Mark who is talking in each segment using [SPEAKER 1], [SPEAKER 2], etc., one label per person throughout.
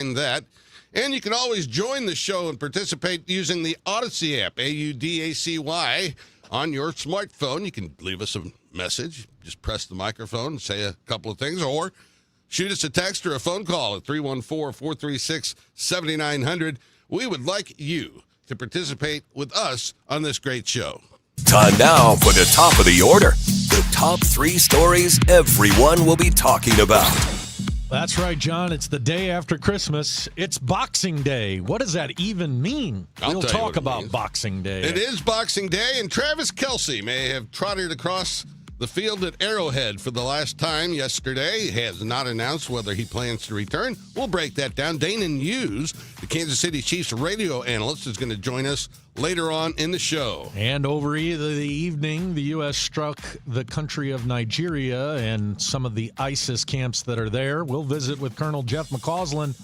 [SPEAKER 1] that. And you can always join the show and participate using the Odyssey app, AUDACY, on your smartphone. You can leave us a message. Just press the microphone, say a couple of things, or shoot us a text or a phone call at 314-436-7900. We would like you to participate with us on this great show.
[SPEAKER 2] Time now for the top of the order. The top 3 stories everyone will be talking about.
[SPEAKER 3] That's right, John. It's the day after Christmas. It's Boxing Day. What does that even mean? We'll talk about Boxing Day.
[SPEAKER 1] It is Boxing Day, and Travis Kelce may have trotted across the field at Arrowhead for the last time yesterday. He has not announced whether he plans to return. We'll break that down. Danan Hughes, the Kansas City Chiefs radio analyst, is going to join us later on in the show.
[SPEAKER 3] And over the evening, the U.S. struck the country of Nigeria and some of the ISIS camps that are there. We'll visit with Colonel Jeff McCausland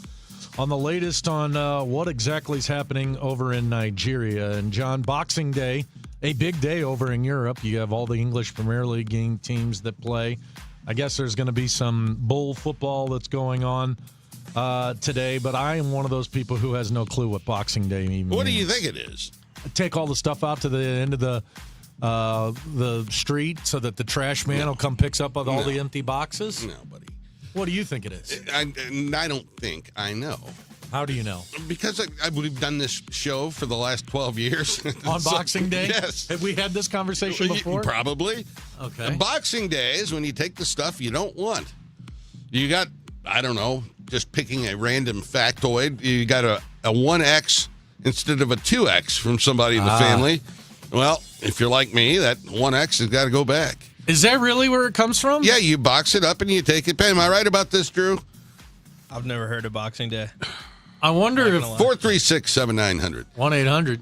[SPEAKER 3] on the latest on what exactly is happening over in Nigeria. And, John, Boxing Day, a big day over in Europe. You have all the English Premier League teams that play. I guess there's going to be some bull football that's going on today, but I am one of those people who has no clue what Boxing Day means.
[SPEAKER 1] What do you think it is?
[SPEAKER 3] Take all the stuff out to the end of the street so that the trash man will come picks up all the empty boxes?
[SPEAKER 1] No, buddy.
[SPEAKER 3] What do you think it is?
[SPEAKER 1] I don't think I know.
[SPEAKER 3] How do you know?
[SPEAKER 1] Because we've done this show for the last 12 years.
[SPEAKER 3] On Boxing Day?
[SPEAKER 1] Yes.
[SPEAKER 3] Have we had this conversation before?
[SPEAKER 1] Probably.
[SPEAKER 3] Okay.
[SPEAKER 1] And Boxing Day is when you take the stuff you don't want. You got, I don't know, just picking a random factoid, you got a 1X instead of a 2X from somebody in the family. Well, if you're like me, that 1X has got to go back.
[SPEAKER 3] Is that really where it comes from?
[SPEAKER 1] Yeah, you box it up and you take it back. Am I right about this, Drew?
[SPEAKER 4] I've never heard of Boxing Day.
[SPEAKER 3] I wonder if
[SPEAKER 1] 436-7900.
[SPEAKER 3] 1-800.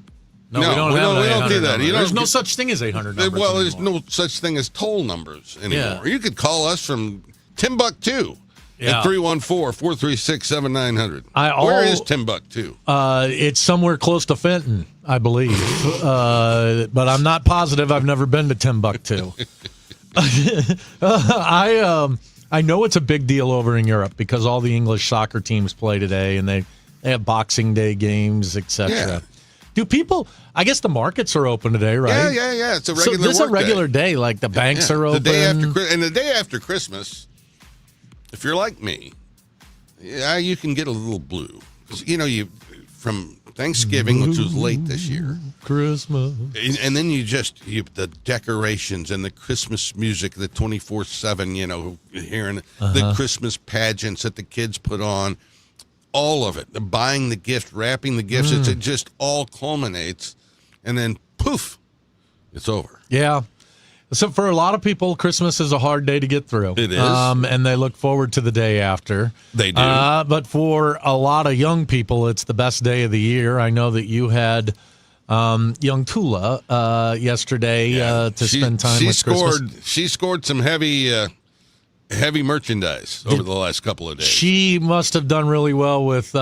[SPEAKER 3] No, we
[SPEAKER 1] we
[SPEAKER 3] don't
[SPEAKER 1] do that.
[SPEAKER 3] There's no such thing as 800 numbers
[SPEAKER 1] Well, there's
[SPEAKER 3] anymore.
[SPEAKER 1] no such thing as toll numbers anymore.
[SPEAKER 3] Yeah.
[SPEAKER 1] You could call us from Timbuktu
[SPEAKER 3] Yeah.
[SPEAKER 1] at 314-436-7900. Where is Timbuktu?
[SPEAKER 3] It's somewhere close to Fenton, I believe. But I'm not positive. I've never been to Timbuktu. I know it's a big deal over in Europe because all the English soccer teams play today, and they have Boxing Day games, etc.
[SPEAKER 1] Yeah.
[SPEAKER 3] Do people? I guess the markets are open today, right?
[SPEAKER 1] Yeah. It's a regular.
[SPEAKER 3] So this is a
[SPEAKER 1] work
[SPEAKER 3] regular
[SPEAKER 1] day.
[SPEAKER 3] day. Like the banks are open.
[SPEAKER 1] The day after Christmas, if you're like me, you can get a little blue. You from Thanksgiving, which was late this year,
[SPEAKER 3] Christmas,
[SPEAKER 1] and then the decorations and the Christmas music, the 24/7, hearing the Christmas pageants that the kids put on, all of it, the buying the gift, wrapping the gifts, it just all culminates, and then poof, it's over.
[SPEAKER 3] Yeah. So for a lot of people, Christmas is a hard day to get through.
[SPEAKER 1] It is.
[SPEAKER 3] And they look forward to the day after.
[SPEAKER 1] They do.
[SPEAKER 3] But for a lot of young people, it's the best day of the year. I know that you had young Tula yesterday to spend time with Christmas.
[SPEAKER 1] She scored some heavy merchandise over the last couple of days.
[SPEAKER 3] She must have done really well with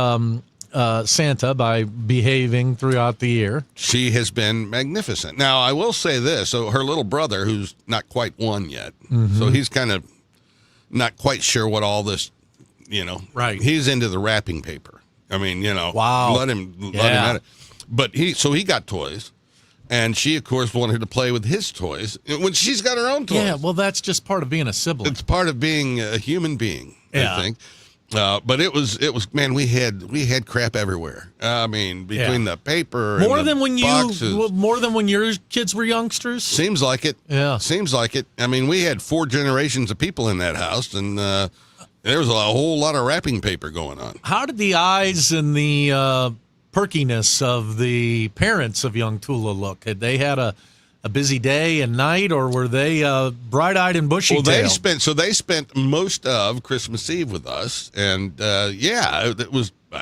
[SPEAKER 3] Santa by behaving throughout the year.
[SPEAKER 1] She has been magnificent. Now, I will say this. So her little brother, who's not quite one yet, so he's kind of not quite sure what all this,
[SPEAKER 3] Right.
[SPEAKER 1] He's into the wrapping paper. I mean,
[SPEAKER 3] Wow.
[SPEAKER 1] let him at it. But he got toys. And she, of course, wanted to play with his toys when she's got her own toys.
[SPEAKER 3] Yeah, well, that's just part of being a sibling.
[SPEAKER 1] It's part of being a human being,
[SPEAKER 3] Yeah.
[SPEAKER 1] I think. But it was man, we had crap everywhere. I mean, between the paper and
[SPEAKER 3] more than when your kids were youngsters.
[SPEAKER 1] Seems like it.
[SPEAKER 3] Yeah.
[SPEAKER 1] Seems like it. I mean, we had 4 generations of people in that house, and there was a whole lot of wrapping paper going on.
[SPEAKER 3] How did the eyes and the perkiness of the parents of young Tula look? Had they had a busy day and night, or were they bright-eyed and bushy-tailed?
[SPEAKER 1] Well, they spent most of Christmas Eve with us, and I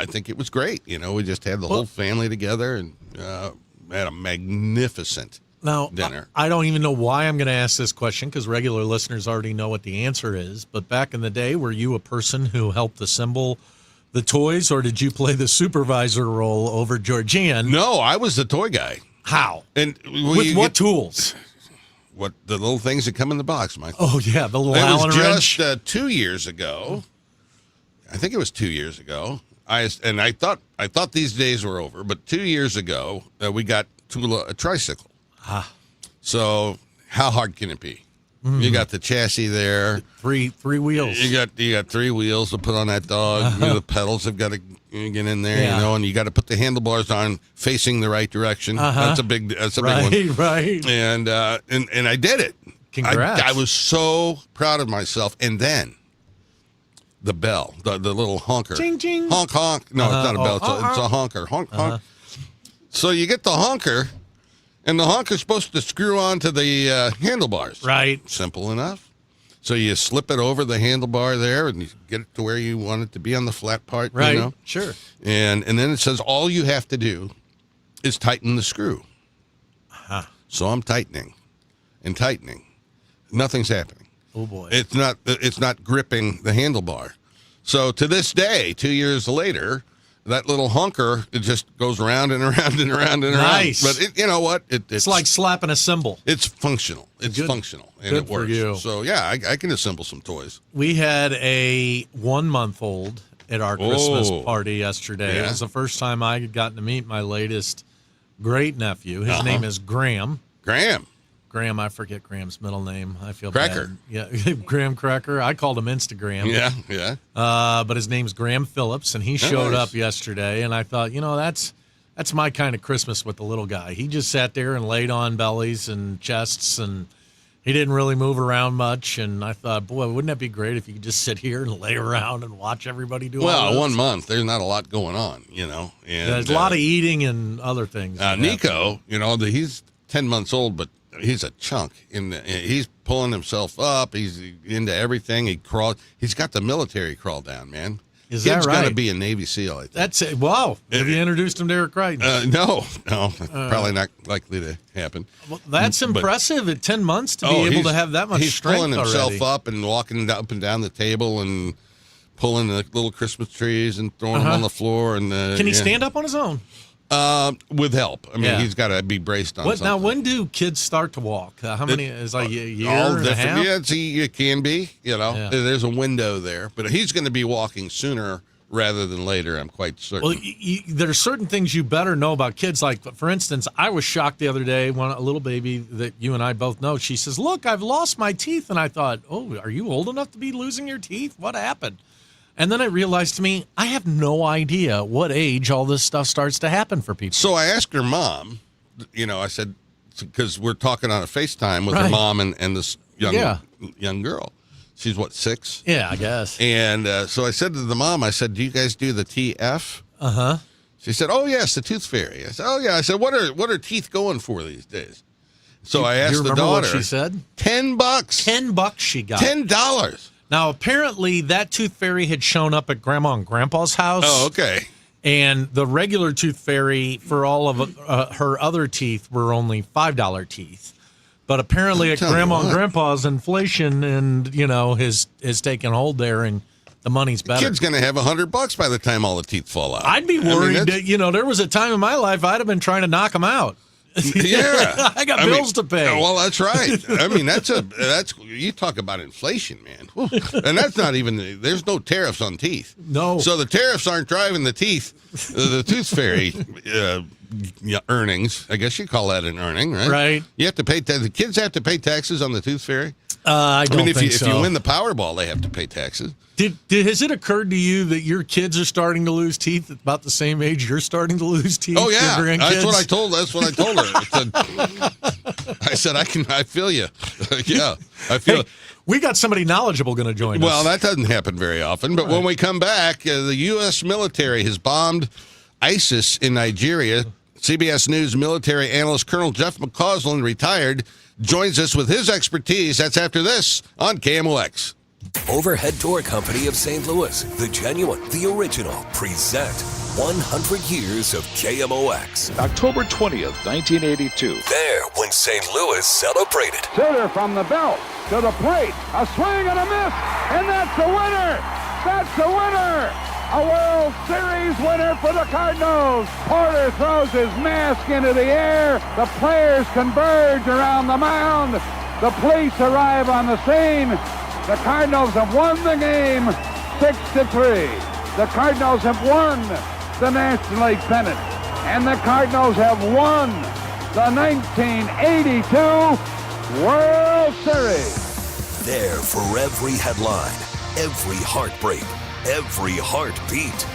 [SPEAKER 1] think it was great. We just had the whole family together and had a magnificent dinner.
[SPEAKER 3] I don't even know why I'm going to ask this question because regular listeners already know what the answer is. But back in the day, were you a person who helped assemble the toys, or did you play the supervisor role over Georgianne?
[SPEAKER 1] No, I was the toy guy.
[SPEAKER 3] How?
[SPEAKER 1] And
[SPEAKER 3] with what tools?
[SPEAKER 1] What the little things that come in the box, Mike?
[SPEAKER 3] Oh yeah, the little
[SPEAKER 1] It
[SPEAKER 3] Allen
[SPEAKER 1] was
[SPEAKER 3] wrench.
[SPEAKER 1] just 2 years ago. I think it was 2 years ago. I thought these days were over, but 2 years ago we got Tula a tricycle. So how hard can it be? You got the chassis there,
[SPEAKER 3] three wheels.
[SPEAKER 1] You got 3 wheels to put on that dog. The pedals have got to get in there, and you got to put the handlebars on facing the right direction. That's a big one.
[SPEAKER 3] Right.
[SPEAKER 1] And I did it.
[SPEAKER 3] Congrats!
[SPEAKER 1] I was so proud of myself. And then the bell, the little honker,
[SPEAKER 3] ching ching,
[SPEAKER 1] honk honk. No, it's not a bell. It's a honker, honk honk. So you get the honker. And the honker's supposed to screw onto the handlebars.
[SPEAKER 3] Right.
[SPEAKER 1] Simple enough. So you slip it over the handlebar there and you get it to where you want it to be on the flat part.
[SPEAKER 3] Right.
[SPEAKER 1] You know?
[SPEAKER 3] Sure.
[SPEAKER 1] And then it says all you have to do is tighten the screw. So I'm tightening and tightening. Nothing's happening.
[SPEAKER 3] Oh, boy.
[SPEAKER 1] It's not gripping the handlebar. So to this day, 2 years later, that little honker, it just goes around and around and around and
[SPEAKER 3] nice.
[SPEAKER 1] around. But you know what?
[SPEAKER 3] It's like slapping a cymbal.
[SPEAKER 1] It's functional. It's
[SPEAKER 3] Good.
[SPEAKER 1] functional, and
[SPEAKER 3] Good
[SPEAKER 1] it works.
[SPEAKER 3] For you.
[SPEAKER 1] So yeah, I can assemble some toys.
[SPEAKER 3] We had a 1-month-old at our Christmas party yesterday.
[SPEAKER 1] Yeah.
[SPEAKER 3] It was the first time I had gotten to meet my latest great nephew. His name is Graham. Graham, I forget Graham's middle name. I feel
[SPEAKER 1] Cracker.
[SPEAKER 3] bad. Yeah, Graham Cracker. I called him Instagram.
[SPEAKER 1] Yeah.
[SPEAKER 3] But his name's Graham Phillips, and he showed up yesterday, and I thought, that's my kind of Christmas with the little guy. He just sat there and laid on bellies and chests, and he didn't really move around much. And I thought, boy, wouldn't that be great if you could just sit here and lay around and watch everybody do all this?
[SPEAKER 1] 1 month, there's not a lot going on, And
[SPEAKER 3] there's a lot of eating and other things.
[SPEAKER 1] Nico, he's 10 months old, but he's a chunk. He's pulling himself up. He's into everything. He crawls. He's got the military crawl down, man.
[SPEAKER 3] Is that right?
[SPEAKER 1] He's got to be a Navy SEAL, I think.
[SPEAKER 3] That's it. Wow. Have you introduced him to Eric Crichton?
[SPEAKER 1] No. Probably not likely to happen.
[SPEAKER 3] Well, that's impressive at 10 months to be able to have that much strength already.
[SPEAKER 1] He's pulling himself up and walking up and down the table and pulling the little Christmas trees and throwing them on the floor. And
[SPEAKER 3] can he stand up on his own?
[SPEAKER 1] With help. I mean, he's got to be braced on something.
[SPEAKER 3] Now, when do kids start to walk? How many? Is like a year and a half?
[SPEAKER 1] Yeah, it can be. There's a window there. But he's going to be walking sooner rather than later, I'm quite certain.
[SPEAKER 3] Well, there's certain things you better know about kids. Like, for instance, I was shocked the other day when a little baby that you and I both know, she says, look, I've lost my teeth. And I thought, oh, are you old enough to be losing your teeth? What happened? And then I realized to me, I have no idea what age all this stuff starts to happen for people.
[SPEAKER 1] So I asked her mom, I said, because we're talking on a FaceTime with her mom and this young girl. She's, 6?
[SPEAKER 3] Yeah, I guess.
[SPEAKER 1] And so I said to the mom, I said, do you guys do the TF? Uh-huh. She said, oh, yes, the tooth fairy. I said, oh, yeah. I said, what are teeth going for these days? So I asked the daughter.
[SPEAKER 3] What she said?
[SPEAKER 1] $10.
[SPEAKER 3] $10 she got.
[SPEAKER 1] $10.
[SPEAKER 3] Now, apparently, that tooth fairy had shown up at Grandma and Grandpa's house.
[SPEAKER 1] Oh, okay.
[SPEAKER 3] And the regular tooth fairy, for all of her other teeth, were only $5 teeth. But apparently, at Grandma and Grandpa's, inflation and has taken hold there, and the money's better.
[SPEAKER 1] The kid's going to have $100 by the time all the teeth fall out.
[SPEAKER 3] I'd be worried that there was a time in my life I'd have been trying to knock them out.
[SPEAKER 1] Yeah,
[SPEAKER 3] I got bills to pay.
[SPEAKER 1] Well, that's right. I mean, that's you talk about inflation, man, and that's not even. There's no tariffs on teeth.
[SPEAKER 3] No.
[SPEAKER 1] So the tariffs aren't driving the tooth fairy earnings. I guess you call that an earning, right?
[SPEAKER 3] Right.
[SPEAKER 1] You have to pay. The kids have to pay taxes on the tooth fairy.
[SPEAKER 3] I mean,
[SPEAKER 1] if you win the Powerball, they have to pay taxes.
[SPEAKER 3] Has it occurred to you that your kids are starting to lose teeth at about the same age you're starting to lose teeth?
[SPEAKER 1] Oh yeah,
[SPEAKER 3] your grandkids?
[SPEAKER 1] That's what I told her. I said I feel you. Yeah, I feel.
[SPEAKER 3] Hey, we got somebody knowledgeable going to join us.
[SPEAKER 1] Well, that doesn't happen very often. But when we come back, the U.S. military has bombed ISIS in Nigeria. CBS News military analyst Colonel Jeff McCausland, retired, joins us with his expertise. That's after this on KMOX.
[SPEAKER 2] Overhead Door Company of St. Louis, the genuine, the original, present 100 years of KMOX.
[SPEAKER 5] October 20th, 1982.
[SPEAKER 2] There when St. Louis celebrated.
[SPEAKER 6] Sitter from the belt to the plate. A swing and a miss, and that's the winner. That's the winner. A World Series winner for the Cardinals. Porter throws his mask into the air. The players converge around the mound. The police arrive on the scene. The Cardinals have won the game 6-3. The Cardinals have won the National League pennant, and the Cardinals have won the 1982 World Series.
[SPEAKER 2] There for every headline, every heartbreak, every heartbeat.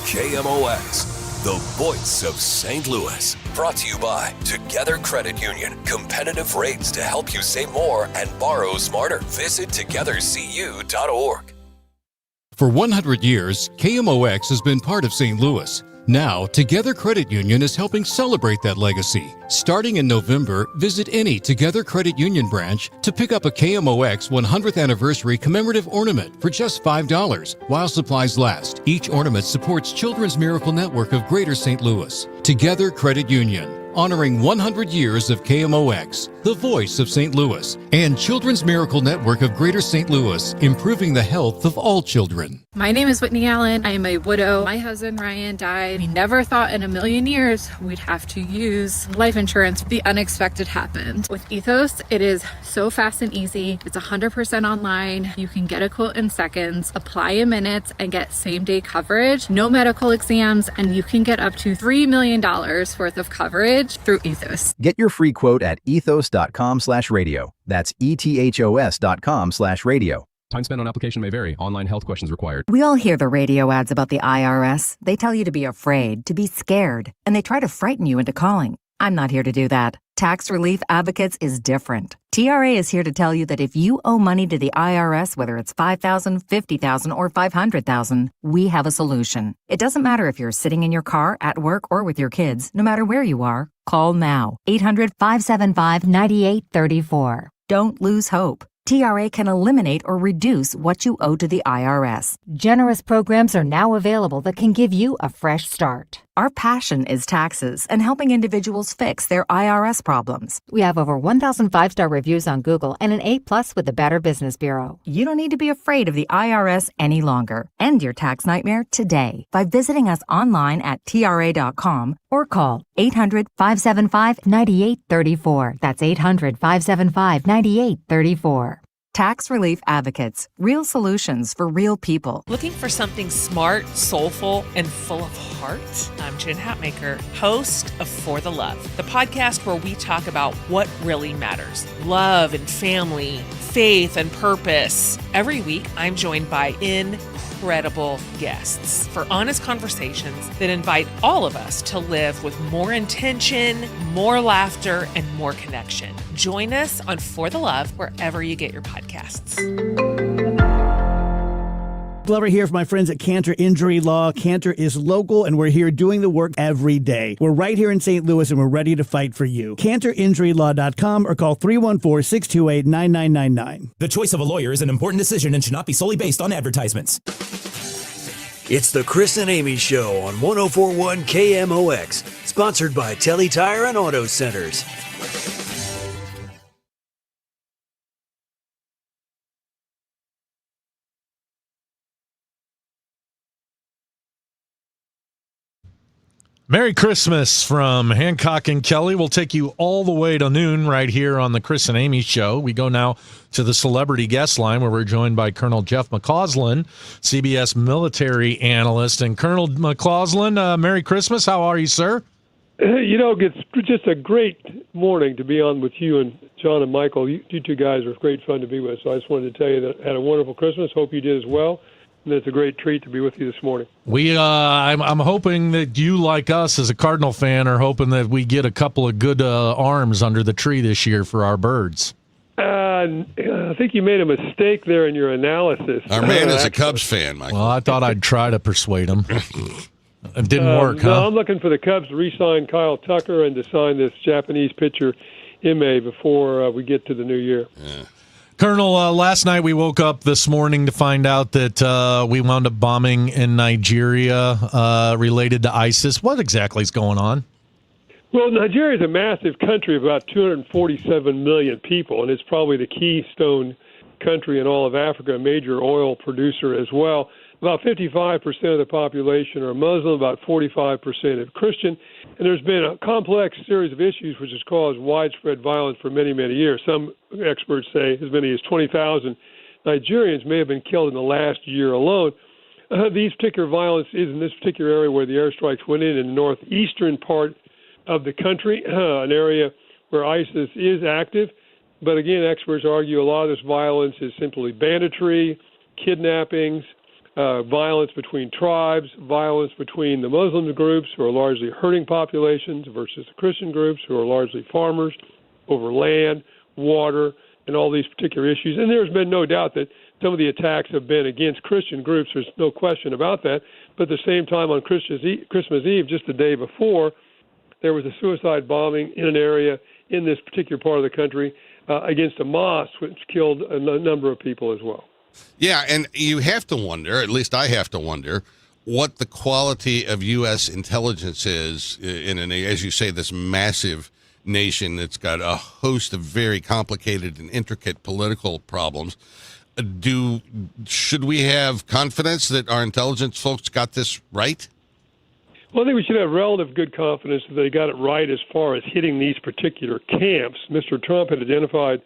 [SPEAKER 2] KMOX, the voice of St. Louis. Brought to you by Together Credit Union. Competitive rates to help you save more and borrow smarter. Visit togethercu.org.
[SPEAKER 7] For 100 years, KMOX has been part of St. Louis. Now, Together Credit Union is helping celebrate that legacy. Starting in November, visit any Together Credit Union branch to pick up a KMOX 100th anniversary commemorative ornament for just $5 while supplies last. Each ornament supports Children's Miracle Network of Greater St. Louis. Together Credit Union, honoring 100 years of KMOX, the voice of St. Louis, and Children's Miracle Network of Greater St. Louis, improving the health of all children.
[SPEAKER 8] My name is Whitney Allen. I am a widow. My husband Ryan died. We never thought in a million years we'd have to use life insurance. The unexpected happened. With Ethos, it is so fast and easy. It's 100% online. You can get a quote in seconds, apply in minutes, and get same-day coverage. No medical exams, and you can get up to $3 million worth of coverage through Ethos.
[SPEAKER 9] Get your free quote at ethos.com/radio. That's ethos.com/radio.
[SPEAKER 10] Time spent on application may vary. Online health questions required.
[SPEAKER 11] We all hear the radio ads about the IRS. They tell you to be afraid, to be scared, and they try to frighten you into calling. I'm not here to do that. Tax Relief Advocates is different. TRA is here to tell you that if you owe money to the IRS, whether it's $5,000, $50,000, or $500,000, we have a solution. It doesn't matter if you're sitting in your car, at work, or with your kids. No matter where you are, call now. 800-575-9834. Don't lose hope. TRA can eliminate or reduce what you owe to the IRS.
[SPEAKER 12] Generous programs are now available that can give you a fresh start.
[SPEAKER 11] Our passion is taxes and helping individuals fix their IRS problems.
[SPEAKER 12] We have over 1,000 5-star reviews on Google and an A+ with the Better Business Bureau.
[SPEAKER 11] You don't need to be afraid of the IRS any longer. End your tax nightmare today by visiting us online at TRA.com or call 800-575-9834. That's 800-575-9834. Tax Relief Advocates. Real solutions for real people.
[SPEAKER 13] Looking for something smart, soulful, and full of heart? I'm Jen Hatmaker, host of For the Love, the podcast where we talk about what really matters. Love and family, faith and purpose. Every week, I'm joined by incredible guests for honest conversations that invite all of us to live with more intention, more laughter, and more connection. Join us on For the Love wherever you get your podcasts.
[SPEAKER 14] Glover here for my friends at Cantor Injury Law. Cantor is local, and we're here doing the work every day. We're right here in St. Louis, and we're ready to fight for you. CantorInjuryLaw.com or call 314-628-9999.
[SPEAKER 15] The choice of a lawyer is an important decision and should not be solely based on advertisements.
[SPEAKER 16] It's the Chris and Amy Show on 104.1 KMOX, sponsored by Telly Tire and Auto Centers.
[SPEAKER 3] Merry Christmas from Hancock and Kelley. We'll take you all the way to noon right here on the Chris and Amy Show. We go now to the celebrity guest line where we're joined by Colonel Jeff McCausland, CBS military analyst. And Colonel McCausland, Merry Christmas. How are you, sir?
[SPEAKER 17] You know, it's just a great morning to be on with you and John and Michael. You two guys are great fun to be with. So I just wanted to tell you that I had a wonderful Christmas. Hope you did as well. And it's a great treat to be with you this morning.
[SPEAKER 3] I'm hoping that you, like us as a Cardinal fan, are hoping that we get a couple of good arms under the tree this year for our birds.
[SPEAKER 17] I think you made a mistake there in your analysis.
[SPEAKER 1] Our man is a Cubs fan, Michael.
[SPEAKER 3] Well, I thought I'd try to persuade him. It didn't work, huh?
[SPEAKER 17] No, I'm looking for the Cubs to re-sign Kyle Tucker and to sign this Japanese pitcher, Ime, before we get to the new year.
[SPEAKER 1] Yeah.
[SPEAKER 3] Colonel, last night we woke up this morning to find out that we wound up bombing in Nigeria related to ISIS. What exactly is going on?
[SPEAKER 17] Well, Nigeria is a massive country of about 247 million people, and it's probably the keystone country in all of Africa, a major oil producer as well. About 55% of the population are Muslim, about 45% are Christian, and there's been a complex series of issues which has caused widespread violence for many, many years. Some experts say as many as 20,000 Nigerians may have been killed in the last year alone. these particular violence is in this particular area where the airstrikes went in the northeastern part of the country, an area where ISIS is active. But again, experts argue a lot of this violence is simply banditry, kidnappings, violence between tribes, violence between the Muslim groups who are largely herding populations versus the Christian groups who are largely farmers over land, water, and all these particular issues. And there's been no doubt that some of the attacks have been against Christian groups. There's no question about that. But at the same time, on Christmas Eve, just the day before, there was a suicide bombing in an area in this particular part of the country against a mosque, which killed a number of people as well.
[SPEAKER 1] Yeah, and you have to wonder, at least I have to wonder, what the quality of U.S. intelligence is in as you say, this massive nation that's got a host of very complicated and intricate political problems. Should we have confidence that our intelligence folks got this right?
[SPEAKER 17] Well, I think we should have relative good confidence that they got it right as far as hitting these particular camps. Mr. Trump had identified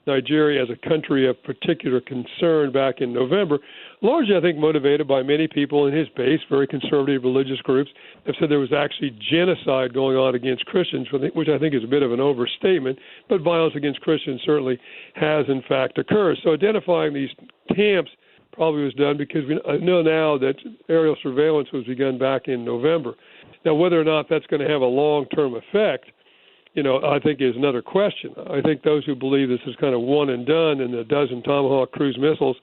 [SPEAKER 17] Nigeria as a country of particular concern back in November, largely, I think, motivated by many people in his base, very conservative religious groups, have said there was actually genocide going on against Christians, which I think is a bit of an overstatement, but violence against Christians certainly has, in fact, occurred. So identifying these camps probably was done because we know now that aerial surveillance was begun back in November. Now, whether or not that's going to have a long-term effect, I think is another question. I think those who believe this is kind of one and done and a dozen Tomahawk cruise missiles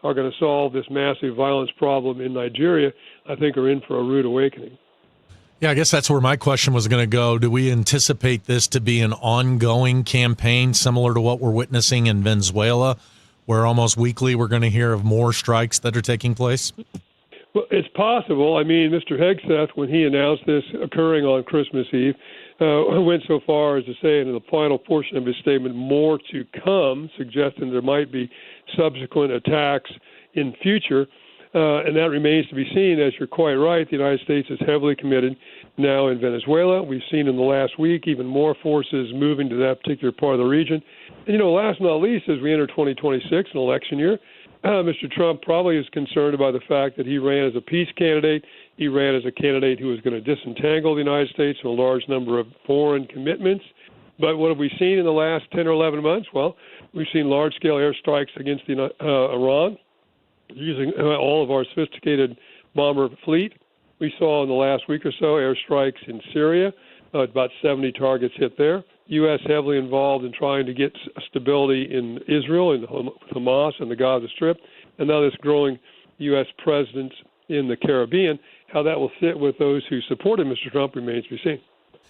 [SPEAKER 17] are going to solve this massive violence problem in Nigeria, I think are in for a rude awakening.
[SPEAKER 3] Yeah, I guess that's where my question was going to go. Do we anticipate this to be an ongoing campaign similar to what we're witnessing in Venezuela, where almost weekly we're going to hear of more strikes that are taking place?
[SPEAKER 17] Well, it's possible. I mean, Mr. Hegseth, when he announced this occurring on Christmas Eve, went so far as to say in the final portion of his statement, more to come, suggesting there might be subsequent attacks in future. And that remains to be seen. As you're quite right, the United States is heavily committed now in Venezuela. We've seen in the last week even more forces moving to that particular part of the region. And, last but not least, as we enter 2026, an election year, Mr. Trump probably is concerned about the fact that he ran as a peace candidate. He ran as a candidate who was going to disentangle the United States from a large number of foreign commitments. But what have we seen in the last 10 or 11 months? Well, we've seen large-scale airstrikes against Iran, using all of our sophisticated bomber fleet. We saw in the last week or so airstrikes in Syria, about 70 targets hit there. U.S. heavily involved in trying to get stability in Israel, in Hamas and the Gaza Strip, and now this growing U.S. presence in the Caribbean. How that will fit with those who supported Mr. Trump remains to be seen.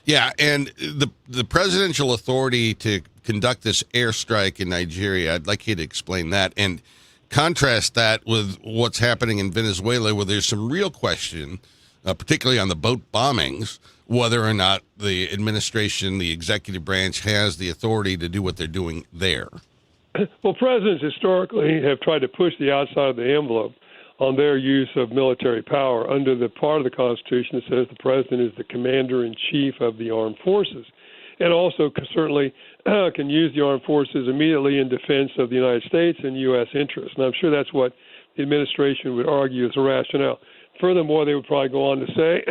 [SPEAKER 1] Yeah, and the presidential authority to conduct this airstrike in Nigeria, I'd like you to explain that and contrast that with what's happening in Venezuela, where there's some real question, particularly on the boat bombings, whether or not the administration, the executive branch, has the authority to do what they're doing there.
[SPEAKER 17] Well, presidents historically have tried to push the outside of the envelope on their use of military power under the part of the Constitution that says the president is the commander-in-chief of the armed forces, and also certainly can use the armed forces immediately in defense of the United States and U.S. interests. And I'm sure that's what the administration would argue is a rationale. Furthermore, they would probably go on to say,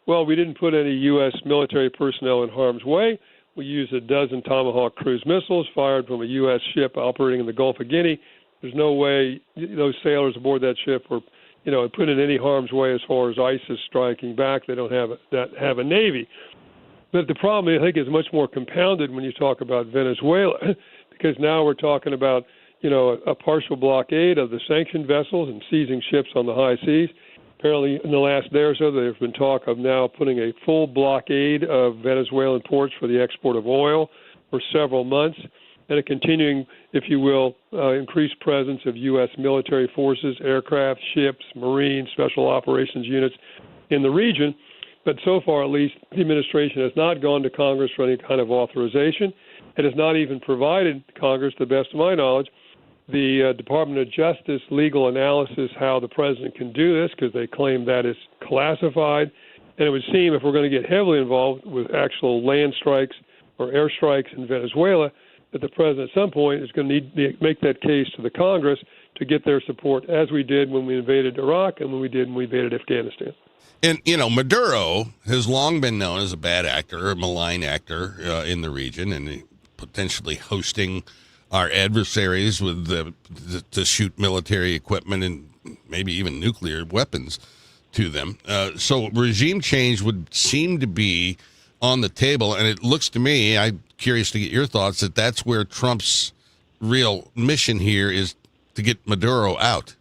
[SPEAKER 17] well, we didn't put any U.S. military personnel in harm's way. We used a dozen Tomahawk cruise missiles fired from a U.S. ship operating in the Gulf of Guinea. There's no way those sailors aboard that ship were, put in any harm's way as far as ISIS striking back. They don't have a navy. But the problem, I think, is much more compounded when you talk about Venezuela, because now we're talking about, a partial blockade of the sanctioned vessels and seizing ships on the high seas. Apparently, in the last day or so, there's been talk of now putting a full blockade of Venezuelan ports for the export of oil for several months, and a continuing, if you will, increased presence of U.S. military forces, aircraft, ships, Marine, special operations units in the region. But so far, at least, the administration has not gone to Congress for any kind of authorization. It has not even provided Congress, to the best of my knowledge, the Department of Justice legal analysis how the president can do this, because they claim that is classified. And it would seem if we're going to get heavily involved with actual land strikes or airstrikes in Venezuela, that the president at some point is going to need to make that case to the Congress to get their support, as we did when we invaded Iraq and when we invaded Afghanistan.
[SPEAKER 1] And, Maduro has long been known as a bad actor, a malign actor in the region, and potentially hosting our adversaries with to shoot military equipment and maybe even nuclear weapons to them. So regime change would seem to be on the table, and it looks to me, I'm curious to get your thoughts, that that's where Trump's real mission here is to get Maduro out.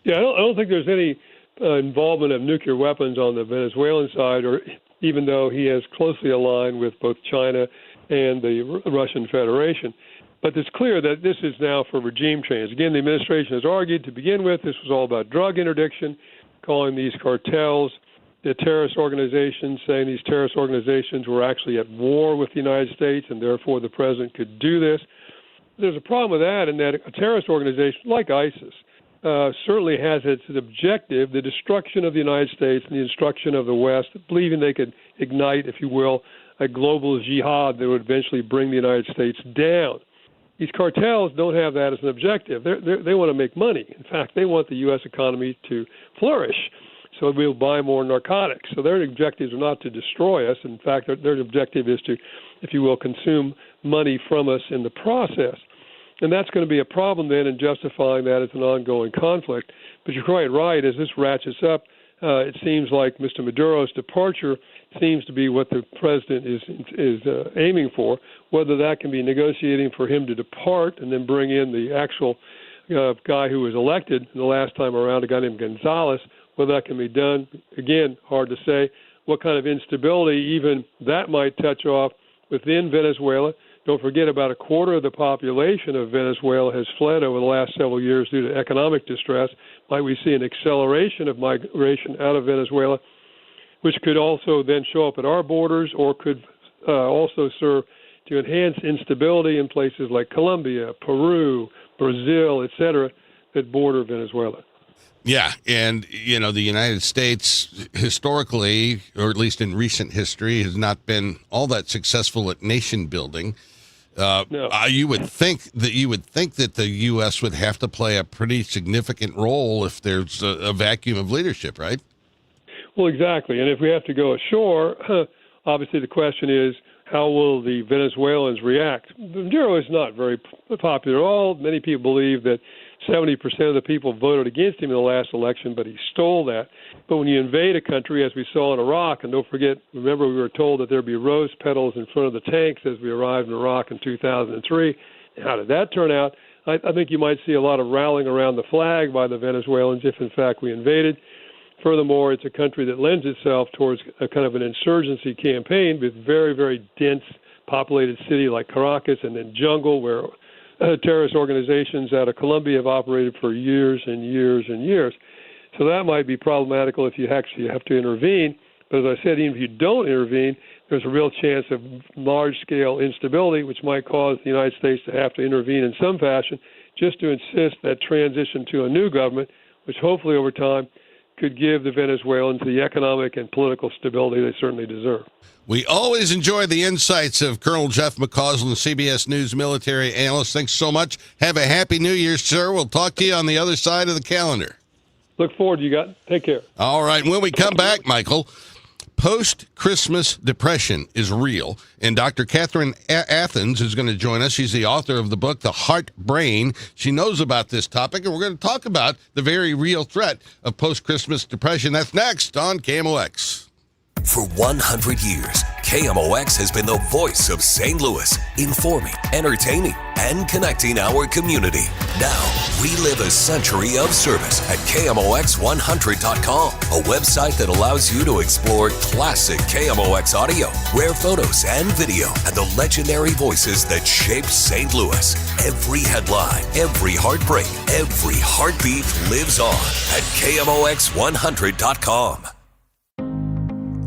[SPEAKER 17] Yeah, I don't think there's any involvement of nuclear weapons on the Venezuelan side, or even though he is closely aligned with both China and the Russian Federation. But it's clear that this is now for regime change. Again, the administration has argued to begin with this was all about drug interdiction, calling these cartels the terrorist organizations, saying these terrorist organizations were actually at war with the United States and therefore the president could do this. There's a problem with that, in that a terrorist organization like ISIS certainly has its objective, the destruction of the United States and the destruction of the West, believing they could ignite, if you will, a global jihad that would eventually bring the United States down. These cartels don't have that as an objective. They want to make money. In fact, they want the U.S. economy to flourish, so we'll buy more narcotics. So their objectives are not to destroy us. In fact, their objective is to, if you will, consume money from us in the process. And that's going to be a problem then in justifying that as an ongoing conflict. But you're quite right. As this ratchets up, it seems like Mr. Maduro's departure seems to be what the president is aiming for. Whether that can be negotiating for him to depart and then bring in the actual guy who was elected the last time around, a guy named Gonzalez, whether that can be done, again, hard to say. What kind of instability even that might touch off within Venezuela. Don't forget, about a quarter of the population of Venezuela has fled over the last several years due to economic distress. Might we see an acceleration of migration out of Venezuela, which could also then show up at our borders, or could also serve to enhance instability in places like Colombia, Peru, Brazil, et cetera, that border Venezuela.
[SPEAKER 1] Yeah, and, the United States historically, or at least in recent history, has not been all that successful at nation building.
[SPEAKER 17] No.
[SPEAKER 1] You would think that the U.S. would have to play a pretty significant role if there's a vacuum of leadership, right?
[SPEAKER 17] Well, exactly. And if we have to go ashore, obviously the question is, how will the Venezuelans react? Maduro is not very popular at all. Many people believe that 70% of the people voted against him in the last election, but he stole that. But when you invade a country, as we saw in Iraq, and don't forget, remember we were told that there'd be rose petals in front of the tanks as we arrived in Iraq in 2003. How did that turn out? I think you might see a lot of rallying around the flag by the Venezuelans if, in fact, we invaded. Furthermore, it's a country that lends itself towards a kind of an insurgency campaign with very, very dense populated city like Caracas, and then jungle where terrorist organizations out of Colombia have operated for years and years and years. So that might be problematical if you actually have to intervene. But as I said, even if you don't intervene, there's a real chance of large-scale instability, which might cause the United States to have to intervene in some fashion just to insist that transition to a new government, which hopefully over time could give the Venezuelans the economic and political stability they certainly deserve.
[SPEAKER 1] We always enjoy the insights of Colonel Jeff McCausland, CBS News military analyst. Thanks so much. Have a happy New Year, sir. We'll talk to you on the other side of the calendar.
[SPEAKER 17] Look forward to you. Take care.
[SPEAKER 1] All right. When we come back, Michael, post-Christmas depression is real, and Dr. Catherine Athans is going to join us. She's the author of the book, The Heart Brain. She knows about this topic, and we're going to talk about the very real threat of post-Christmas depression. That's next on KMOX.
[SPEAKER 2] For 100 years, KMOX has been the voice of St. Louis, informing, entertaining, and connecting our community. Now, relive a century of service at KMOX100.com, a website that allows you to explore classic KMOX audio, rare photos and video, and the legendary voices that shaped St. Louis. Every headline, every heartbreak, every heartbeat lives on at KMOX100.com.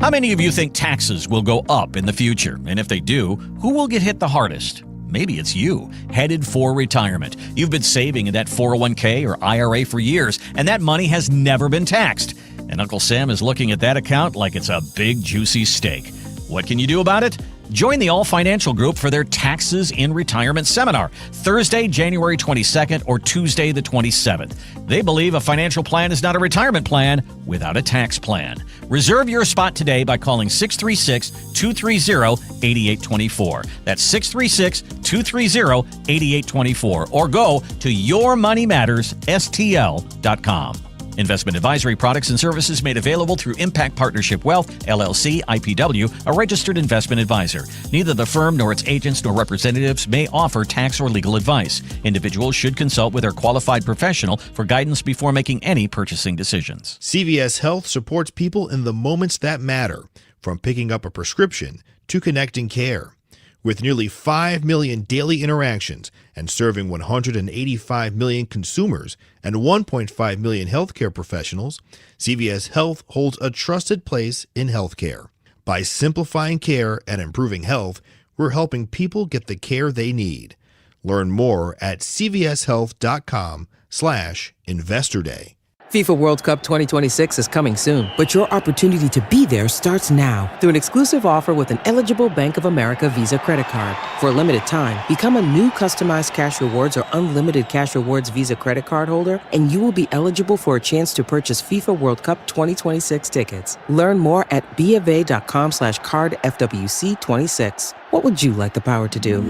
[SPEAKER 18] How many of you think taxes will go up in the future? And if they do, who will get hit the hardest? Maybe it's you, headed for retirement. You've been saving in that 401k or IRA for years, and that money has never been taxed. And Uncle Sam is looking at that account like it's a big, juicy steak. What can you do about it? Join the All Financial Group for their Taxes in Retirement Seminar, Thursday, January 22nd or Tuesday, the 27th. They believe a financial plan is not a retirement plan without a tax plan. Reserve your spot today by calling 636-230-8824. That's 636-230-8824. Or go to yourmoneymattersstl.com. Investment advisory products and services made available through Impact Partnership Wealth, LLC, IPW, a registered investment advisor. Neither the firm nor its agents nor representatives may offer tax or legal advice. Individuals should consult with their qualified professional for guidance before making any purchasing decisions.
[SPEAKER 19] CVS Health supports people in the moments that matter, from picking up a prescription to connecting care. With nearly 5 million daily interactions and serving 185 million consumers and 1.5 million healthcare professionals, CVS Health holds a trusted place in healthcare. By simplifying care and improving health, we're helping people get the care they need. Learn more at cvshealth.com/Investor Day.
[SPEAKER 20] FIFA World Cup 2026 is coming soon, but your opportunity to be there starts now through an exclusive offer with an eligible Bank of America Visa credit card. For a limited time, become a new customized cash rewards or unlimited cash rewards Visa credit card holder, and you will be eligible for a chance to purchase FIFA World Cup 2026 tickets. Learn more at BofA.com/cardFWC26. What would you like the power to do?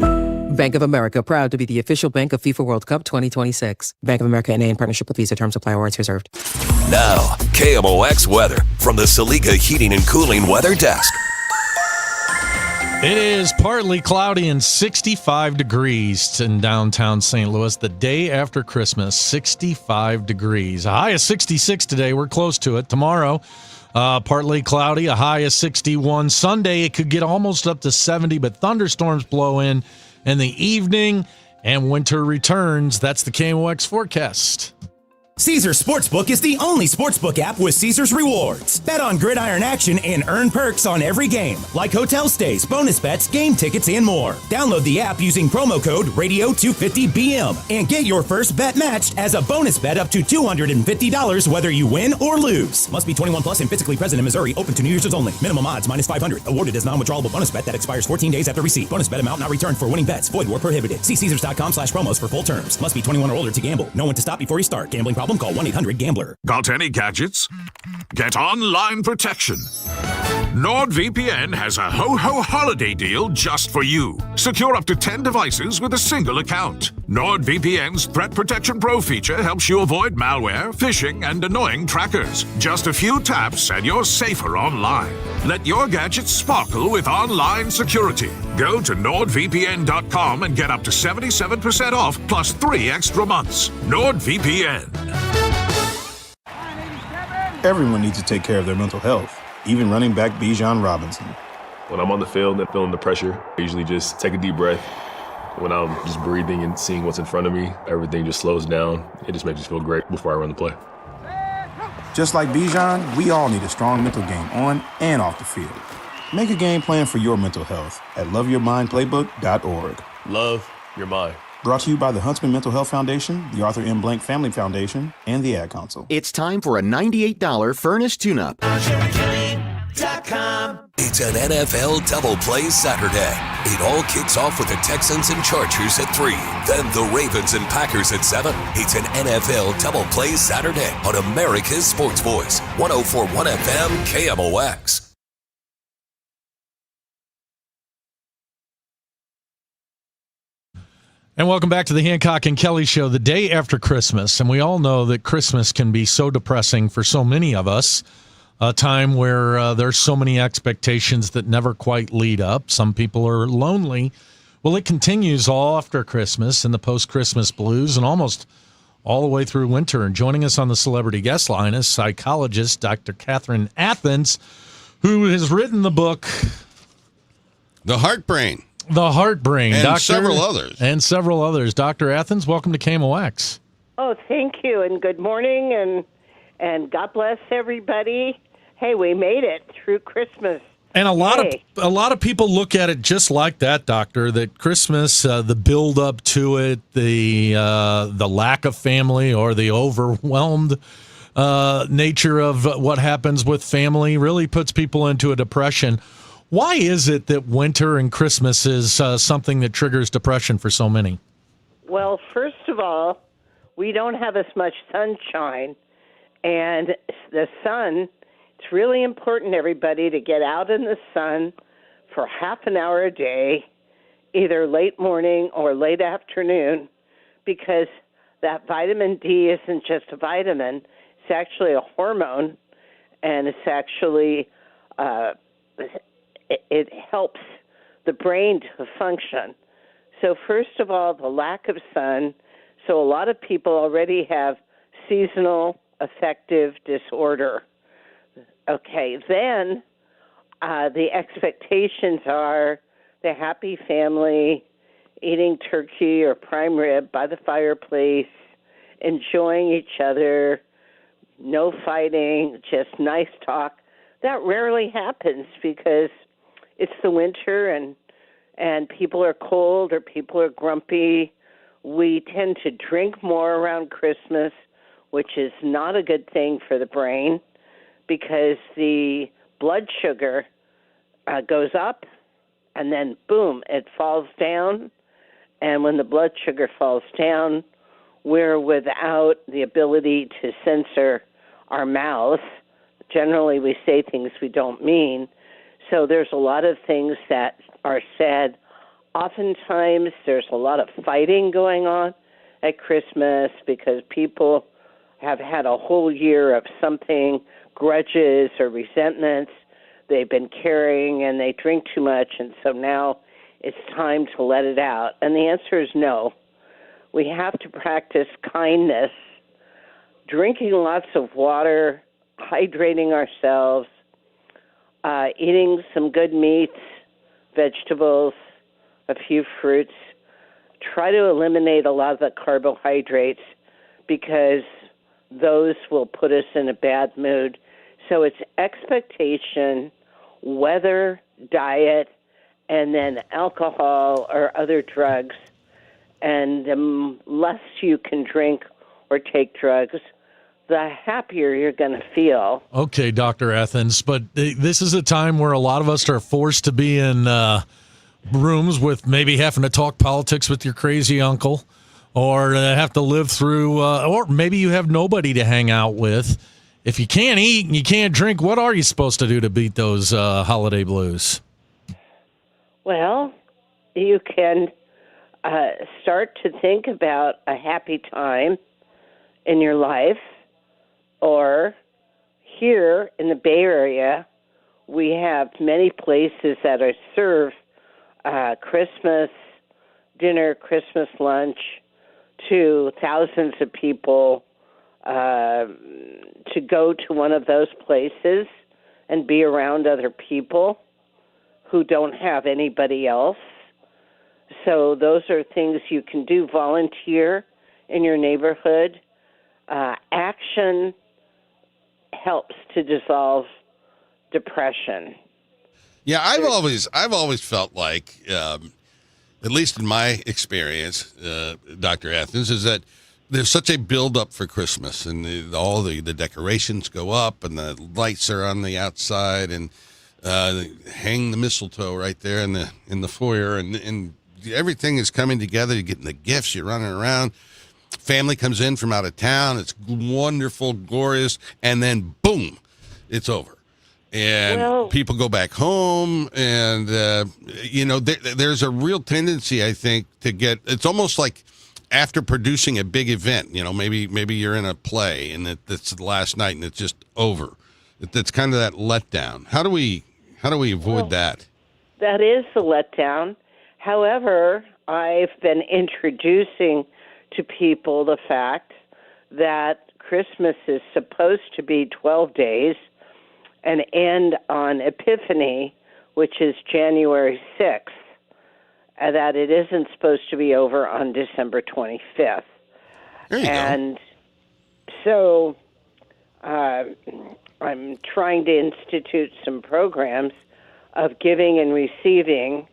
[SPEAKER 20] Bank of America, proud to be the official bank of FIFA World Cup 2026. Bank of America N.A. in partnership with Visa. Terms apply. Awards reserved.
[SPEAKER 2] Now, KMOX weather from the Saliga Heating and Cooling Weather Desk.
[SPEAKER 3] It is partly cloudy and 65 degrees in downtown St. Louis the day after Christmas. 65 degrees. A high of 66 today. We're close to it. Tomorrow, partly cloudy, a high of 61. Sunday, it could get almost up to 70, but thunderstorms blow in the evening, and winter returns. That's the KMOX forecast.
[SPEAKER 15] Caesars Sportsbook is the only sportsbook app with Caesars Rewards. Bet on gridiron action and earn perks on every game, like hotel stays, bonus bets, game tickets, and more. Download the app using promo code RADIO250BM and get your first bet matched as a bonus bet up to $250 whether you win or lose. Must be 21 plus and physically present in Missouri. Open to New Year's only. Minimum odds -500. Awarded as non-withdrawable bonus bet that expires 14 days after receipt. Bonus bet amount not returned for winning bets. Void where prohibited. See Caesars.com/promos for full terms. Must be 21 or older to gamble. Know when to stop before you start. Gambling problem? Call 1-800-GAMBLER.
[SPEAKER 21] Got any gadgets? Get online protection. NordVPN has a ho-ho holiday deal just for you. Secure up to 10 devices with a single account. NordVPN's Threat Protection Pro feature helps you avoid malware, phishing, and annoying trackers. Just a few taps and you're safer online. Let your gadgets sparkle with online security. Go to NordVPN.com and get up to 77% off plus 3 extra months. NordVPN.
[SPEAKER 22] Everyone needs to take care of their mental health, even running back Bijan Robinson.
[SPEAKER 23] When I'm on the field and feeling the pressure, I usually just take a deep breath. When I'm just breathing and seeing what's in front of me, everything just slows down. It just makes me feel great before I run the play.
[SPEAKER 22] Just like Bijan, we all need a strong mental game on and off the field. Make a game plan for your mental health at loveyourmindplaybook.org.
[SPEAKER 23] Love your mind.
[SPEAKER 22] Brought to you by the Huntsman Mental Health Foundation, the Arthur M. Blank Family Foundation, and the Ad Council.
[SPEAKER 24] It's time for a $98 furnace tune-up.
[SPEAKER 2] It's an NFL Double Play Saturday. It all kicks off with the Texans and Chargers at 3. Then the Ravens and Packers at 7. It's an NFL Double Play Saturday on America's Sports Voice, 104.1 FM KMOX.
[SPEAKER 3] And welcome back to the Hancock and Kelley Show, the day after Christmas. And we all know that Christmas can be so depressing for so many of us, a time where there's so many expectations that never quite lead up. Some people are lonely. Well, it continues all after Christmas and the post-Christmas blues and almost all the way through winter. And joining us on the celebrity guest line is psychologist Dr. Catherine Athans, who has written the book,
[SPEAKER 1] The Heartbrain.
[SPEAKER 3] The Heartbrain.
[SPEAKER 1] And
[SPEAKER 3] Doctor,
[SPEAKER 1] several others.
[SPEAKER 3] And several others. Dr. Athans, welcome to KMOX.
[SPEAKER 25] Oh, thank you, and good morning, and God bless everybody. Hey, we made it through Christmas.
[SPEAKER 3] And a lot of people look at it just like that, Doctor, that Christmas, the build up to it, the lack of family or the overwhelmed nature of what happens with family really puts people into a depression. Why is it that winter and Christmas is something that triggers depression for so many?
[SPEAKER 25] Well, first of all, we don't have as much sunshine. And the sun, it's really important, everybody, to get out in the sun for half an hour a day, either late morning or late afternoon, because that vitamin D isn't just a vitamin. It's actually a hormone, and it's actually, it helps the brain to function. So first of all, the lack of sun. So a lot of people already have seasonal affective disorder. Okay, then the expectations are the happy family, eating turkey or prime rib by the fireplace, enjoying each other, no fighting, just nice talk. That rarely happens because it's the winter and people are cold or people are grumpy. We tend to drink more around Christmas, which is not a good thing for the brain because the blood sugar goes up and then, boom, it falls down. And when the blood sugar falls down, we're without the ability to censor our mouth. Generally, we say things we don't mean. So there's a lot of things that are said. Oftentimes, there's a lot of fighting going on at Christmas because people have had a whole year of something, grudges or resentments they've been carrying, and they drink too much, and so now it's time to let it out. And the answer is no. We have to practice kindness, drinking lots of water, hydrating ourselves, eating some good meats, vegetables, a few fruits. Try to eliminate a lot of the carbohydrates because those will put us in a bad mood. So it's expectation, weather, diet, and then alcohol or other drugs. And the less you can drink or take drugs, the happier you're going to feel.
[SPEAKER 3] Okay, Dr. Athans, but this is a time where a lot of us are forced to be in rooms with maybe having to talk politics with your crazy uncle, or have to live through, or maybe you have nobody to hang out with. If you can't eat and you can't drink, what are you supposed to do to beat those holiday blues?
[SPEAKER 25] Well, you can start to think about a happy time in your life, or here in the Bay Area, we have many places that serve Christmas dinner, Christmas lunch to thousands of people. To go to one of those places and be around other people who don't have anybody else. So those are things you can do. Volunteer in your neighborhood. Action helps to dissolve depression.
[SPEAKER 1] Yeah, I've always felt like, at least in my experience, Dr. Athans, is that there's such a build-up for Christmas, and all the decorations go up, and the lights are on the outside, and hang the mistletoe right there in the foyer, and everything is coming together. You're getting the gifts, you're running around. Family comes in from out of town. It's wonderful, glorious, and then boom, it's over. And people go back home, and there's a real tendency, I think, to get. It's almost like after producing a big event, maybe you're in a play, and that's the last night, and it's just over. It's kind of that letdown. How do we avoid that?
[SPEAKER 25] That is the letdown. However, I've been introducing to people the fact that Christmas is supposed to be 12 days and end on Epiphany, which is January 6th, and that it isn't supposed to be over on December 25th.
[SPEAKER 1] There you
[SPEAKER 25] go. So I'm trying to institute some programs of giving and receiving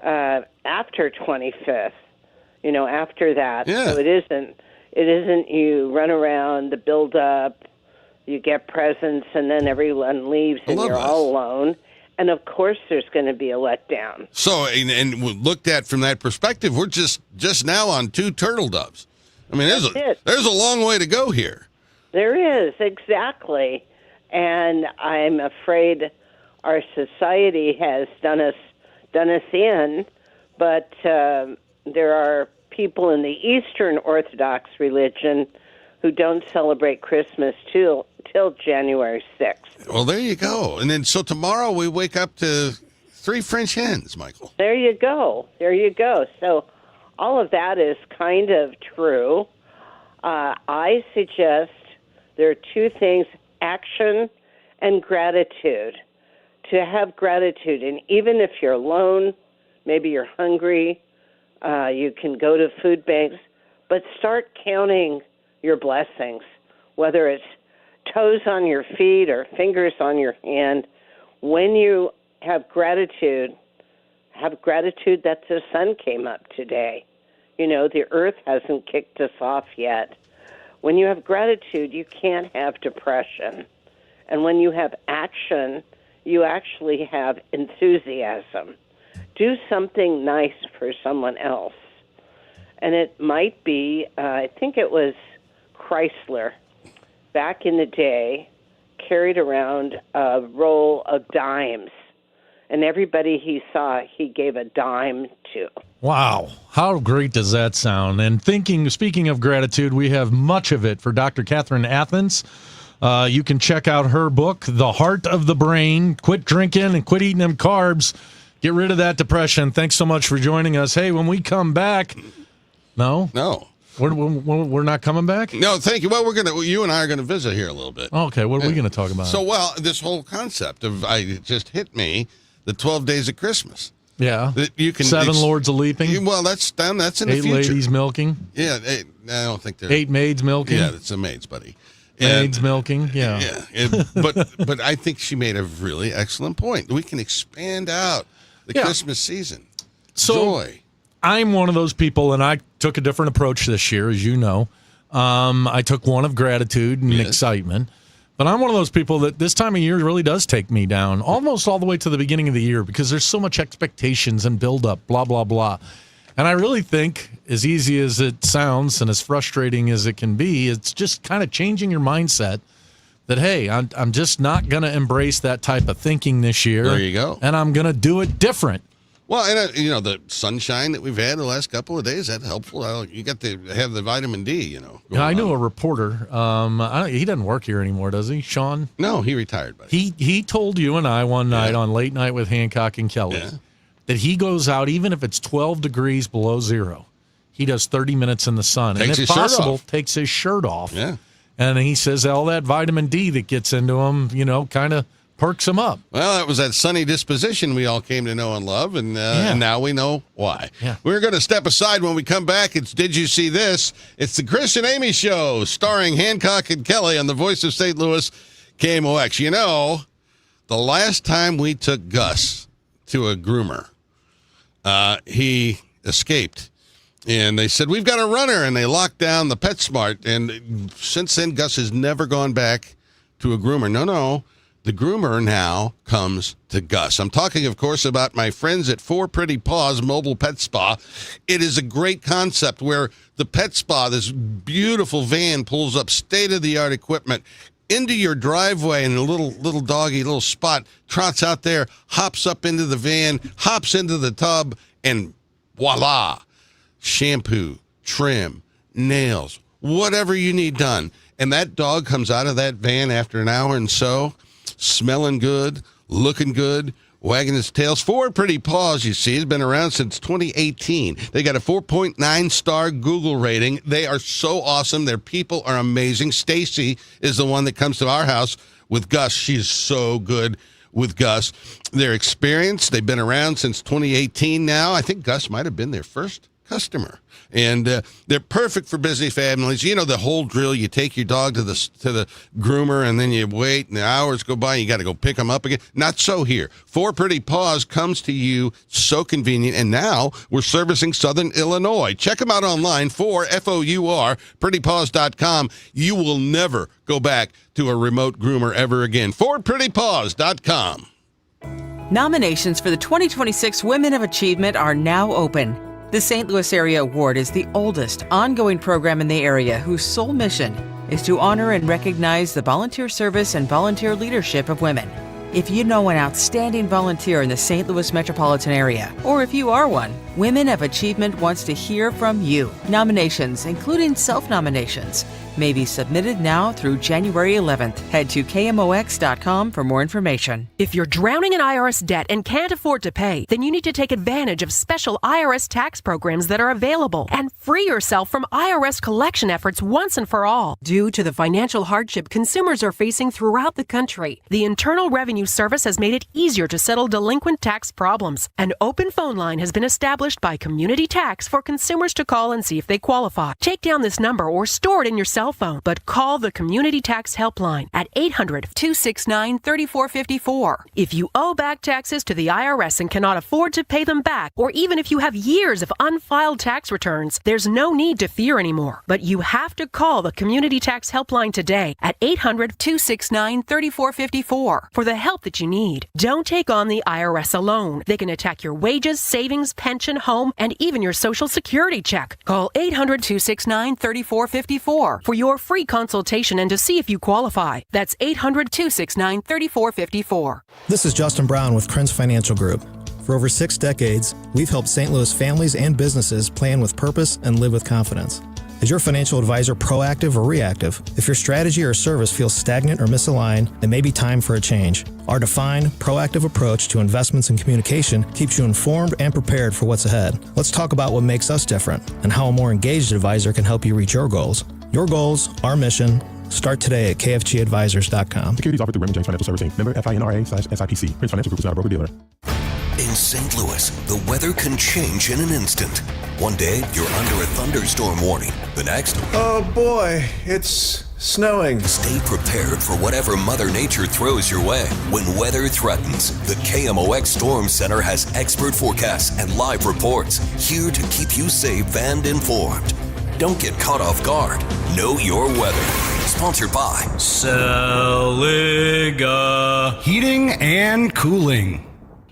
[SPEAKER 25] after 25th. After that.
[SPEAKER 1] Yeah.
[SPEAKER 25] So it isn't you run around the build up, you get presents, and then everyone leaves and you're all alone. And of course, there's going to be a letdown.
[SPEAKER 1] So, and looked at from that perspective, we're just now on 2 turtle doves. I mean, there's a long way to go here.
[SPEAKER 25] There is, exactly. And I'm afraid our society has done us in, but there are people in the Eastern Orthodox religion who don't celebrate Christmas till January 6th.
[SPEAKER 1] Well, there you go. And then so tomorrow we wake up to 3 French hens, Michael.
[SPEAKER 25] There you go. So all of that is kind of true. I suggest there are 2 things, action and gratitude. To have gratitude, and even if you're alone, maybe you're hungry, you can go to food banks, but start counting your blessings, whether it's toes on your feet or fingers on your hand. When you have gratitude that the sun came up today. You know, the earth hasn't kicked us off yet. When you have gratitude, you can't have depression. And when you have action, you actually have enthusiasm. Do something nice for someone else. And it might be, I think it was Chrysler, back in the day, carried around a roll of dimes. And everybody he saw, he gave a dime to.
[SPEAKER 3] Wow. How great does that sound? And speaking of gratitude, we have much of it for Dr. Catherine Athans. You can check out her book, The Heart of the Brain. Quit drinking and quit eating them carbs. Get rid of that depression. Thanks so much for joining us. Hey, when we come back, no. We're not coming back?
[SPEAKER 1] No, thank you. Well, you and I are gonna visit here a little bit.
[SPEAKER 3] Okay, what are we gonna talk about?
[SPEAKER 1] So, this whole concept of it just hit me, the 12 days of Christmas.
[SPEAKER 3] Yeah.
[SPEAKER 1] That you can
[SPEAKER 3] 7 lords of leaping.
[SPEAKER 1] Well, that's in the
[SPEAKER 3] 8
[SPEAKER 1] future.
[SPEAKER 3] 8 ladies milking.
[SPEAKER 1] Yeah, I don't think they're
[SPEAKER 3] 8 maids milking.
[SPEAKER 1] Yeah, it's a maids, buddy.
[SPEAKER 3] Maids milking. Yeah.
[SPEAKER 1] But I think she made a really excellent point. We can expand out the Christmas season. Joy.
[SPEAKER 3] I'm one of those people, and I took a different approach this year, as you know. I took one of gratitude and excitement. But I'm one of those people that this time of year really does take me down, almost all the way to the beginning of the year, because there's so much expectations and build-up, blah, blah, blah. And I really think, as easy as it sounds and as frustrating as it can be, it's just kind of changing your mindset that, hey, I'm just not going to embrace that type of thinking this year.
[SPEAKER 1] There you go.
[SPEAKER 3] And I'm going to do it different.
[SPEAKER 1] Well, and the sunshine that we've had the last couple of days, that's helpful. You got to have the vitamin D,
[SPEAKER 3] I knew a reporter. He doesn't work here anymore, does he, Sean?
[SPEAKER 1] No, he retired. Buddy.
[SPEAKER 3] He told you and I one night on Late Night with Hancock and Kelley that he goes out, even if it's 12 degrees below zero, he does 30 minutes in the sun.
[SPEAKER 1] Takes
[SPEAKER 3] and if
[SPEAKER 1] his shirt
[SPEAKER 3] possible,
[SPEAKER 1] off.
[SPEAKER 3] takes his shirt off.
[SPEAKER 1] Yeah.
[SPEAKER 3] And he says all that vitamin D that gets into him, kind of perks him up.
[SPEAKER 1] Well, it was that sunny disposition we all came to know and love, and now we know why.
[SPEAKER 3] Yeah.
[SPEAKER 1] We're going to step aside when we come back. It's Did You See This? It's the Chris and Amy Show, starring Hancock and Kelley on the Voice of St. Louis, KMOX. The last time we took Gus to a groomer, he escaped. And they said, we've got a runner, and they locked down the PetSmart. And since then, Gus has never gone back to a groomer. No. The groomer now comes to Gus. I'm talking, of course, about my friends at Four Pretty Paws Mobile Pet Spa. It is a great concept where the pet spa, this beautiful van, pulls up state-of-the-art equipment into your driveway, and a little doggy, little spot, trots out there, hops up into the van, hops into the tub, and voila, shampoo, trim, nails, whatever you need done. And that dog comes out of that van after an hour and so, smelling good, looking good, wagging his tails. Four Pretty Paws, you see, has been around since 2018. They got a 4.9-star Google rating. They are so awesome. Their people are amazing. Stacy is the one that comes to our house with Gus. She's so good with Gus. Their experience, they've been around since 2018 now. I think Gus might have been their first customer. And they're perfect for busy families. You know the whole drill. You take your dog to the groomer, and then you wait, and the hours go by, and you got to go pick them up again. Not so here. Four Pretty Paws comes to you, so convenient, and now we're servicing Southern Illinois. Check them out online, FOUR, prettypaws.com. You will never go back to a remote groomer ever again. FourPrettyPaws.com.
[SPEAKER 4] Nominations for the 2026 Women of Achievement are now open. The St. Louis Area Award is the oldest ongoing program in the area whose sole mission is to honor and recognize the volunteer service and volunteer leadership of women. If you know an outstanding volunteer in the St. Louis metropolitan area, or if you are one, Women of Achievement wants to hear from you. Nominations, including self-nominations, may be submitted now through January 11th. Head to KMOX.com for more information.
[SPEAKER 5] If you're drowning in IRS debt and can't afford to pay, then you need to take advantage of special IRS tax programs that are available and free yourself from IRS collection efforts once and for all. Due to the financial hardship consumers are facing throughout the country, the Internal Revenue Service has made it easier to settle delinquent tax problems. An open phone line has been established by Community Tax for consumers to call and see if they qualify. Take down this number or store it in your cell phone, but call the Community Tax Helpline at 800-269-3454. If you owe back taxes to the IRS and cannot afford to pay them back, or even if you have years of unfiled tax returns, there's no need to fear anymore. But you have to call the Community Tax Helpline today at 800-269-3454 for the help that you need. Don't take on the IRS alone. They can attack your wages, savings, pension, home, and even your Social Security check. Call 800-269-3454 for your free consultation and to see if you qualify. That's 800-269-3454.
[SPEAKER 6] This is Justin Brown with Krenz Financial Group. For over 6 decades, we've helped St. Louis families and businesses plan with purpose and live with confidence. Is your financial advisor proactive or reactive? If your strategy or service feels stagnant or misaligned, it may be time for a change. Our defined, proactive approach to investments and communication keeps you informed and prepared for what's ahead. Let's talk about what makes us different and how a more engaged advisor can help you reach your goals. Your goals, our mission. Start today at kfgadvisors.com.
[SPEAKER 10] Securities offered through Raymond James Financial Services, member FINRA/SIPC. Krenz Financial Group is not a broker-dealer.
[SPEAKER 2] In St. Louis, the weather can change in an instant. One day, you're under a thunderstorm warning. The next,
[SPEAKER 7] oh boy, it's snowing.
[SPEAKER 2] Stay prepared for whatever Mother Nature throws your way. When weather threatens, the KMOX Storm Center has expert forecasts and live reports here to keep you safe and informed. Don't get caught off guard. Know your weather. Sponsored by
[SPEAKER 8] Celiga Heating and Cooling.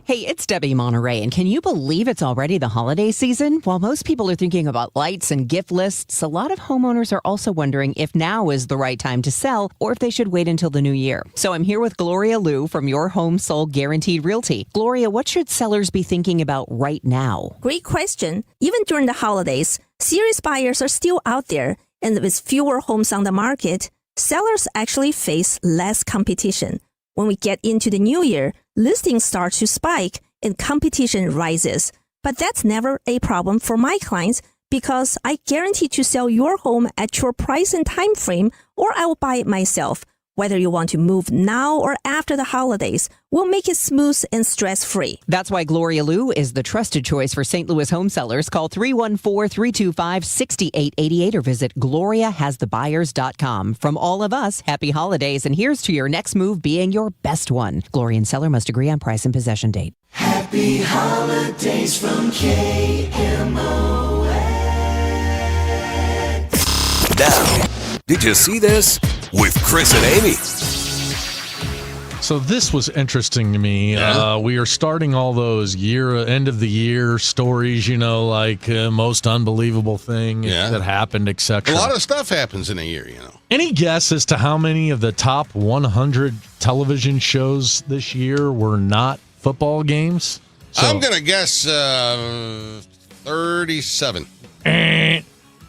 [SPEAKER 26] Hey, it's Debbie Monterey, and can you believe it's already the holiday season? While most people are thinking about lights and gift lists, a lot of homeowners are also wondering if now is the right time to sell or if they should wait until the new year. So I'm here with Gloria Liu from Your Home Sold Guaranteed Realty. Gloria, what should sellers be thinking about right now?
[SPEAKER 27] Great question. Even during the holidays, serious buyers are still out there, and with fewer homes on the market, sellers actually face less competition. When we get into the new year, listings start to spike and competition rises. But that's never a problem for my clients because I guarantee to sell your home at your price and time frame, or I will buy it myself. Whether you want to move now or after the holidays, we'll make it smooth and stress-free.
[SPEAKER 26] That's why Gloria Liu is the trusted choice for St. Louis home sellers. Call 314-325-6888 or visit GloriaHasTheBuyers.com. From all of us, happy holidays, and here's to your next move being your best one. Gloria and seller must agree on price and possession date.
[SPEAKER 28] Happy holidays from KMOX.
[SPEAKER 2] Now, did you see this? With Chris and Amy.
[SPEAKER 3] So this was interesting to me.
[SPEAKER 1] Yeah.
[SPEAKER 3] We are starting all those end of the year stories, like most unbelievable thing that happened, etc.
[SPEAKER 1] A lot of stuff happens in a year,
[SPEAKER 3] Any guess as to how many of the top 100 television shows this year were not football games?
[SPEAKER 1] I'm going to guess 37.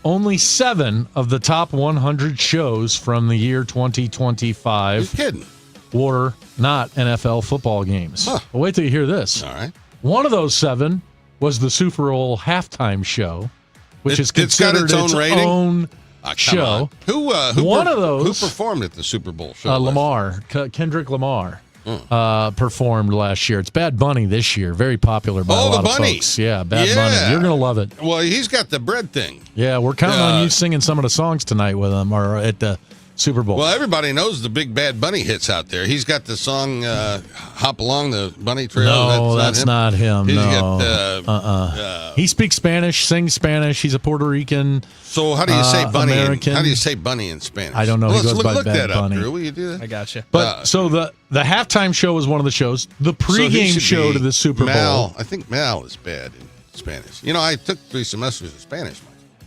[SPEAKER 3] Only 7 of the top 100 shows from the year 2025
[SPEAKER 1] You're kidding.
[SPEAKER 3] were not NFL football games.
[SPEAKER 1] Huh.
[SPEAKER 3] But wait till you hear this.
[SPEAKER 1] All right.
[SPEAKER 3] One of those 7 was the Super Bowl halftime show, which is considered its own show.
[SPEAKER 1] Who
[SPEAKER 3] One of those,
[SPEAKER 1] who performed at the Super Bowl show?
[SPEAKER 3] Kendrick Lamar. Performed last year. It's Bad Bunny this year. Very popular by a lot of folks. Yeah, Bad Bunny. You're going to love it.
[SPEAKER 1] Well, he's got the bread thing.
[SPEAKER 3] Yeah, we're counting on you singing some of the songs tonight with him or at the Super Bowl.
[SPEAKER 1] Well, everybody knows the Big Bad Bunny hits out there. He's got the song "Hop Along the Bunny Trail."
[SPEAKER 3] No, that's not him.
[SPEAKER 1] He's
[SPEAKER 3] No.
[SPEAKER 1] got,
[SPEAKER 3] he speaks Spanish, sings Spanish. He's a Puerto Rican.
[SPEAKER 1] So how do you say bunny?
[SPEAKER 3] American.
[SPEAKER 1] How do you say bunny in Spanish?
[SPEAKER 3] I don't know.
[SPEAKER 1] Well,
[SPEAKER 3] He goes by
[SPEAKER 1] look
[SPEAKER 3] Bad
[SPEAKER 1] that
[SPEAKER 3] Bunny.
[SPEAKER 1] up, Drew. Will you do that?
[SPEAKER 9] I gotcha.
[SPEAKER 3] But so the halftime show is one of the shows. The
[SPEAKER 1] So he
[SPEAKER 3] pregame
[SPEAKER 1] should
[SPEAKER 3] show
[SPEAKER 1] be
[SPEAKER 3] to the Super
[SPEAKER 1] Mal.
[SPEAKER 3] Bowl.
[SPEAKER 1] I think Mal is bad in Spanish. You know, I took 3 semesters of Spanish.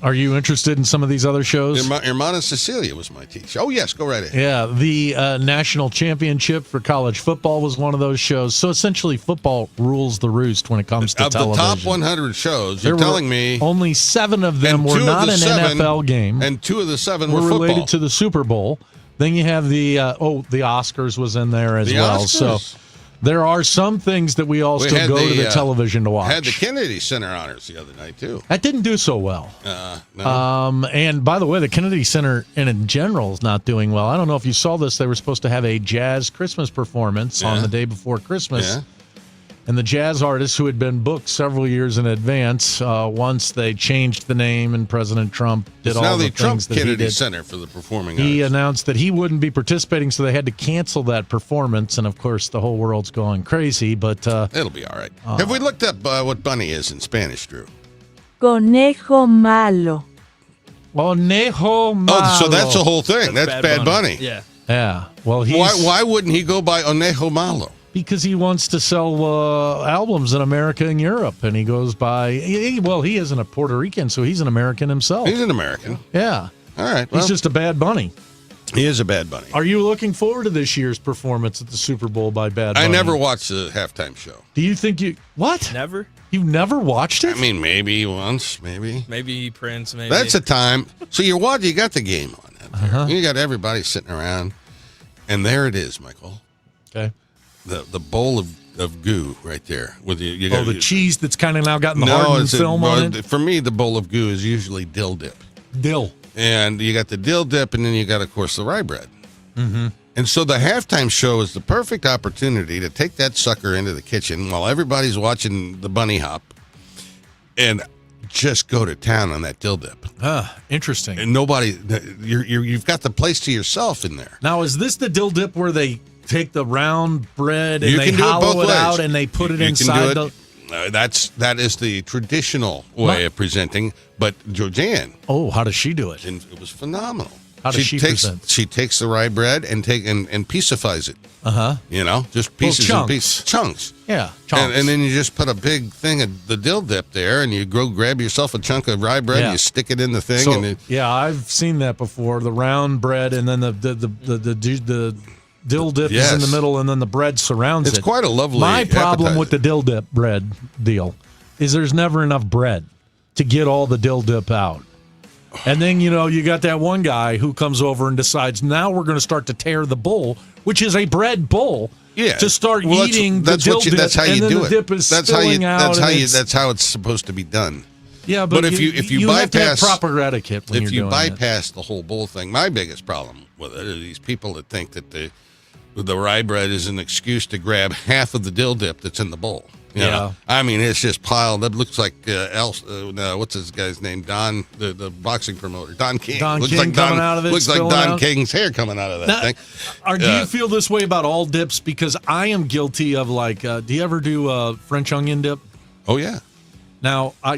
[SPEAKER 3] Are you interested in some of these other shows?
[SPEAKER 1] Hermana Cecilia was my teacher. Oh, yes, go right ahead.
[SPEAKER 3] Yeah, the national championship for college football was one of those shows. So essentially, football rules the roost when it comes to television.
[SPEAKER 1] Of the top 100 shows, you're telling me
[SPEAKER 3] only 7 of them were not an NFL game,
[SPEAKER 1] and 2 of the 7
[SPEAKER 3] were
[SPEAKER 1] were football.
[SPEAKER 3] related to the Super Bowl. Then you have the Oscars was in there as well.
[SPEAKER 1] Oscars.
[SPEAKER 3] So there are some things that we all still go to the television to watch.
[SPEAKER 1] Had the Kennedy Center honors the other night too.
[SPEAKER 3] That didn't do so well.
[SPEAKER 1] No.
[SPEAKER 3] And by the way, the Kennedy Center in general is not doing well. I don't know if you saw this. They were supposed to have a jazz Christmas performance on the day before Christmas.
[SPEAKER 1] Yeah.
[SPEAKER 3] And the jazz artists who had been booked several years in advance, once they changed the name and President Trump did
[SPEAKER 1] It's
[SPEAKER 3] all
[SPEAKER 1] now
[SPEAKER 3] the
[SPEAKER 1] the Trump
[SPEAKER 3] things that
[SPEAKER 1] Kennedy
[SPEAKER 3] he did.
[SPEAKER 1] Center for the Performing
[SPEAKER 3] He
[SPEAKER 1] Arts.
[SPEAKER 3] announced that he wouldn't be participating, so they had to cancel that performance. And of course, the whole world's going crazy. But
[SPEAKER 1] it'll be all right. Have we looked up what bunny is in Spanish, Drew?
[SPEAKER 11] Conejo malo.
[SPEAKER 3] Conejo malo.
[SPEAKER 1] Oh, so that's the whole thing. That's Bad Bunny.
[SPEAKER 9] Yeah.
[SPEAKER 3] Yeah. Well, he's,
[SPEAKER 1] why wouldn't he go by Onejo Malo?
[SPEAKER 3] Because he wants to sell albums in America and Europe, and he goes by. He isn't a Puerto Rican, so he's an American himself.
[SPEAKER 1] He's an American.
[SPEAKER 3] Yeah.
[SPEAKER 1] All right. Well,
[SPEAKER 3] He's just a Bad Bunny.
[SPEAKER 1] he is a Bad Bunny.
[SPEAKER 3] Are you looking forward to this year's performance at the Super Bowl by Bad Bunny?
[SPEAKER 1] I never watched the halftime show.
[SPEAKER 3] Do you think you what?
[SPEAKER 9] Never.
[SPEAKER 3] You never watched it?
[SPEAKER 1] I mean, maybe once, maybe.
[SPEAKER 9] Maybe Prince. Maybe
[SPEAKER 1] That's a time. So you're watching. You got the game on. You got everybody sitting around, and there it is, Michael.
[SPEAKER 3] Okay.
[SPEAKER 1] The bowl of goo right there with you.
[SPEAKER 3] The cheese that's kind of now gotten the hardened film on it.
[SPEAKER 1] For me, the bowl of goo is usually dill dip.
[SPEAKER 3] Dill.
[SPEAKER 1] And you got the dill dip, and then you got, of course, the rye bread.
[SPEAKER 3] Mm-hmm.
[SPEAKER 1] And so the halftime show is the perfect opportunity to take that sucker into the kitchen while everybody's watching the bunny hop and just go to town on that dill dip.
[SPEAKER 3] Interesting.
[SPEAKER 1] And nobody, you've got the place to yourself in there.
[SPEAKER 3] Now, is this the dill dip where they take the round bread and
[SPEAKER 1] You
[SPEAKER 3] they
[SPEAKER 1] can do it
[SPEAKER 3] hollow
[SPEAKER 1] both
[SPEAKER 3] it
[SPEAKER 1] ways.
[SPEAKER 3] out and they put it
[SPEAKER 1] You
[SPEAKER 3] inside
[SPEAKER 1] can do
[SPEAKER 3] the...
[SPEAKER 1] that is the traditional way of presenting. But Joanne,
[SPEAKER 3] how does she do it?
[SPEAKER 1] And it was phenomenal.
[SPEAKER 3] How does she present?
[SPEAKER 1] She takes the rye bread and piecifies it. You know, just pieces and pieces, chunks.
[SPEAKER 3] Yeah, chunks.
[SPEAKER 1] And then you just put a big thing of the dill dip there, and you go grab yourself a chunk of rye bread, and you stick it in the thing,
[SPEAKER 3] So,
[SPEAKER 1] and
[SPEAKER 3] I've seen that before. The round bread, and then the dill dip is in the middle, and then the bread surrounds it.
[SPEAKER 1] It's quite a lovely
[SPEAKER 3] My problem
[SPEAKER 1] appetizer.
[SPEAKER 3] with the dill dip bread deal is there's never enough bread to get all the dill dip out. And then, you got that one guy who comes over and decides, now we're going to start to tear the bowl, which is a bread bowl, to start eating the dill dip.
[SPEAKER 1] That's how you
[SPEAKER 3] and then
[SPEAKER 1] do
[SPEAKER 3] the
[SPEAKER 1] it.
[SPEAKER 3] dip is
[SPEAKER 1] That's how
[SPEAKER 3] spilling
[SPEAKER 1] you.
[SPEAKER 3] out.
[SPEAKER 1] That's how it's supposed to be done.
[SPEAKER 3] Yeah, but
[SPEAKER 1] if you
[SPEAKER 3] have to have
[SPEAKER 1] bypass
[SPEAKER 3] proper etiquette when
[SPEAKER 1] if
[SPEAKER 3] you're
[SPEAKER 1] you
[SPEAKER 3] doing it.
[SPEAKER 1] bypass the whole bowl thing, my biggest problem with it are these people that think that the rye bread is an excuse to grab half of the dill dip that's in the bowl. You know? I mean, it's just piled up. Looks like what's his guy's name? Don, the boxing promoter, Don King.
[SPEAKER 3] Looks King like coming out of it.
[SPEAKER 1] Looks like Don King's hair coming out of that thing.
[SPEAKER 3] Do you feel this way about all dips? Because I am guilty of do you ever do French onion dip?
[SPEAKER 1] Oh yeah.
[SPEAKER 3] Now, I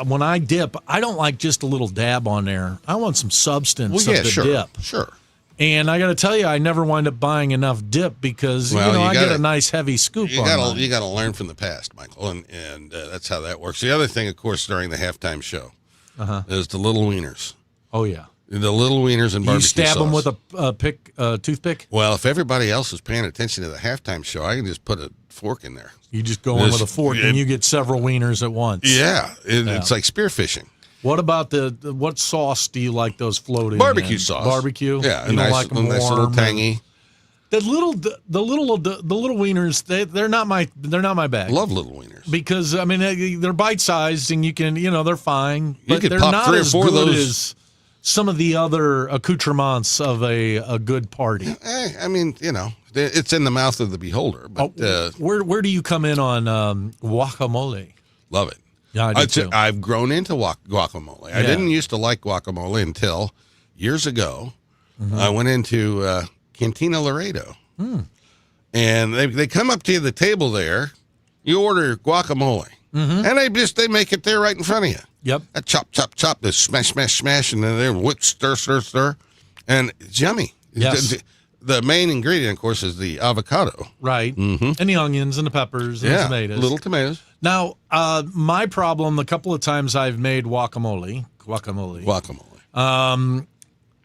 [SPEAKER 3] when I dip, I don't like just a little dab on there. I want some substance of the dip.
[SPEAKER 1] Sure.
[SPEAKER 3] And I got to tell you, I never wind up buying enough dip because I get a nice heavy scoop.
[SPEAKER 1] You got to learn from the past, Michael, and that's how that works. The other thing, of course, during the halftime show, is the little wieners.
[SPEAKER 3] Oh yeah,
[SPEAKER 1] the little wieners and barbecue
[SPEAKER 3] sauce. You stab them with
[SPEAKER 1] a
[SPEAKER 3] toothpick.
[SPEAKER 1] Well, if everybody else is paying attention to the halftime show, I can just put a fork in there.
[SPEAKER 3] You just go in with a fork, and you get several wieners at once.
[SPEAKER 1] Yeah, it's like spearfishing.
[SPEAKER 3] What about what sauce do you like those floating?
[SPEAKER 1] Barbecue
[SPEAKER 3] in?
[SPEAKER 1] sauce.
[SPEAKER 3] Barbecue.
[SPEAKER 1] Yeah,
[SPEAKER 3] you don't like them
[SPEAKER 1] nice
[SPEAKER 3] warm,
[SPEAKER 1] little tangy.
[SPEAKER 3] The little wieners, they're not my bag.
[SPEAKER 1] Love little wieners
[SPEAKER 3] because I mean they're bite sized and you can they're fine, but
[SPEAKER 1] could
[SPEAKER 3] they're
[SPEAKER 1] pop
[SPEAKER 3] not
[SPEAKER 1] 3 or
[SPEAKER 3] as
[SPEAKER 1] 4
[SPEAKER 3] good
[SPEAKER 1] of those.
[SPEAKER 3] as some of the other accoutrements of a good party.
[SPEAKER 1] I mean it's in the mouth of the beholder. But
[SPEAKER 3] where do you come in on guacamole?
[SPEAKER 1] Love it.
[SPEAKER 3] Yeah, I do too.
[SPEAKER 1] I've grown into guacamole. I didn't used to like guacamole until years ago. I went into Cantina Laredo. And they come up to the table there. You order guacamole. And they make it there right in front of you.
[SPEAKER 3] Yep.
[SPEAKER 1] Chop, chop, chop. They smash, smash, smash. And then they whip, stir, stir, stir. And it's yummy.
[SPEAKER 3] Yes.
[SPEAKER 1] The main ingredient, of course, is the avocado.
[SPEAKER 3] Right. And the onions and the peppers and the tomatoes.
[SPEAKER 1] Little tomatoes.
[SPEAKER 3] Now, my problem, the couple of times I've made guacamole.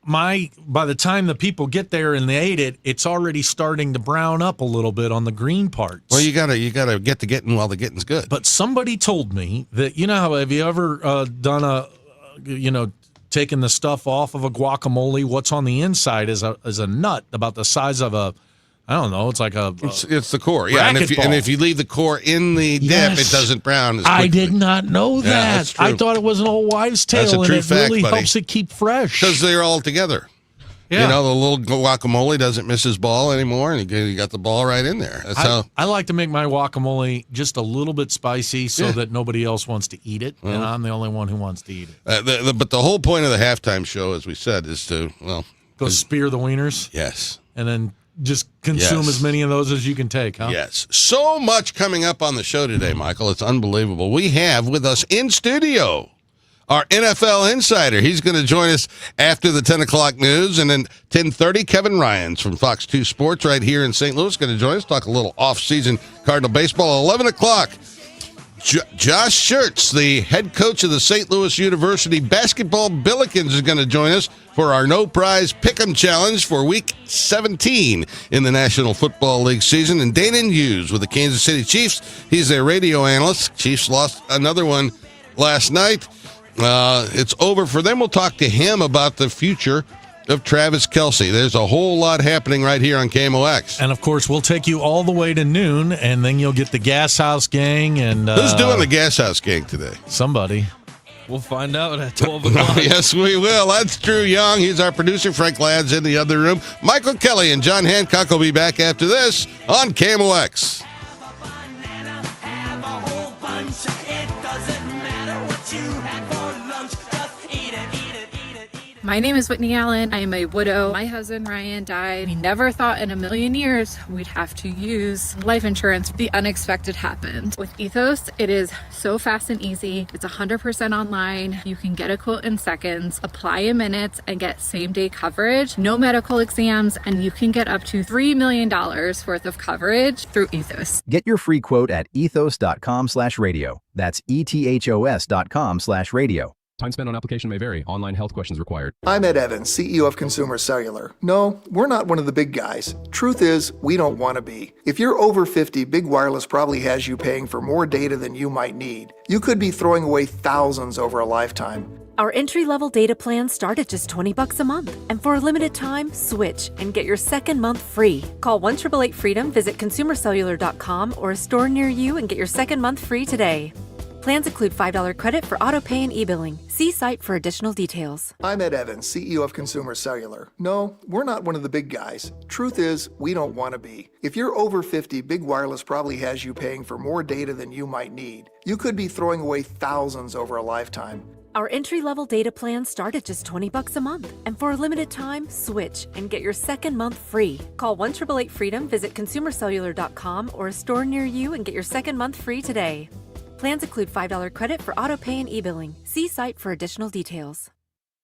[SPEAKER 3] By the time the people get there and they ate it, it's already starting to brown up a little bit on the green parts.
[SPEAKER 1] Well, you gotta get to getting while the getting's good.
[SPEAKER 3] But somebody told me that, have you ever done taking the stuff off of a guacamole? What's on the inside is a nut about the size of a, I don't know, it's like
[SPEAKER 1] it's the core. Yeah, and if you leave the core in the dip, it doesn't brown as quickly.
[SPEAKER 3] I did not know that.
[SPEAKER 1] Yeah, that's true.
[SPEAKER 3] I thought it was an old wives' tale,
[SPEAKER 1] That's a true
[SPEAKER 3] and it
[SPEAKER 1] fact,
[SPEAKER 3] really
[SPEAKER 1] buddy.
[SPEAKER 3] helps it keep fresh.
[SPEAKER 1] Because they're all together.
[SPEAKER 3] Yeah.
[SPEAKER 1] The little guacamole doesn't miss his ball anymore, and you got the ball right in there. That's how.
[SPEAKER 3] I like to make my guacamole just a little bit spicy so that nobody else wants to eat it, and I'm the only one who wants to eat it.
[SPEAKER 1] But the whole point of the halftime show, as we said, is to
[SPEAKER 3] go spear the wieners.
[SPEAKER 1] Yes.
[SPEAKER 3] And then just consume as many of those as you can take, huh?
[SPEAKER 1] Yes. So much coming up on the show today, Michael. It's unbelievable. We have with us in studio our NFL insider. He's going to join us after the 10 o'clock news. And then 10:30, Kevin Ryans from Fox 2 Sports right here in St. Louis going to join us, talk a little off-season Cardinal baseball. 11 o'clock, Josh Schertz, the head coach of the St. Louis University Basketball Billikens, is going to join us for our No Prize Pick'em Challenge for Week 17 in the National Football League season. And Danan Hughes with the Kansas City Chiefs. He's their radio analyst. Chiefs lost another one last night. It's over for them. We'll talk to him about the future of Travis Kelce. There's a whole lot happening right here on KMOX.
[SPEAKER 3] And, of course, we'll take you all the way to noon, and then you'll get the Gas House Gang. And
[SPEAKER 1] who's doing the Gas House Gang today?
[SPEAKER 3] Somebody.
[SPEAKER 9] We'll find out at 12 o'clock.
[SPEAKER 1] Yes, we will. That's Drew Young. He's our producer. Frank Ladd's in the other room. Michael Kelley and John Hancock will be back after this on KMOX.
[SPEAKER 12] My name is Whitney Allen. I am a widow. My husband, Ryan, died. We never thought in a million years we'd have to use life insurance. The unexpected happened. With Ethos, it is so fast and easy. It's 100% online. You can get a quote in seconds, apply in minutes, and get same-day coverage. No medical exams, and you can get up to $3 million worth of coverage through Ethos.
[SPEAKER 13] Get your free quote at ethos.com/radio. That's ethos.com/radio.
[SPEAKER 14] Time spent on application may vary. Online health questions required.
[SPEAKER 7] I'm Ed Evans, CEO of Consumer Cellular. No, we're not one of the big guys. Truth is, we don't want to be. If you're over 50, Big Wireless probably has you paying for more data than you might need. You could be throwing away thousands over a lifetime.
[SPEAKER 16] Our entry-level data plans start at just $20 a month. And for a limited time, switch and get your second month free. Call 1-888-FREEDOM, visit consumercellular.com or a store near you and get your second month free today. Plans include $5 credit for auto pay and e-billing. See site for additional details.
[SPEAKER 7] I'm Ed Evans, CEO of Consumer Cellular. No, we're not one of the big guys. Truth is, we don't want to be. If you're over 50, Big Wireless probably has you paying for more data than you might need. You could be throwing away thousands over a lifetime.
[SPEAKER 16] Our entry-level data plans start at just $20 a month. And for a limited time, switch and get your second month free. Call 1-888-FREEDOM, visit consumercellular.com or a store near you and get your second month free today. Plans include $5 credit for auto pay and e-billing. See site for additional details.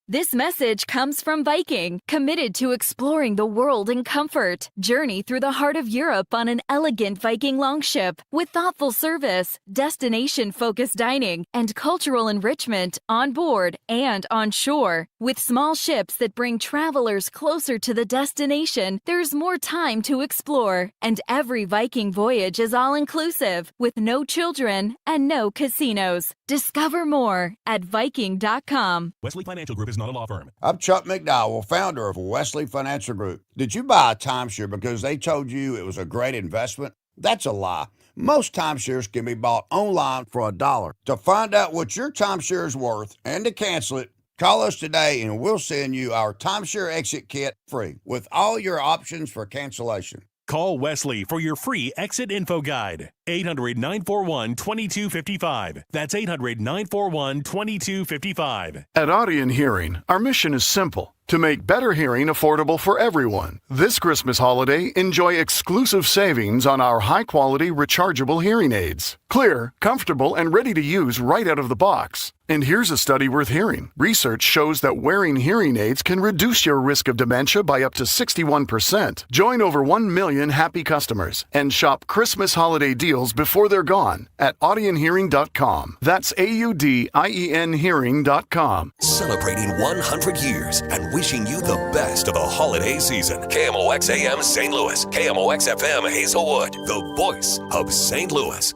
[SPEAKER 17] This message comes from Viking, committed to exploring the world in comfort. Journey through the heart of Europe on an elegant Viking longship with thoughtful service, destination-focused dining, and cultural enrichment on board and on shore. With small ships that bring travelers closer to the destination, there's more time to explore. And every Viking voyage is all-inclusive, with no children and no casinos. Discover more at Viking.com.
[SPEAKER 18] Wesley Financial Group is not a law firm.
[SPEAKER 19] I'm Chuck McDowell, founder of Wesley Financial Group. Did you buy a timeshare because they told you it was a great investment? That's a lie. Most timeshares can be bought online for $1. To find out what your timeshare is worth and to cancel it, call us today and we'll send you our timeshare exit kit free with all your options for cancellation.
[SPEAKER 18] Call Wesley for your free exit info guide. 800-941-2255. That's 800-941-2255.
[SPEAKER 29] At Audion Hearing, our mission is simple.
[SPEAKER 4] To make better hearing affordable for everyone, this Christmas holiday, enjoy exclusive savings on our high-quality rechargeable hearing aids. Clear, comfortable, and ready to use right out of the box. And here's a study worth hearing. Research shows that wearing hearing aids can reduce your risk of dementia by up to 61%. Join over 1 million happy customers and shop Christmas holiday deals before they're gone at audionhearing.com. That's AUDIEN hearing.com.
[SPEAKER 2] Celebrating 100 years and wishing you the best of the holiday season. KMOX AM St. Louis, KMOX FM Hazelwood, the voice of St. Louis.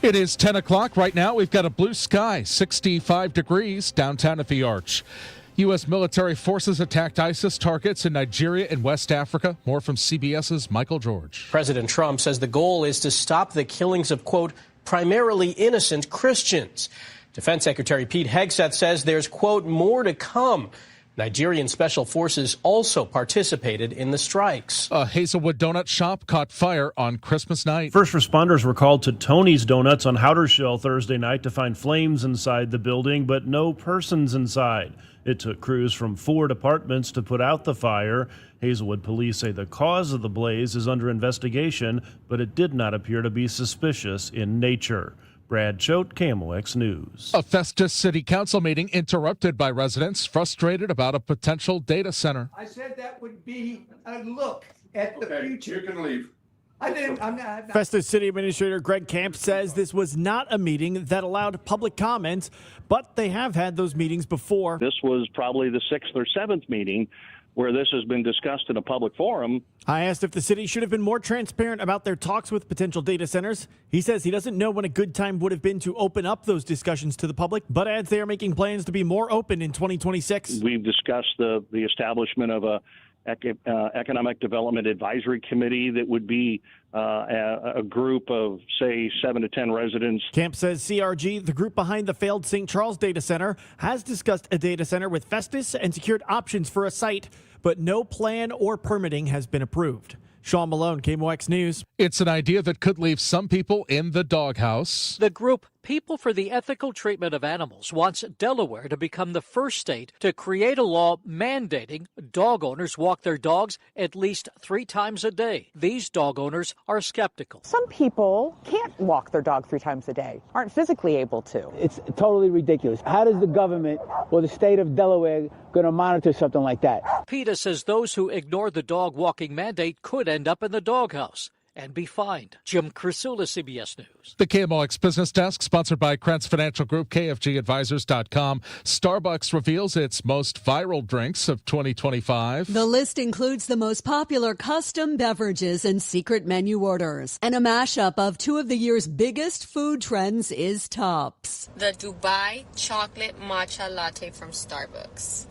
[SPEAKER 3] It is 10 o'clock right now. We've got a blue sky, 65 degrees downtown at the Arch. U.S. military forces attacked ISIS targets in Nigeria and West Africa. More from CBS's Michael George.
[SPEAKER 15] President Trump says the goal is to stop the killings of, quote, primarily innocent Christians. Defense Secretary Pete Hegseth says there's, quote, more to come. Nigerian special forces also participated in the strikes.
[SPEAKER 3] A Hazelwood donut shop caught fire on Christmas night.
[SPEAKER 20] First responders were called to Tony's Donuts on Howdershell Thursday night to find flames inside the building, but no persons inside. It took crews from 4 departments to put out the fire. Hazelwood police say the cause of the blaze is under investigation, but it did not appear to be suspicious in nature. Brad Choate, KMOX News.
[SPEAKER 3] A Festus City Council meeting interrupted by residents frustrated about a potential data center.
[SPEAKER 21] I said that would be a look at the future.
[SPEAKER 1] You can leave.
[SPEAKER 21] I'm not.
[SPEAKER 22] Festus City Administrator Greg Camp says this was not a meeting that allowed public comments, but they have had those meetings before.
[SPEAKER 23] This was probably the 6th or 7th meeting where this has been discussed in a public forum.
[SPEAKER 22] I asked if the city should have been more transparent about their talks with potential data centers. He says he doesn't know when a good time would have been to open up those discussions to the public, but adds they are making plans to be more open in 2026.
[SPEAKER 23] We've discussed the establishment of a economic development advisory committee that would be a group of, say, 7 to 10 residents.
[SPEAKER 22] Camp says CRG, the group behind the failed St. Charles data center, has discussed a data center with Festus and secured options for a site, but no plan or permitting has been approved. Sean Malone, KMOX News.
[SPEAKER 3] It's an idea that could leave some people in the doghouse.
[SPEAKER 24] The group People for the Ethical Treatment of Animals wants Delaware to become the first state to create a law mandating dog owners walk their dogs at least 3 times a day. These dog owners are skeptical.
[SPEAKER 25] Some people can't walk their dog 3 times a day, aren't physically able to.
[SPEAKER 29] It's totally ridiculous. How does the government or the state of Delaware going to monitor something like that?
[SPEAKER 24] PETA says those who ignore the dog walking mandate could end up in the doghouse and be fined. Jim Crisula, CBS News.
[SPEAKER 3] The KMOX Business Desk, sponsored by Krantz Financial Group, KFGadvisors.com. Starbucks reveals its most viral drinks of 2025.
[SPEAKER 30] The list includes the most popular custom beverages and secret menu orders. And a mashup of 2 of the year's biggest food trends is tops.
[SPEAKER 31] The Dubai Chocolate Matcha Latte from Starbucks.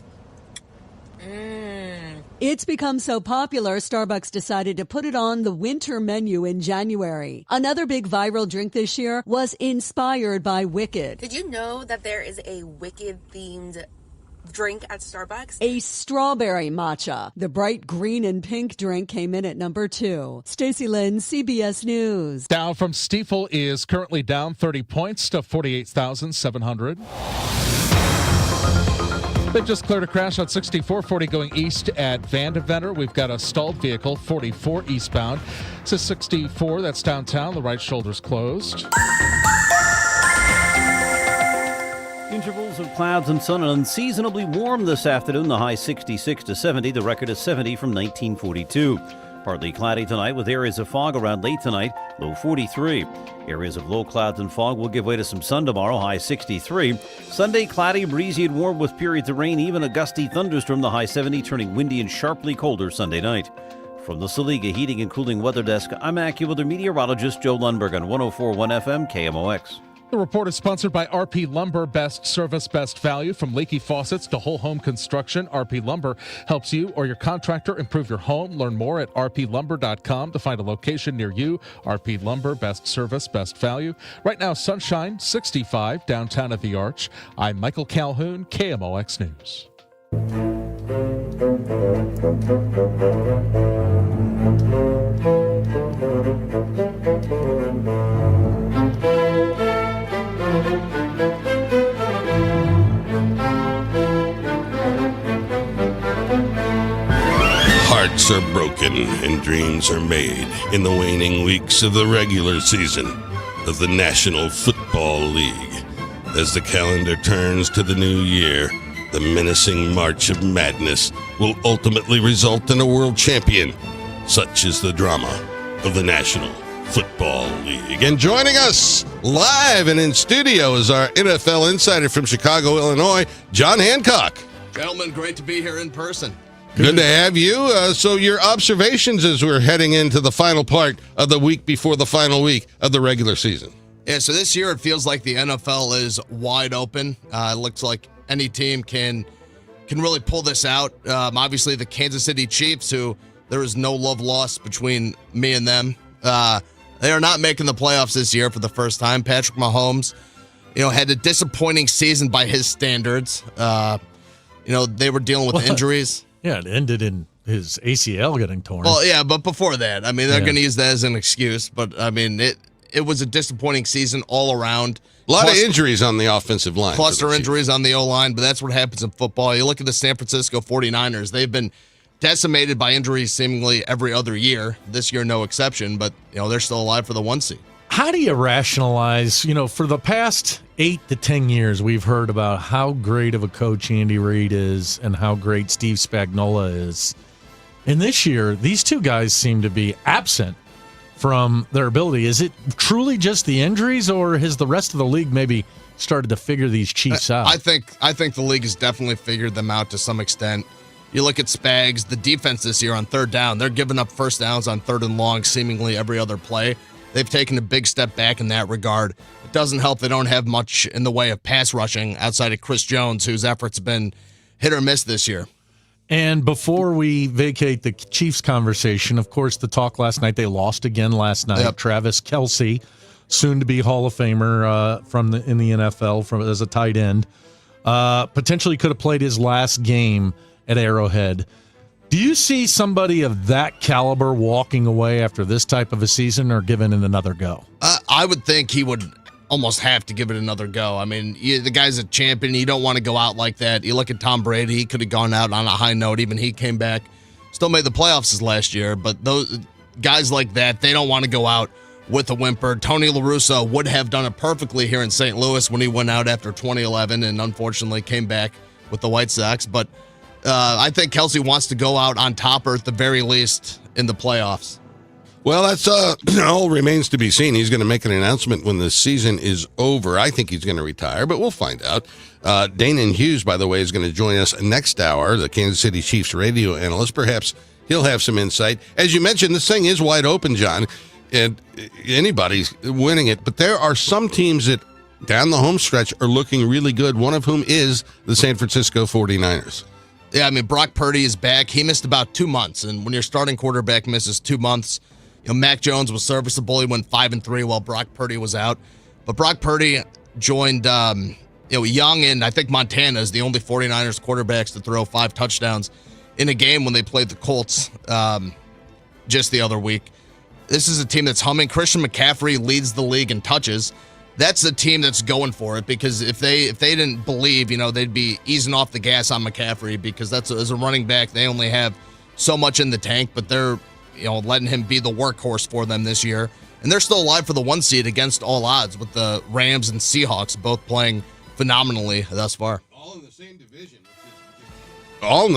[SPEAKER 30] It's become so popular, Starbucks decided to put it on the winter menu in January. Another big viral drink this year was inspired by Wicked.
[SPEAKER 31] Did you know that there is a Wicked-themed drink at Starbucks?
[SPEAKER 30] A strawberry matcha. The bright green and pink drink came in at number 2. Stacey Lynn, CBS News.
[SPEAKER 3] Dow from Stifel is currently down 30 points to 48,700. They've just cleared a crash on 6440 going east at Vandeventer. We've got a stalled vehicle, 44 eastbound. This is 64, that's downtown. The right shoulder's closed.
[SPEAKER 32] Intervals of clouds and sun and unseasonably warm this afternoon. The high 66 to 70. The record is 70 from 1942. Partly cloudy tonight with areas of fog around late tonight, low 43. Areas of low clouds and fog will give way to some sun tomorrow, high 63. Sunday, cloudy, breezy and warm with periods of rain, even a gusty thunderstorm, the high 70, turning windy and sharply colder Sunday night. From the Saliga Heating and Cooling Weather Desk, I'm AccuWeather meteorologist Joe Lundberg on 104.1 FM KMOX.
[SPEAKER 3] The report is sponsored by RP Lumber. Best service, best value. From leaky faucets to whole home construction, RP Lumber helps you or your contractor improve your home. Learn more at rplumber.com to find a location near you. RP Lumber, best service, best value. Right now, sunshine, 65, downtown at the Arch. I'm Michael Calhoun, KMOX News.
[SPEAKER 1] hearts are broken and dreams are made in the waning weeks of the regular season of the National Football League. As the calendar turns to the new year, the menacing march of madness will ultimately result in a world champion. Such is the drama of the National Football League. And joining us live and in studio is our NFL insider from Chicago, Illinois, John Hancock.
[SPEAKER 5] Gentlemen, great to be here in person.
[SPEAKER 1] Good to have you. So your observations as we're heading into the final part of the week before the final week of the regular season.
[SPEAKER 5] Yeah, so this year it feels like the NFL is wide open. It looks like any team can really pull this out. Obviously, the Kansas City Chiefs, who there is no love lost between me and them. They are not making the playoffs this year for the first time. Patrick Mahomes, had a disappointing season by his standards. They were dealing with injuries.
[SPEAKER 3] Yeah, it ended in his ACL getting torn.
[SPEAKER 5] Well, yeah, but before that, they're going to use that as an excuse. But, it was a disappointing season all around.
[SPEAKER 1] A lot of injuries on the offensive line.
[SPEAKER 5] Cluster injuries on the O-line, but that's what happens in football. You look at the San Francisco 49ers. They've been decimated by injuries seemingly every other year. This year, no exception, but, they're still alive for the 1 seed.
[SPEAKER 3] How do you rationalize, for the past 8 to 10 years, we've heard about how great of a coach Andy Reid is and how great Steve Spagnuolo is. And this year, these two guys seem to be absent from their ability. Is it truly just the injuries, or has the rest of the league maybe started to figure these Chiefs out?
[SPEAKER 5] I think the league has definitely figured them out to some extent. You look at Spags, the defense this year on third down, they're giving up first downs on third and long seemingly every other play. They've taken a big step back in that regard. It doesn't help they don't have much in the way of pass rushing outside of Chris Jones, whose efforts have been hit or miss this year.
[SPEAKER 3] And before we vacate the Chiefs conversation, of course, the talk last night, they lost again last night. Yep. Travis Kelce, soon to be Hall of Famer in the NFL as a tight end, potentially could have played his last game at Arrowhead. Do you see somebody of that caliber walking away after this type of a season or giving it another go?
[SPEAKER 5] I would think he would almost have to give it another go. The guy's a champion. You don't want to go out like that. You look at Tom Brady. He could have gone out on a high note. Even he came back. Still made the playoffs his last year. But those guys like that, they don't want to go out with a whimper. Tony La Russa would have done it perfectly here in St. Louis when he went out after 2011 and unfortunately came back with the White Sox. But I think Kelce wants to go out on top, or at the very least in the playoffs.
[SPEAKER 1] Well, that's all remains to be seen. He's going to make an announcement when the season is over. I think he's going to retire, but we'll find out. Danan Hughes, by the way, is going to join us next hour, the Kansas City Chiefs radio analyst. Perhaps he'll have some insight. As you mentioned, this thing is wide open, John, and anybody's winning it. But there are some teams that down the home stretch are looking really good, one of whom is the San Francisco 49ers.
[SPEAKER 5] Yeah, Brock Purdy is back. He missed about 2 months, and when your starting quarterback misses 2 months, Mac Jones was serviceable. He went 5-3 while Brock Purdy was out. But Brock Purdy joined, young, and I think Montana is the only 49ers quarterbacks to throw 5 touchdowns in a game when they played the Colts just the other week. This is a team that's humming. Christian McCaffrey leads the league in touches. That's the team that's going for it, because if they didn't believe, they'd be easing off the gas on McCaffrey, because as a running back, they only have so much in the tank, but they're letting him be the workhorse for them this year. And they're still alive for the 1 seed against all odds, with the Rams and Seahawks both playing phenomenally thus far.
[SPEAKER 1] All in the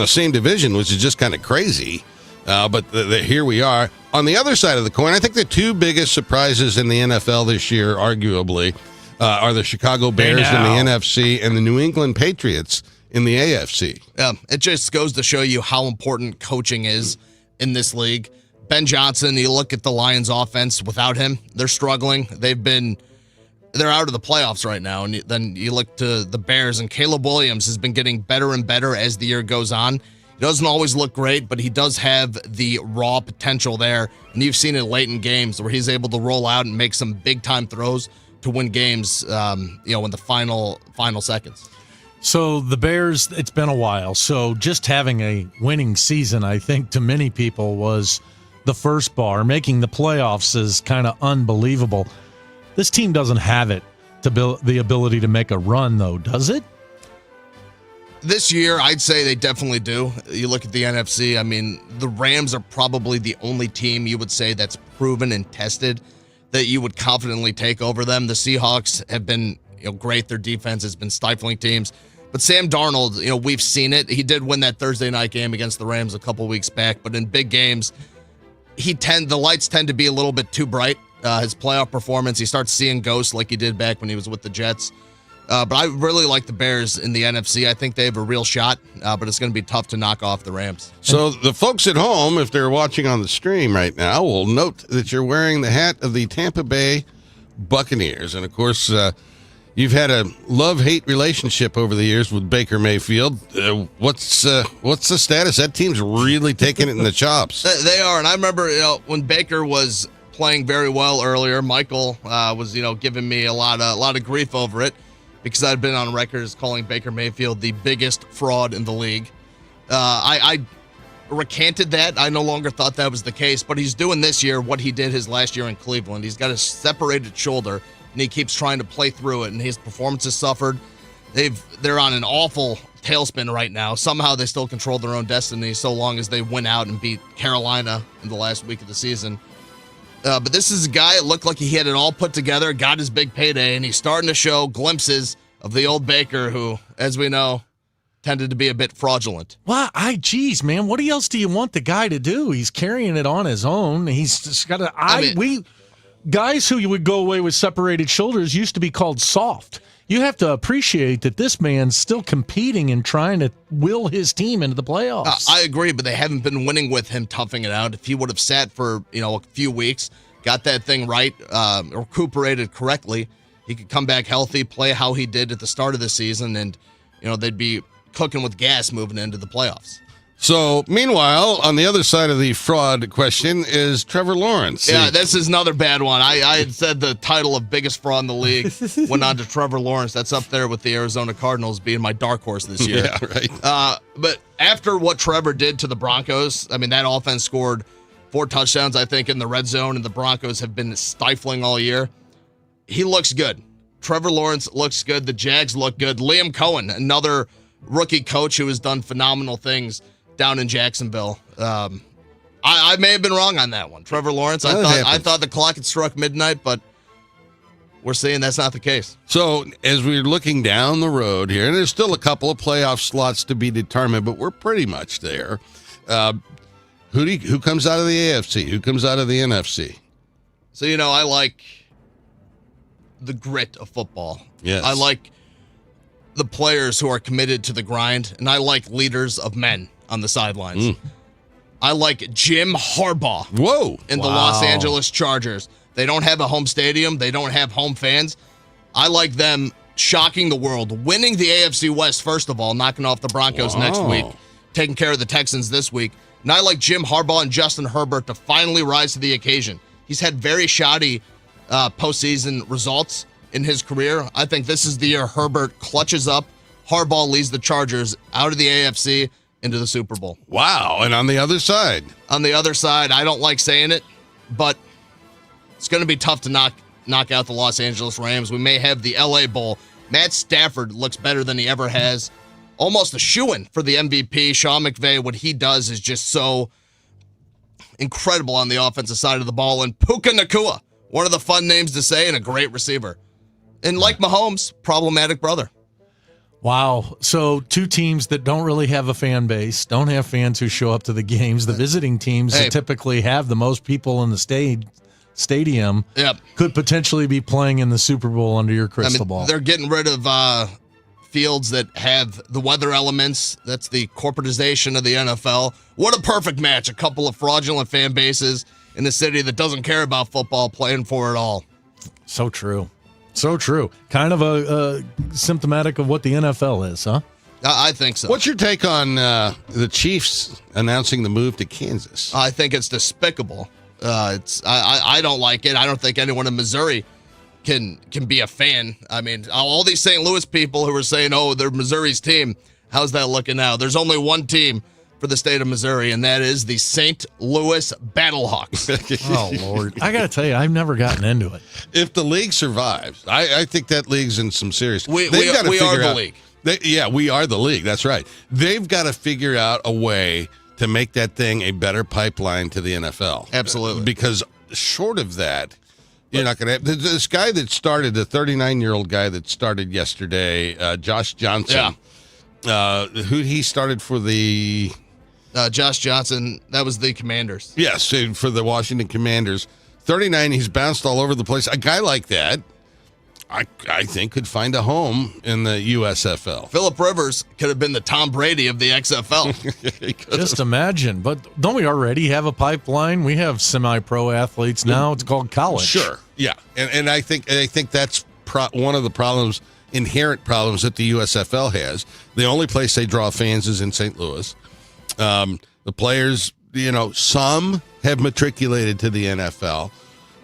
[SPEAKER 1] same division, which is just kind of crazy. But here we are. On the other side of the coin, I think the 2 biggest surprises in the NFL this year, arguably, are the Chicago Bears in the NFC and the New England Patriots in the AFC.
[SPEAKER 5] Yeah, it just goes to show you how important coaching is in this league. Ben Johnson, you look at the Lions offense, without him, they're struggling. They're out of the playoffs right now. And then you look to the Bears, and Caleb Williams has been getting better and better as the year goes on. He doesn't always look great, but he does have the raw potential there. And you've seen it late in games where he's able to roll out and make some big-time throws to win games, in the final seconds.
[SPEAKER 3] So the Bears, it's been a while. So just having a winning season, I think, to many people was the first bar. Making the playoffs is kind of unbelievable. This team doesn't have it to build the ability to make a run, though, does it?
[SPEAKER 5] This year, I'd say they definitely do. You look at the NFC, I mean, the Rams are probably the only team you would say that's proven and tested that you would confidently take over them. The Seahawks have been great. Their defense has been stifling teams. But Sam Darnold, we've seen it. He did win that Thursday night game against the Rams a couple weeks back, but in big games, the lights tend to be a little bit too bright. His playoff performance, he starts seeing ghosts like he did back when he was with the Jets. But I really like the Bears in the NFC. I think they have a real shot, but it's going to be tough to knock off the Rams.
[SPEAKER 1] So the folks at home, if they're watching on the stream right now, will note that you're wearing the hat of the Tampa Bay Buccaneers. And, of course, you've had a love-hate relationship over the years with Baker Mayfield. What's the status? That team's really taking it in the chops.
[SPEAKER 5] They are, and I remember when Baker was playing very well earlier, Michael was giving me a lot of grief over it because I'd been on record as calling Baker Mayfield the biggest fraud in the league. I recanted that. I no longer thought that was the case, but he's doing this year what he did his last year in Cleveland. He's got a separated shoulder, and he keeps trying to play through it, and his performance has suffered. They're on an awful tailspin right now. Somehow they still control their own destiny so long as they win out and beat Carolina in the last week of the season. But this is a guy that looked like he had it all put together, got his big payday, and he's starting to show glimpses of the old Baker who, as we know, tended to be a bit fraudulent.
[SPEAKER 3] Well, geez, man, what else do you want the guy to do? He's carrying it on his own. He's just got guys who would go away with separated shoulders used to be called soft. You have to appreciate that this man's still competing and trying to will his team into the playoffs.
[SPEAKER 5] I agree, but they haven't been winning with him toughing it out. If he would have sat for a few weeks, got that thing right, recuperated correctly, he could come back healthy, play how he did at the start of the season, and they'd be cooking with gas moving into the playoffs.
[SPEAKER 1] So, meanwhile, on the other side of the fraud question is Trevor Lawrence.
[SPEAKER 5] Yeah, this is another bad one. I had said the title of biggest fraud in the league went on to Trevor Lawrence. That's up there with the Arizona Cardinals being my dark horse this year.
[SPEAKER 1] Yeah, right.
[SPEAKER 5] But after what Trevor did to the Broncos, I mean, that offense scored 4 touchdowns, I think, in the red zone, and the Broncos have been stifling all year. He looks good. Trevor Lawrence looks good. The Jags look good. Liam Cohen, another rookie coach who has done phenomenal things down in Jacksonville. I may have been wrong on that one. Trevor Lawrence, I thought the clock had struck midnight, but we're seeing that's not the case.
[SPEAKER 1] So as we're looking down the road here, and there's still a couple of playoff slots to be determined, but we're pretty much there. Who comes out of the AFC? Who comes out of the NFC?
[SPEAKER 5] So, I like the grit of football.
[SPEAKER 1] Yes.
[SPEAKER 5] I like the players who are committed to the grind, and I like leaders of men on the sidelines. I like Jim Harbaugh. In the Los Angeles Chargers. They don't have a home stadium. They don't have home fans. I like them shocking the world, winning the AFC West, first of all, knocking off the Broncos next week, taking care of the Texans this week. And I like Jim Harbaugh and Justin Herbert to finally rise to the occasion. He's had very shoddy postseason results in his career. I think this is the year Herbert clutches up. Harbaugh leads the Chargers out of the AFC into the Super Bowl.
[SPEAKER 1] Wow. And on the other side?
[SPEAKER 5] On the other side, I don't like saying it, but it's going to be tough to knock out the Los Angeles Rams. We may have the LA Bowl. Matt Stafford looks better than he ever has. Almost a shoo-in for the MVP. Sean McVay, what he does is just so incredible on the offensive side of the ball. And Puka Nacua, one of the fun names to say, and a great receiver. And like Mahomes, problematic brother.
[SPEAKER 3] Wow. So 2 teams that don't really have a fan base, don't have fans who show up to the games. The visiting teams that typically have the most people in the stadium could potentially be playing in the Super Bowl under your crystal ball.
[SPEAKER 5] They're getting rid of fields that have the weather elements. That's the corporatization of the NFL. What a perfect match. A couple of fraudulent fan bases in a city that doesn't care about football playing for it all.
[SPEAKER 3] So true. So true. Kind of a symptomatic of what the NFL is, huh?
[SPEAKER 5] I think so.
[SPEAKER 1] What's your take on the Chiefs announcing the move to Kansas?
[SPEAKER 5] I think it's despicable. I don't like it. I don't think anyone in Missouri can be a fan. I mean, all these St. Louis people who are saying, oh, they're Missouri's team. How's that looking now? There's only one team for the state of Missouri, and that is the St. Louis Battlehawks.
[SPEAKER 3] Oh, Lord. I got to tell you, I've never gotten into it.
[SPEAKER 1] If the league survives, I think that league's in some serious...
[SPEAKER 5] We are the league.
[SPEAKER 1] We are the league. That's right. They've got to figure out a way to make that thing a better pipeline to the NFL.
[SPEAKER 5] Absolutely.
[SPEAKER 1] Because short of that, you're not going to have this guy that started, the 39-year-old guy that started yesterday, Josh Johnson. Yeah. Who he started for the
[SPEAKER 5] Josh Johnson, that was the Commanders.
[SPEAKER 1] Yes, for the Washington Commanders. 39, he's bounced all over the place. A guy like that, I think, could find a home in the USFL.
[SPEAKER 5] Phillip Rivers could have been the Tom Brady of the XFL.
[SPEAKER 3] Just imagine. But don't we already have a pipeline? We have semi-pro athletes now. It's called college.
[SPEAKER 1] Sure, yeah. And I think that's one of the inherent problems that the USFL has. The only place they draw fans is in St. Louis. The players, some have matriculated to the NFL.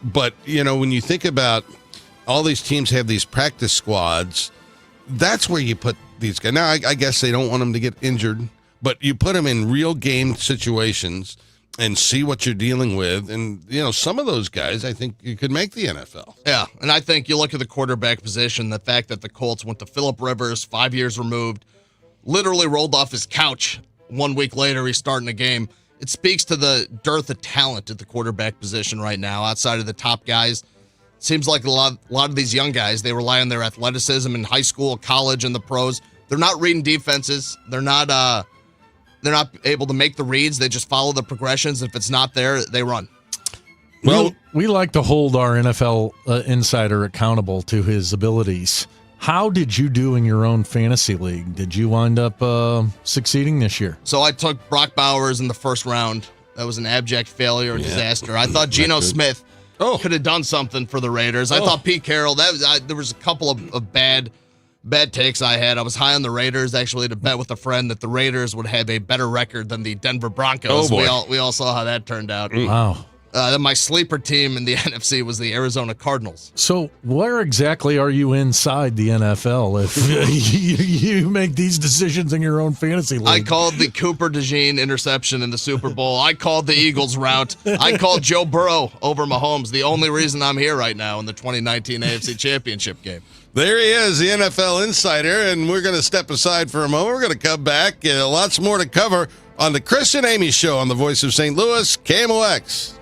[SPEAKER 1] But, when you think about all these teams have these practice squads, that's where you put these guys. Now, I guess they don't want them to get injured, but you put them in real game situations and see what you're dealing with. And, some of those guys, I think you could make the NFL.
[SPEAKER 5] Yeah, and I think you look at the quarterback position, the fact that the Colts went to Phillip Rivers, 5 years removed, literally rolled off his couch. 1 week later, he's starting a game. It speaks to the dearth of talent at the quarterback position right now, outside of the top guys. Seems like a lot of these young guys, they rely on their athleticism in high school, college, and the pros. They're not reading defenses. They're not able to make the reads. They just follow the progressions. If it's not there, they run.
[SPEAKER 3] Well, we like to hold our NFL insider accountable to his abilities. How did you do in your own fantasy league? Did you wind up succeeding this year?
[SPEAKER 5] So I took Brock Bowers in the first round. That was an abject failure, disaster. I thought Geno Smith could have done something for the Raiders. I thought Pete Carroll, there was a couple of bad takes I had. I was high on the Raiders, actually, to bet with a friend that the Raiders would have a better record than the Denver Broncos. We all saw how that turned out.
[SPEAKER 3] Wow.
[SPEAKER 5] Then my sleeper team in the NFC was the Arizona Cardinals.
[SPEAKER 3] So where exactly are you inside the NFL if you make these decisions in your own fantasy league?
[SPEAKER 5] I called the Cooper DeJean interception in the Super Bowl. I called the Eagles route. I called Joe Burrow over Mahomes. The only reason I'm here right now in the 2019 AFC Championship game.
[SPEAKER 1] There he is, the NFL insider, and we're going to step aside for a moment. We're going to come back. Lots more to cover on the Chris and Amy Show on the Voice of St. Louis, KMOX.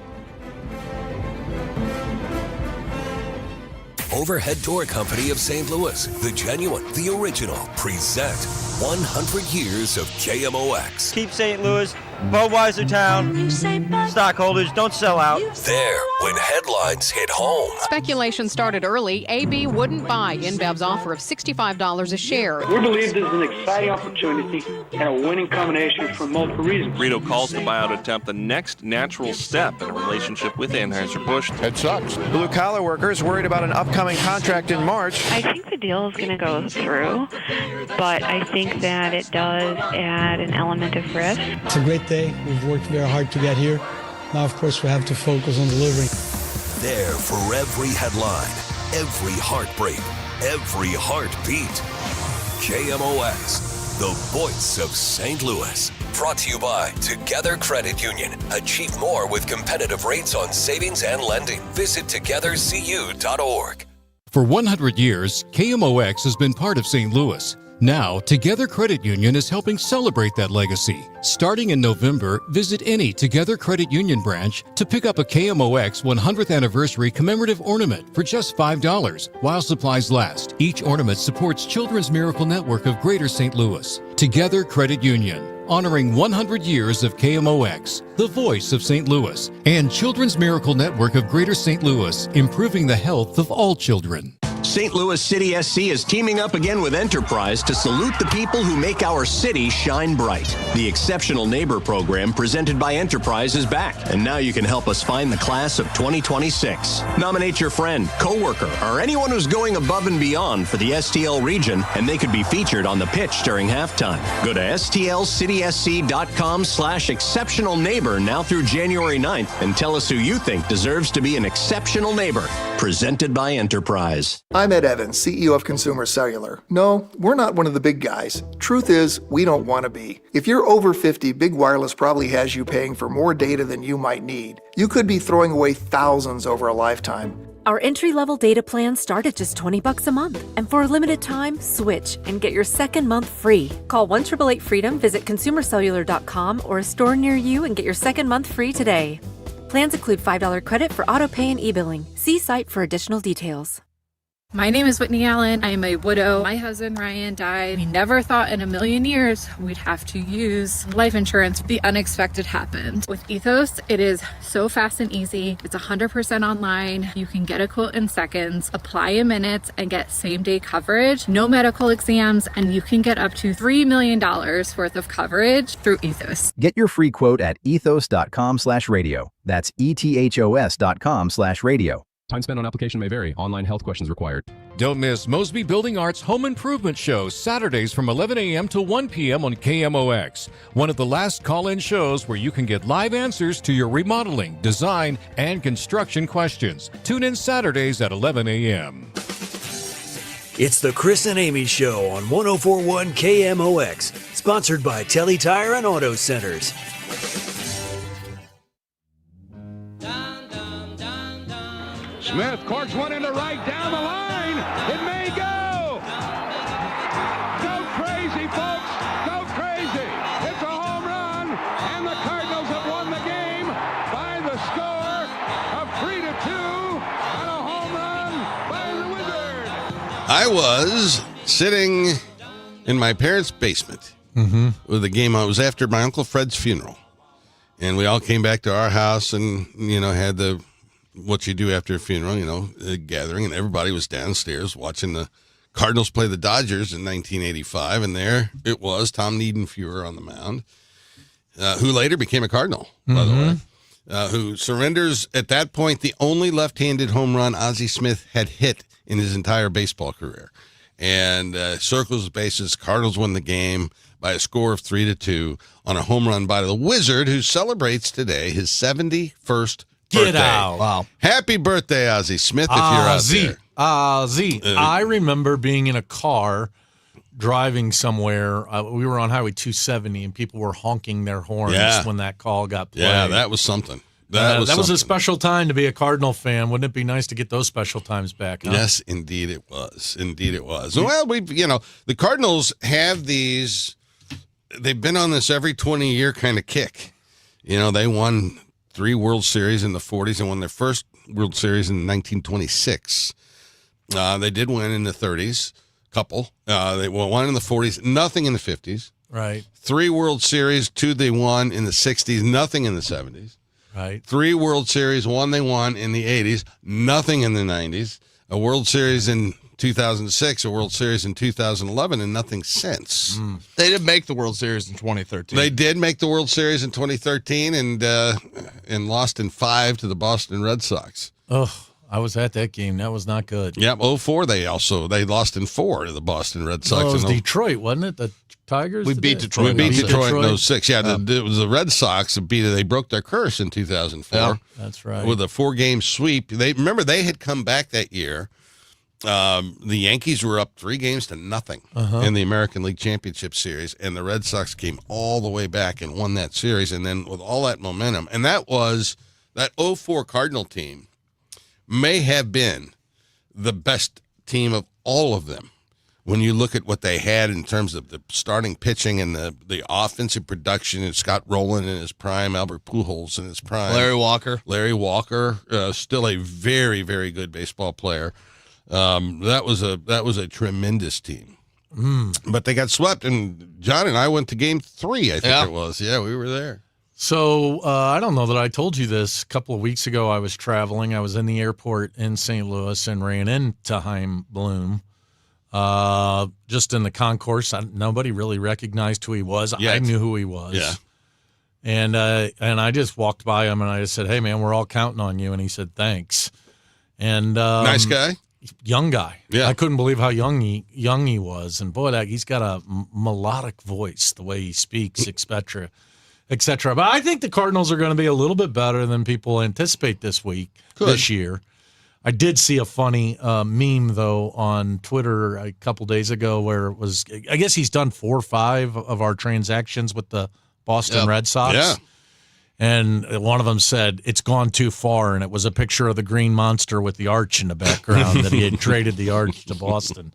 [SPEAKER 2] Overhead Door Company of St. Louis, the genuine, the original, present 100 years of KMOX.
[SPEAKER 6] Keep St. Louis, Budweiser town, stockholders, don't sell out.
[SPEAKER 2] There, when headlines hit home.
[SPEAKER 7] Speculation started early. AB wouldn't buy InBev's offer of $65 a share.
[SPEAKER 8] We believe this is an exciting opportunity and a winning combination for multiple reasons.
[SPEAKER 9] Rito calls the buyout attempt the next natural step in a relationship with Anheuser-Busch.
[SPEAKER 10] It sucks. Blue-collar workers worried about an upcoming contract in March.
[SPEAKER 11] I think the deal is going to go through, but I think that it does add an element of risk.
[SPEAKER 12] It's a great day. We've worked very hard to get here. Now, of course, we have to focus on delivering.
[SPEAKER 2] There for every headline, every heartbreak, every heartbeat. KMOX, the voice of St. Louis. Brought to you by Together Credit Union. Achieve more with competitive rates on savings and lending. Visit togethercu.org.
[SPEAKER 13] For 100 years, KMOX has been part of St. Louis. Now, Together Credit Union is helping celebrate that legacy. Starting in November, visit any Together Credit Union branch to pick up a KMOX 100th anniversary commemorative ornament for just $5 while supplies last. Each ornament supports Children's Miracle Network of Greater St. Louis. Together Credit Union, honoring 100 years of KMOX, the voice of St. Louis, and Children's Miracle Network of Greater St. Louis, improving the health of all children.
[SPEAKER 14] St. Louis City SC is teaming up again with Enterprise to salute the people who make our city shine bright. The Exceptional Neighbor program presented by Enterprise is back, and now you can help us find the class of 2026. Nominate your friend, coworker, or anyone who's going above and beyond for the STL region, and they could be featured on the pitch during halftime. Go to stlcitysc.com/exceptional neighbor now through January 9th and tell us who you think deserves to be an exceptional neighbor. Presented by Enterprise.
[SPEAKER 4] I'm Ed Evans, CEO of Consumer Cellular. No, we're not one of the big guys. Truth is, we don't want to be. If you're over 50, Big Wireless probably has you paying for more data than you might need. You could be throwing away thousands over a lifetime.
[SPEAKER 15] Our entry-level data plans start at just $20 a month. And for a limited time, switch and get your second month free. Call 1-888-FREEDOM, visit consumercellular.com or a store near you and get your second month free today. Plans include $5 credit for auto pay and e-billing. See site for additional details.
[SPEAKER 16] My name is Whitney Allen. I am a widow. My husband Ryan died. We never thought in a million years we'd have to use life insurance. The unexpected happened. With Ethos, it is so fast and easy. It's 100% online. You can get a quote in seconds, apply in minutes, and get same-day coverage. No medical exams, and you can get up to $3 million worth of coverage through Ethos.
[SPEAKER 17] Get your free quote at ethos.com/radio. That's ethos.com/radio.
[SPEAKER 18] Time spent on application may vary. Online health questions required.
[SPEAKER 13] Don't miss Mosby Building Arts Home Improvement Shows Saturdays from 11 a.m. to 1 p.m. on KMOX. One of the last call-in shows where you can get live answers to your remodeling, design, and construction questions. Tune in Saturdays at 11 a.m.
[SPEAKER 19] It's the Chris and Amy Show on 104.1 KMOX, sponsored by Telly Tire and Auto Centers.
[SPEAKER 20] Smith corks one into right down the line. It may go. Go crazy, folks. Go crazy. It's a home run, and the Cardinals have won the game by the score of 3-2 on a home run by the Wizard.
[SPEAKER 1] I was sitting in my parents' basement with a game. I was after my Uncle Fred's funeral, and we all came back to our house and, had the what you do after a funeral, a gathering, and everybody was downstairs watching the Cardinals play the Dodgers in 1985, and there it was, Tom Niedenfuer on the mound, who later became a Cardinal, by the way, who surrenders at that point the only left-handed home run Ozzie Smith had hit in his entire baseball career, and circles the bases. Cardinals win the game by a score of 3-2 on a home run by the Wizard, who celebrates today his 71st birthday.
[SPEAKER 3] Get out.
[SPEAKER 1] Wow. Happy birthday, Ozzie Smith, if you're out there.
[SPEAKER 3] Ozzie. I remember being in a car driving somewhere. We were on Highway 270, and people were honking their horns when that call got played.
[SPEAKER 1] Yeah, that was something.
[SPEAKER 3] That was a special time to be a Cardinal fan. Wouldn't it be nice to get those special times back? Huh?
[SPEAKER 1] Yes, indeed it was. Indeed it was. Well, the Cardinals have these, they've been on this every 20-year kind of kick. They won 3 World Series in the 40s and won their first World Series in 1926. They did win in the 30s, couple. They won one in the 40s, nothing in the 50s.
[SPEAKER 3] Right.
[SPEAKER 1] 3 World Series, 2 they won in the 60s, nothing in the 70s.
[SPEAKER 3] Right.
[SPEAKER 1] 3 World Series, 1 they won in the 80s, nothing in the 90s. A World Series in 2006, a World Series in 2011, and nothing since.
[SPEAKER 5] They did make the World Series in 2013.
[SPEAKER 1] They did make the World Series in 2013 and lost in 5 to the Boston Red Sox.
[SPEAKER 3] Oh, I was at that game. That was not good.
[SPEAKER 1] Yep, 04 they lost in 4 to the Boston Red Sox.
[SPEAKER 3] Well, it was Detroit, wasn't it? The Tigers?
[SPEAKER 5] We beat Detroit.
[SPEAKER 1] We beat Detroit in 06. Yeah, it was the Red Sox that they broke their curse in 2004.
[SPEAKER 3] Yeah, that's right.
[SPEAKER 1] With a 4-game sweep. They had come back that year. The Yankees were up 3-0 in the American League Championship Series, and the Red Sox came all the way back and won that series. And then with all that momentum, and that 04 Cardinal team may have been the best team of all of them when you look at what they had in terms of the starting pitching and the offensive production, and Scott Rowland in his prime, Albert Pujols in his prime, Larry Walker, still a very, very good baseball player. That was a tremendous team. But they got swept, and John and I went to Game 3, I think it was. Yeah, we were there.
[SPEAKER 3] So I don't know that I told you this. A couple of weeks ago, I was traveling. I was in the airport in St. Louis and ran into Chaim Bloom. Just in the concourse. Nobody really recognized who he was. I knew who he was.
[SPEAKER 1] Yeah.
[SPEAKER 3] And I just walked by him, and I just said, "Hey, man, we're all counting on you." And he said, "Thanks." And
[SPEAKER 1] nice guy.
[SPEAKER 3] Young guy.
[SPEAKER 1] Yeah.
[SPEAKER 3] I couldn't believe how young he was. And boy, he's got a melodic voice, the way he speaks, et cetera. But I think the Cardinals are going to be a little bit better than people anticipate this year. I did see a funny meme, though, on Twitter a couple days ago where it was, I guess he's done 4 or 5 of our transactions with the Boston Red Sox.
[SPEAKER 1] Yeah.
[SPEAKER 3] And one of them said, it's gone too far. And it was a picture of the green monster with the arch in the background that he had traded the arch to Boston.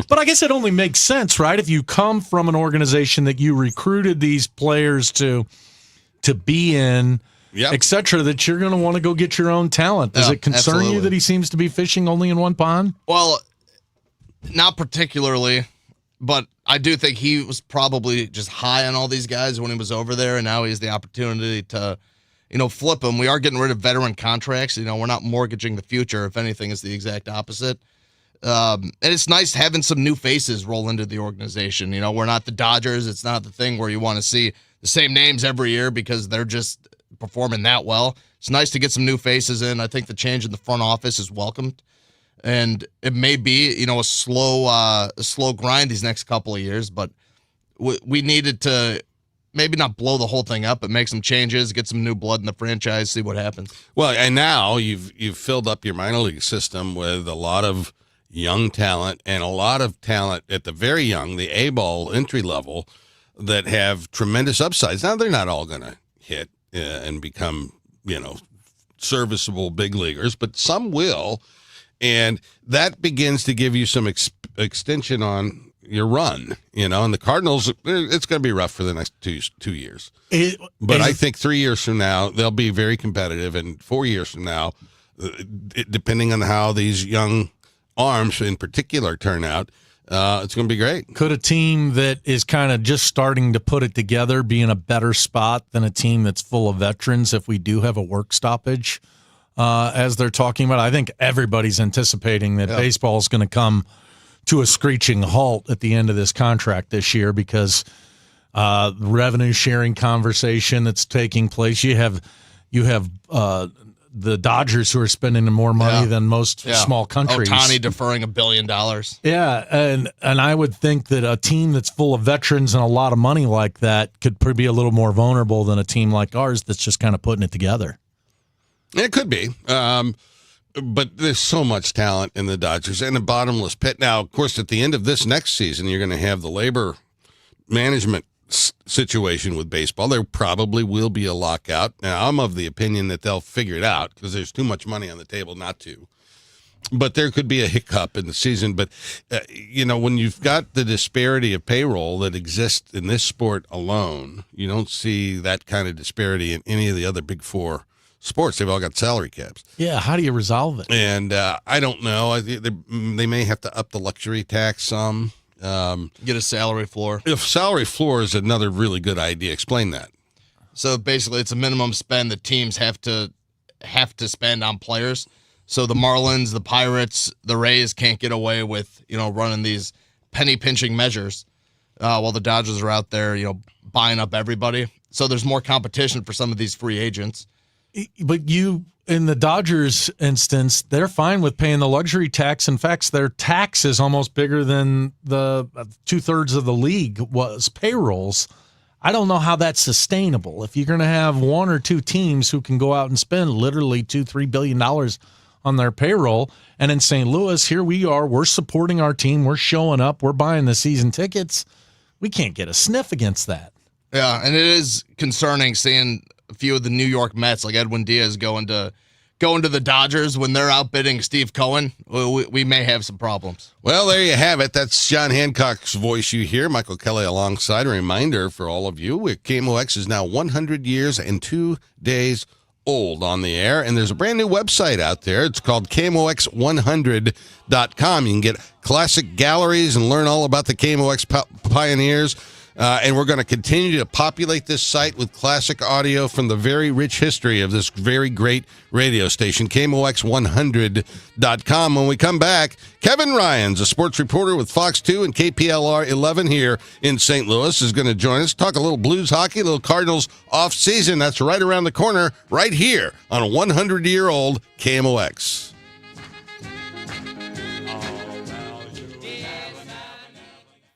[SPEAKER 3] But I guess it only makes sense, right? If you come from an organization that you recruited these players to be in, et cetera, that you're going to want to go get your own talent. Does it concern you that he seems to be fishing only in one pond?
[SPEAKER 5] Well, not particularly, but I do think he was probably just high on all these guys when he was over there, and now he has the opportunity to, flip them. We are getting rid of veteran contracts. We're not mortgaging the future. If anything, it's the exact opposite. And it's nice having some new faces roll into the organization. We're not the Dodgers. It's not the thing where you want to see the same names every year because they're just performing that well. It's nice to get some new faces in. I think the change in the front office is welcomed. And it may be, a slow grind these next couple of years, but we needed to maybe not blow the whole thing up, but make some changes, get some new blood in the franchise, see what happens.
[SPEAKER 1] Well, and now you've filled up your minor league system with a lot of young talent and a lot of talent at the very young, the A-ball entry level, that have tremendous upsides. Now, they're not all going to hit and become, serviceable big leaguers, but some will. And that begins to give you some extension on your run, and the Cardinals, it's going to be rough for the next two years. But I think 3 years from now, they'll be very competitive. And 4 years from now, depending on how these young arms in particular turn out, it's going to be great.
[SPEAKER 3] Could a team that is kind of just starting to put it together be in a better spot than a team that's full of veterans if we do have a work stoppage, as they're talking about? I think everybody's anticipating that baseball is going to come to a screeching halt at the end of this contract this year because the revenue sharing conversation that's taking place. You have the Dodgers who are spending more money than most small countries.
[SPEAKER 5] Ohtani deferring $1 billion.
[SPEAKER 3] Yeah, and I would think that a team that's full of veterans and a lot of money like that could be a little more vulnerable than a team like ours that's just kind of putting it together.
[SPEAKER 1] It could be. But there's so much talent in the Dodgers and a bottomless pit. Now, of course, at the end of this next season, you're going to have the labor management situation with baseball. There probably will be a lockout. Now, I'm of the opinion that they'll figure it out because there's too much money on the table not to. But there could be a hiccup in the season. But, when you've got the disparity of payroll that exists in this sport alone, you don't see that kind of disparity in any of the other big four sports. They've all got salary caps.
[SPEAKER 3] Yeah, how do you resolve it?
[SPEAKER 1] And I don't know. They may have to up the luxury tax some.
[SPEAKER 5] Get a salary floor.
[SPEAKER 1] If salary floor is another really good idea, explain that.
[SPEAKER 5] So basically, it's a minimum spend that teams have to spend on players. So the Marlins, the Pirates, the Rays can't get away with running these penny pinching measures, while the Dodgers are out there buying up everybody. So there's more competition for some of these free agents.
[SPEAKER 3] But in the Dodgers instance, they're fine with paying the luxury tax. In fact, their tax is almost bigger than the 2/3 of the league was payrolls. I don't know how that's sustainable. If you're going to have one or two teams who can go out and spend literally $2-3 billion on their payroll, and in St. Louis, here we are, we're supporting our team, we're showing up, we're buying the season tickets. We can't get a sniff against that.
[SPEAKER 5] Yeah, and it is concerning seeing a few of the New York Mets, like Edwin Diaz, going to the Dodgers when they're outbidding Steve Cohen. We may have some problems.
[SPEAKER 1] Well, there you have it. That's John Hancock's voice you hear. Michael Kelley alongside. A reminder for all of you, KMOX is now 100 years and 2 days old on the air, and there's a brand new website out there. It's called KMOX100.com. You can get classic galleries and learn all about the KMOX pioneers. And we're going to continue to populate this site with classic audio from the very rich history of this very great radio station, KMOX100.com. When we come back, Kevin Ryans, a sports reporter with Fox 2 and KPLR 11 here in St. Louis, is going to join us, talk a little Blues hockey, a little Cardinals off-season. That's right around the corner, right here on a 100-year-old KMOX.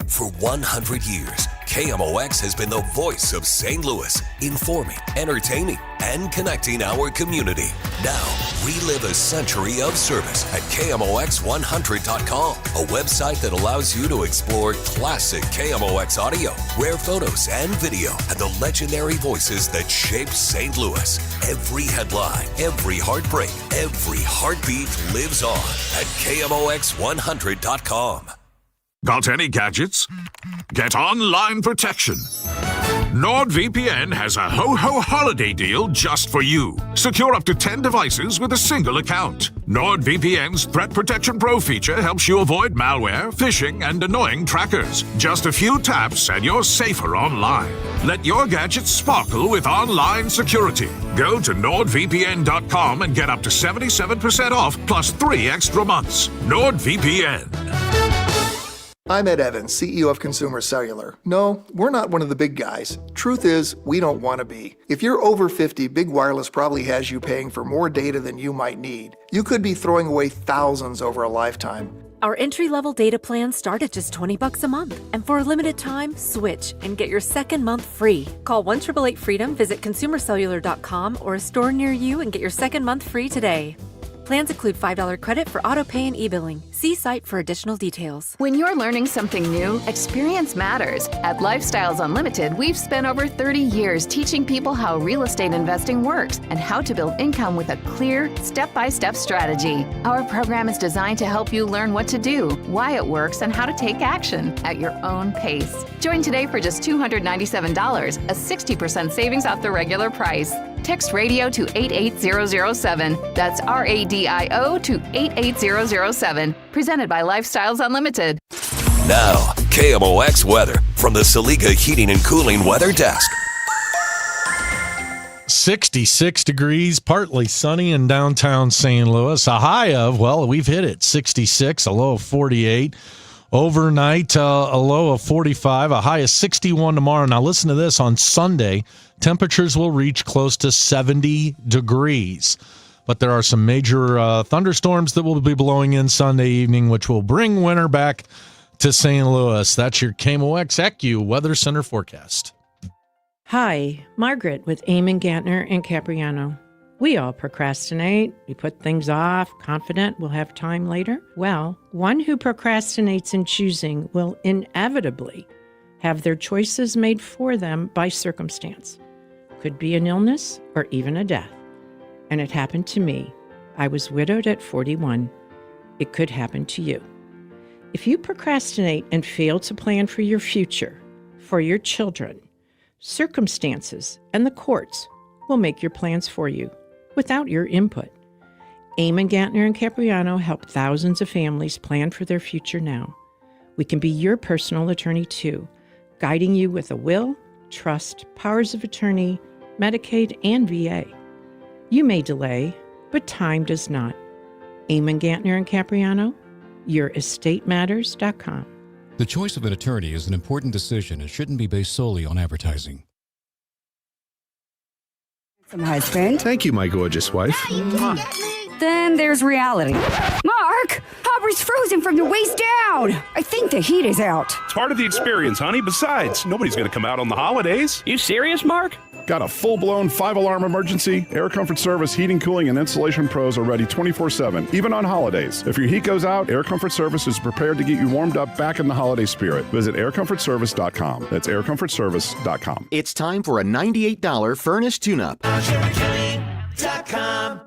[SPEAKER 2] For 100 years, KMOX has been the voice of St. Louis, informing, entertaining, and connecting our community. Now, relive a century of service at KMOX100.com, a website that allows you to explore classic KMOX audio, rare photos and video, and the legendary voices that shaped St. Louis. Every headline, every heartbreak, every heartbeat lives on at KMOX100.com.
[SPEAKER 21] Got any gadgets? Get online protection. NordVPN has a ho-ho holiday deal just for you. Secure up to 10 devices with a single account. NordVPN's Threat Protection Pro feature helps you avoid malware, phishing, and annoying trackers. Just a few taps and you're safer online. Let your gadgets sparkle with online security. Go to NordVPN.com and get up to 77% off plus 3 extra months. NordVPN.
[SPEAKER 4] I'm Ed Evans, CEO of Consumer Cellular. No, we're not one of the big guys. Truth is, we don't want to be. If you're over 50, Big Wireless probably has you paying for more data than you might need. You could be throwing away thousands over a lifetime.
[SPEAKER 15] Our entry-level data plans start at just $20 a month. And for a limited time, switch and get your second month free. Call 1-888-FREEDOM, visit consumercellular.com or a store near you and get your second month free today. Plans include $5 credit for auto pay and e-billing. See site for additional details.
[SPEAKER 22] When you're learning something new, experience matters. At Lifestyles Unlimited, we've spent over 30 years teaching people how real estate investing works and how to build income with a clear, step-by-step strategy. Our program is designed to help you learn what to do, why it works, and how to take action at your own pace. Join today for just $297, a 60% savings off the regular price. Text radio to 88007. That's RADIO to 88007. Presented by Lifestyles Unlimited.
[SPEAKER 2] Now, KMOX weather from the Saliga Heating and Cooling Weather Desk.
[SPEAKER 3] 66 degrees, partly sunny in downtown St. Louis. A high of, well, we've hit it, 66, a low of 48. Overnight, a low of 45, a high of 61 tomorrow. Now listen to this, on Sunday, temperatures will reach close to 70 degrees. But there are some major thunderstorms that will be blowing in Sunday evening, which will bring winter back to St. Louis. That's your KMOX ECU Weather Center forecast.
[SPEAKER 23] Hi, Margaret with Eamon Gantner and Capriano. We all procrastinate. We put things off, confident we'll have time later. Well, one who procrastinates in choosing will inevitably have their choices made for them by circumstance. Could be an illness or even a death. And it happened to me. I was widowed at 41. It could happen to you. If you procrastinate and fail to plan for your future, for your children, circumstances and the courts will make your plans for you without your input. Eamon Gantner and Capriano help thousands of families plan for their future now. We can be your personal attorney too, guiding you with a will, trust, powers of attorney, Medicaid, and VA. You may delay, but time does not. Eamon Gantner and Capriano, YourEstateMatters.com.
[SPEAKER 13] The choice of an attorney is an important decision and shouldn't be based solely on advertising.
[SPEAKER 24] Husband.
[SPEAKER 25] Thank you, my gorgeous wife.
[SPEAKER 24] Then there's reality. Mark, Aubrey's frozen from the waist down. I think the heat is out.
[SPEAKER 26] It's part of the experience, honey. Besides, nobody's going to come out on the holidays.
[SPEAKER 27] You serious, Mark?
[SPEAKER 25] Got a full-blown 5-alarm emergency? Air Comfort Service heating, cooling, and insulation pros are ready 24/7, even on holidays. If your heat goes out, Air Comfort Service is prepared to get you warmed up back in the holiday spirit. Visit aircomfortservice.com. That's aircomfortservice.com.
[SPEAKER 28] It's time for a $98 furnace tune-up.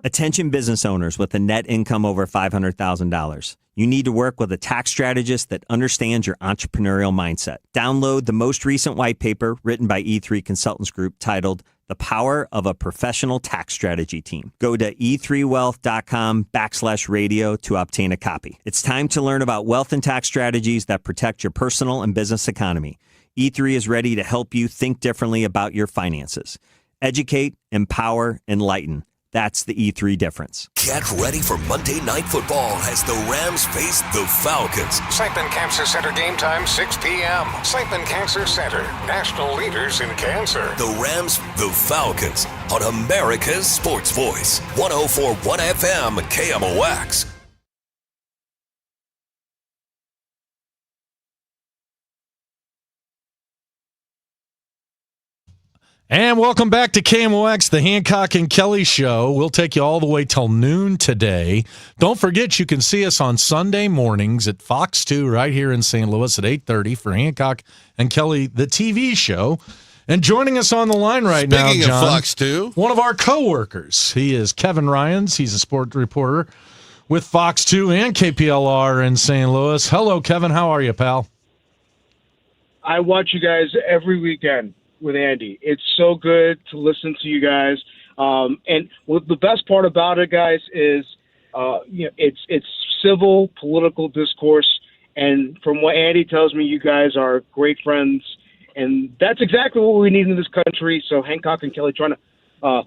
[SPEAKER 29] Attention business owners with a net income over $500,000. You need to work with a tax strategist that understands your entrepreneurial mindset. Download the most recent white paper written by E3 Consultants Group titled The Power of a Professional Tax Strategy Team. Go to e3wealth.com/radio to obtain a copy. It's time to learn about wealth and tax strategies that protect your personal and business economy. E3 is ready to help you think differently about your finances. Educate, empower, enlighten. That's the E3 difference.
[SPEAKER 2] Get ready for Monday Night Football as the Rams face the Falcons.
[SPEAKER 30] Siteman Cancer Center game time, 6 p.m. Siteman Cancer Center, national leaders in cancer.
[SPEAKER 2] The Rams, the Falcons, on America's Sports Voice, 104.1 FM KMOX.
[SPEAKER 3] And welcome back to KMOX, the Hancock and Kelley Show. We'll take you all the way till noon today. Don't forget, you can see us on Sunday mornings at Fox 2 right here in St. Louis at 8:30 for Hancock and Kelley, the TV show. And joining us on the line right now,
[SPEAKER 1] Speaking
[SPEAKER 3] John,
[SPEAKER 1] of Fox 2,
[SPEAKER 3] one of our coworkers. He is Kevin Ryans. He's a sport reporter with Fox 2 and KPLR in St. Louis. Hello, Kevin. How are you, pal?
[SPEAKER 6] I watch you guys every weekend with Andy. It's so good to listen to you guys. And the best part about it, guys, is it's civil political discourse. And from what Andy tells me, you guys are great friends. And that's exactly what we need in this country. So Hancock and Kelley trying to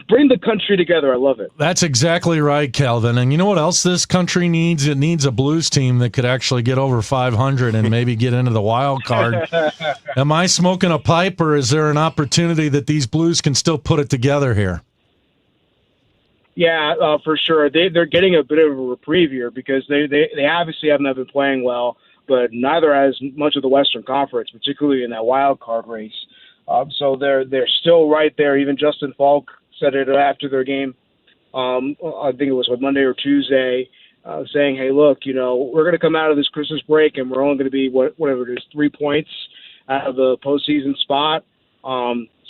[SPEAKER 6] bring the country together. I love it.
[SPEAKER 3] That's exactly right, Calvin. And you know what else this country needs? It needs a Blues team that could actually get over 500 and maybe get into the wild card. Am I smoking a pipe, or is there an opportunity that these Blues can still put it together here?
[SPEAKER 6] Yeah, for sure. They're getting a bit of a reprieve here because they obviously haven't been playing well, but neither has much of the Western Conference, particularly in that wild card race. So they're still right there. Even Justin Falk said it after their game. I think it was Monday or Tuesday, saying, "Hey, look, we're going to come out of this Christmas break and we're only going to be whatever it is, 3 points out of the postseason spot."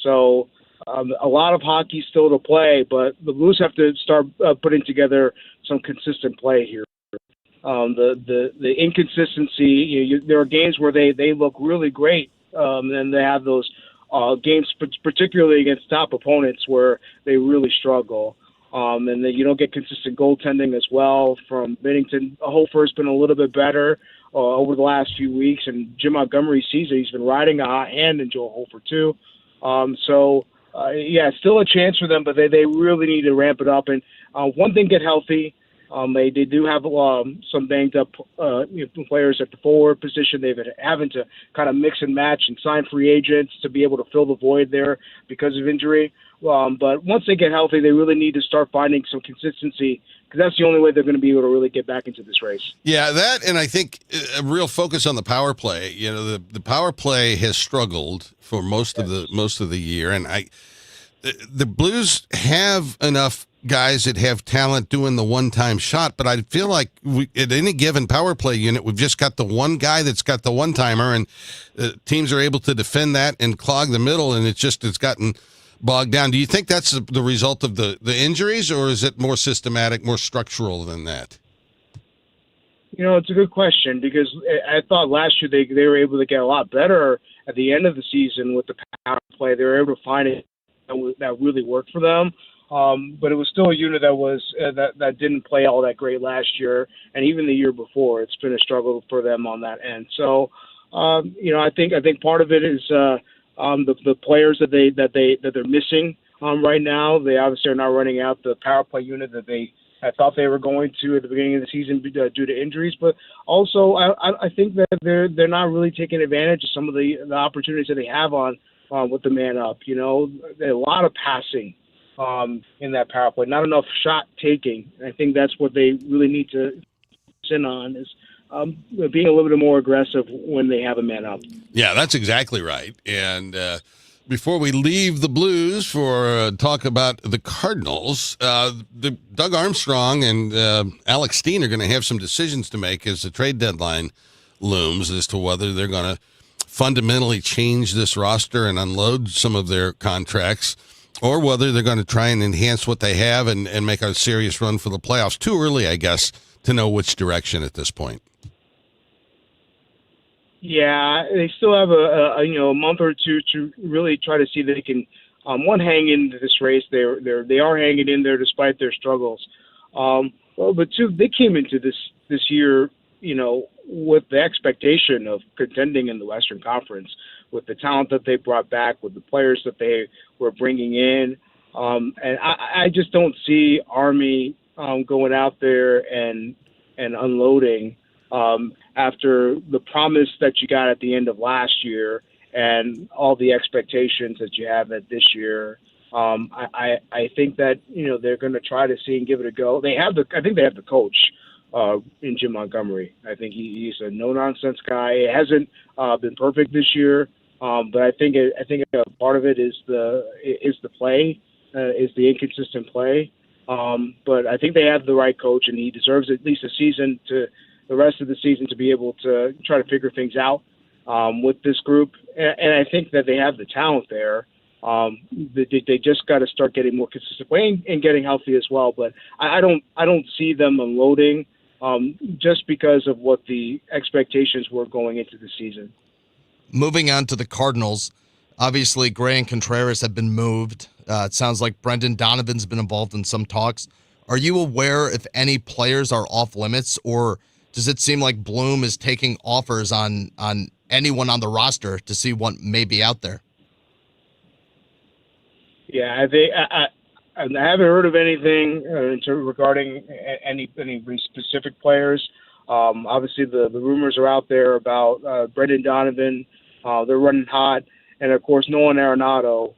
[SPEAKER 6] So a lot of hockey still to play, but the Blues have to start putting together some consistent play here. The inconsistency, there are games where they look really great, and they have those games, particularly against top opponents, where they really struggle. And then you don't get consistent goaltending as well from Binnington. Hofer's been a little bit better over the last few weeks, and Jim Montgomery sees it. He's been riding a hot hand in Joel Hofer too. Still a chance for them, but they really need to ramp it up. And one thing, get healthy. They do have some banged up players at the forward position. They've been having to kind of mix and match and sign free agents to be able to fill the void there because of injury. But once they get healthy, they really need to start finding some consistency, because that's the only way they're going to be able to really get back into this race.
[SPEAKER 1] Yeah, that, and I think a real focus on the power play. The power play has struggled for most of the year, and the Blues have enough guys that have talent doing the one-time shot, but I feel like at any given power play unit, we've just got the one guy that's got the one-timer, and teams are able to defend that and clog the middle, and it's gotten bogged down. Do you think that's the result of the injuries, or is it more systematic, more structural than that?
[SPEAKER 6] It's a good question, because I thought last year they were able to get a lot better at the end of the season with the power play. They were able to find it that really worked for them. But it was still a unit that was that didn't play all that great last year, and even the year before, it's been a struggle for them on that end. So, I think part of it is the players that they're missing right now. They obviously are not running out the power play unit that I thought they were going to at the beginning of the season due to injuries. But also, I think that they're not really taking advantage of some of the opportunities that they have on with the man up. A lot of passing in that power play, not enough shot taking. I think that's what they really need to sit on, is being a little bit more aggressive when they have a man up.
[SPEAKER 1] Yeah, that's exactly right. And before we leave the Blues for talk about the Cardinals, Doug Armstrong and Alex Steen are going to have some decisions to make as the trade deadline looms as to whether they're going to fundamentally change this roster and unload some of their contracts, or whether they're going to try and enhance what they have and make a serious run for the playoffs. Too early, I guess, to know which direction at this point.
[SPEAKER 6] Yeah, they still have a month or two to really try to see that they can one, hang into this race. They are hanging in there despite their struggles. But two, they came into this year, with the expectation of contending in the Western Conference, with the talent that they brought back, with the players that they were bringing in. And I just don't see Army going out there and unloading after the promise that you got at the end of last year and all the expectations that you have at this year. I think that, they're going to try to see and give it a go. I think they have the coach in Jim Montgomery. I think he's a no-nonsense guy. It hasn't been perfect this year, But I think part of it is the play, is the inconsistent play. But I think they have the right coach, and he deserves at least the rest of the season to be able to try to figure things out with this group. And I think that they have the talent there. They just got to start getting more consistent play and getting healthy as well. But I don't see them unloading just because of what the expectations were going into the season.
[SPEAKER 5] Moving on to the Cardinals, obviously Gray and Contreras have been moved. It sounds like Brendan Donovan's been involved in some talks. Are you aware if any players are off limits, or does it seem like Bloom is taking offers on anyone on the roster to see what may be out there?
[SPEAKER 6] Yeah, I haven't heard of anything regarding any specific players. Obviously, the rumors are out there about Brendan Donovan. They're running hot, and of course, Nolan Arenado.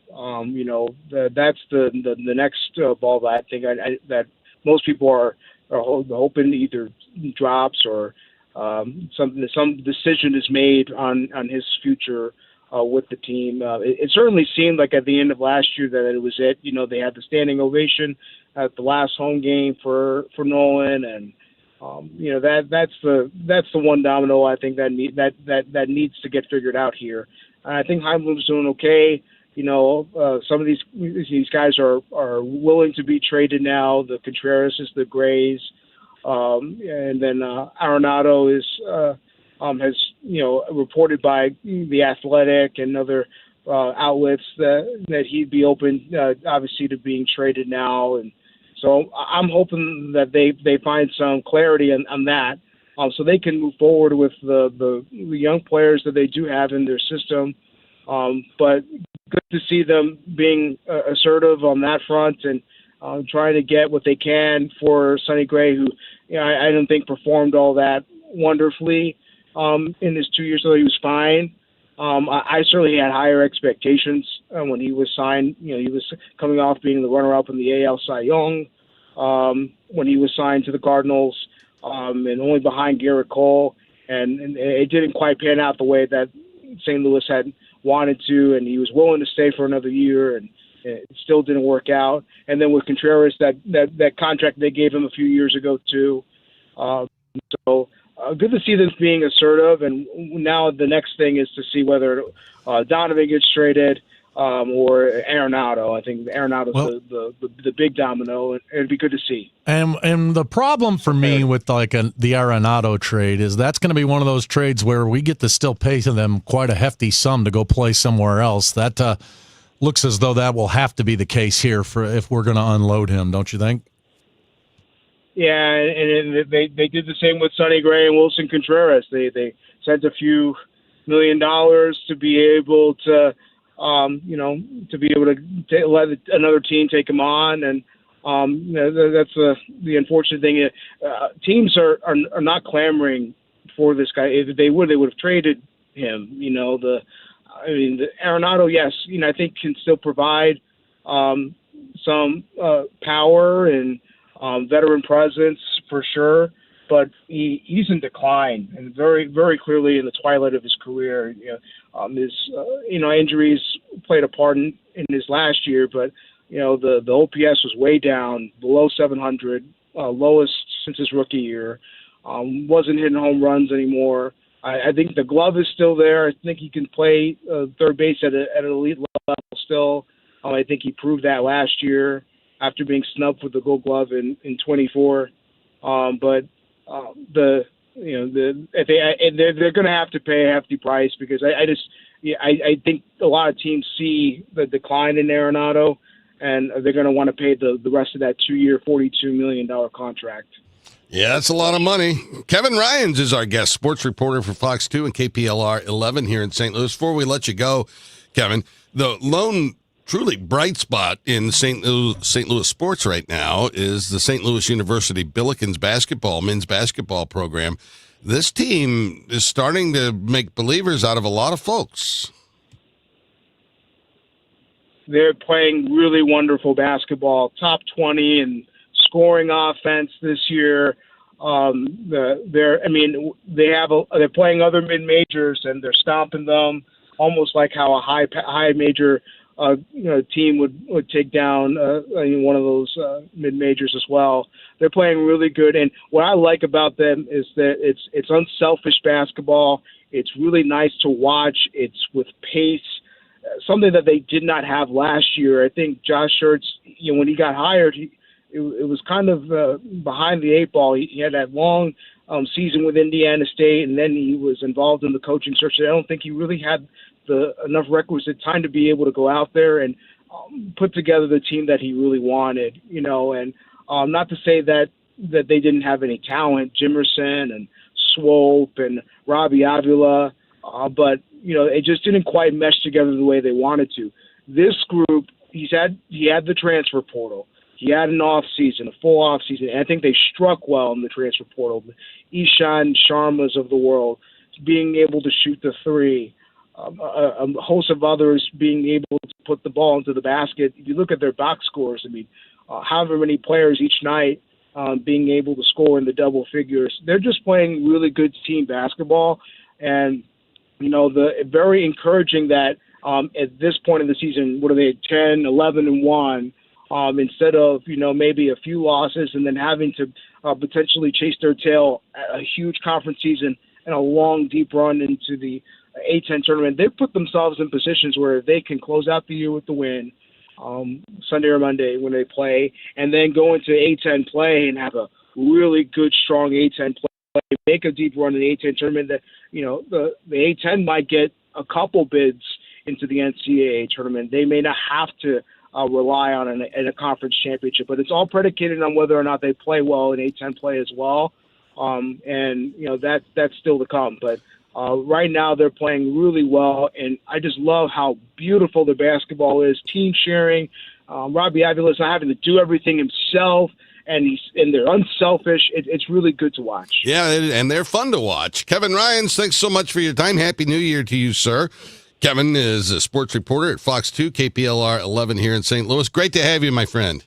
[SPEAKER 6] That's the next ball that I think that most people are hoping either drops or some decision is made on his future with the team. It certainly seemed like at the end of last year that it was it. They had the standing ovation at the last home game for Nolan, and that's the one domino I think that needs to get figured out here. And I think Heimblum's doing okay. Some of these guys are willing to be traded now. The Contreras, the Grays, and then Arenado has reported by The Athletic and other outlets that he'd be open, obviously, to being traded now. And so I'm hoping that they find some clarity on that, so they can move forward with the young players that they do have in their system. But good to see them being assertive on that front and trying to get what they can for Sonny Gray, who I don't think performed all that wonderfully in his 2 years, so he was fine. I certainly had higher expectations when he was signed. He was coming off being the runner-up in the AL Cy Young when he was signed to the Cardinals, and only behind Garrett Cole. And it didn't quite pan out the way that St. Louis had wanted to, and he was willing to stay for another year, and it still didn't work out. And then with Contreras, that contract they gave him a few years ago too. Good to see this being assertive, and now the next thing is to see whether Donovan gets traded or Arenado. I think Arenado's the big domino, and it'd be good to see.
[SPEAKER 3] And the problem for me with the Arenado trade is that's going to be one of those trades where we get to still pay to them quite a hefty sum to go play somewhere else. That looks as though that will have to be the case here if we're going to unload him, don't you think?
[SPEAKER 6] Yeah, and they did the same with Sonny Gray and Wilson Contreras. They sent a few $1 million to be able to let another team take him on, and that's the unfortunate thing. Teams are not clamoring for this guy. If they would have traded him. The Arenado, yes, I think can still provide some power and veteran presence for sure, but he's in decline and very, very clearly in the twilight of his career. His injuries played a part in his last year, but the OPS was way down, below 700, lowest since his rookie year. Wasn't hitting home runs anymore. I think the glove is still there. I think he can play third base at an elite level still. I think he proved that last year after being snubbed for the Gold Glove in 24. But they're going to have to pay a hefty price because I think a lot of teams see the decline in Arenado, and they're going to want to pay the rest of that 2-year, $42 million contract.
[SPEAKER 1] Yeah, that's a lot of money. Kevin Ryans is our guest, sports reporter for Fox 2 and KPLR 11 here in St. Louis. Before we let you go, Kevin, the lone truly bright spot in St. Louis sports right now is the St. Louis University Billikens men's basketball program. This team is starting to make believers out of a lot of folks.
[SPEAKER 6] They're playing really wonderful basketball, top 20 in scoring offense this year. They're playing other mid majors and they're stomping them. almost like how a high major team would take down one of those mid majors as well. They're playing really good, and what I like about them is that it's unselfish basketball. It's really nice to watch. It's with pace, something that they did not have last year. I think Josh Schertz, when he got hired, it was kind of behind the eight ball. He had that long season with Indiana State, and then he was involved in the coaching search. I don't think he really had enough requisite time to be able to go out there and put together the team that he really wanted. And not to say that they didn't have any talent, Jimerson and Swope and Robbie Avila, but it just didn't quite mesh together the way they wanted to. This group, he had the transfer portal. He had an off season, a full off season, and I think they struck well in the transfer portal. The Ishan Sharmas of the world, being able to shoot the three, a host of others being able to put the ball into the basket. If you look at their box scores, however many players each night being able to score in the double figures, they're just playing really good team basketball. And, very encouraging that at this point in the season, what are they, 10, 11-1, instead of, maybe a few losses and then having to potentially chase their tail a huge conference season and a long, deep run into the A-10 tournament. They've put themselves in positions where they can close out the year with the win Sunday or Monday when they play, and then go into A-10 play and have a really good, strong A-10 play, make a deep run in the A-10 tournament that, the A-10 might get a couple bids into the NCAA tournament. They may not have to rely on a conference championship, but it's all predicated on whether or not they play well in A-10 play as well. That's still to come. But right now they're playing really well, and I just love how beautiful the basketball is. Team sharing. Robbie Avila is not having to do everything himself, and they're unselfish. It's really good to watch.
[SPEAKER 1] Yeah, and they're fun to watch. Kevin Ryans, thanks so much for your time. Happy New Year to you, sir. Kevin is a sports reporter at Fox 2, KPLR 11 here in St. Louis. Great to have you, my friend.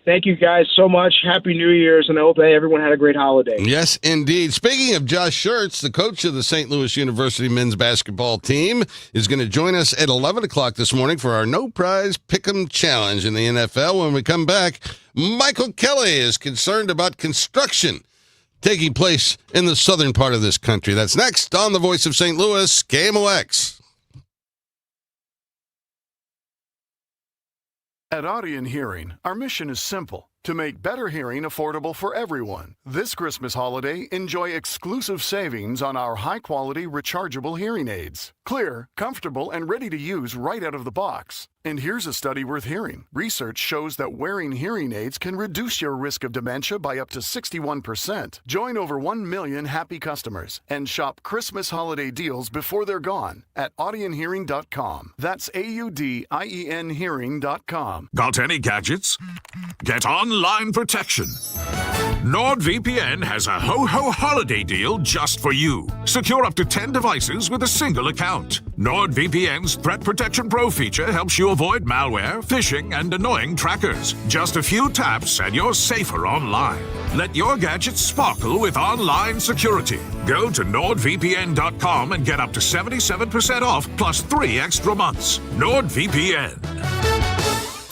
[SPEAKER 6] Thank you guys so much. Happy New Year's, and I hope everyone had a great holiday.
[SPEAKER 1] Yes, indeed. Speaking of Josh Schertz, the coach of the St. Louis University men's basketball team, is going to join us at 11 o'clock this morning for our No Prize Pick'em Challenge in the NFL. When we come back, Michael Kelley is concerned about construction taking place in the southern part of this country. That's next on The Voice of St. Louis, KMOX.
[SPEAKER 7] At Audion Hearing, our mission is simple: to make better hearing affordable for everyone. This Christmas holiday, enjoy exclusive savings on our high-quality rechargeable hearing aids. Clear, comfortable, and ready to use right out of the box. And here's a study worth hearing. Research shows that wearing hearing aids can reduce your risk of dementia by up to 61%. Join over 1 million happy customers and shop Christmas holiday deals before they're gone at audionhearing.com. That's AUDIEN hearing.com.
[SPEAKER 21] Got any gadgets? Get online protection. NordVPN has a ho-ho holiday deal just for you. Secure up to 10 devices with a single account. NordVPN's Threat Protection Pro feature helps you avoid malware, phishing, and annoying trackers. Just a few taps and you're safer online. Let your gadgets sparkle with online security. Go to NordVPN.com and get up to 77% off plus 3 extra months. NordVPN.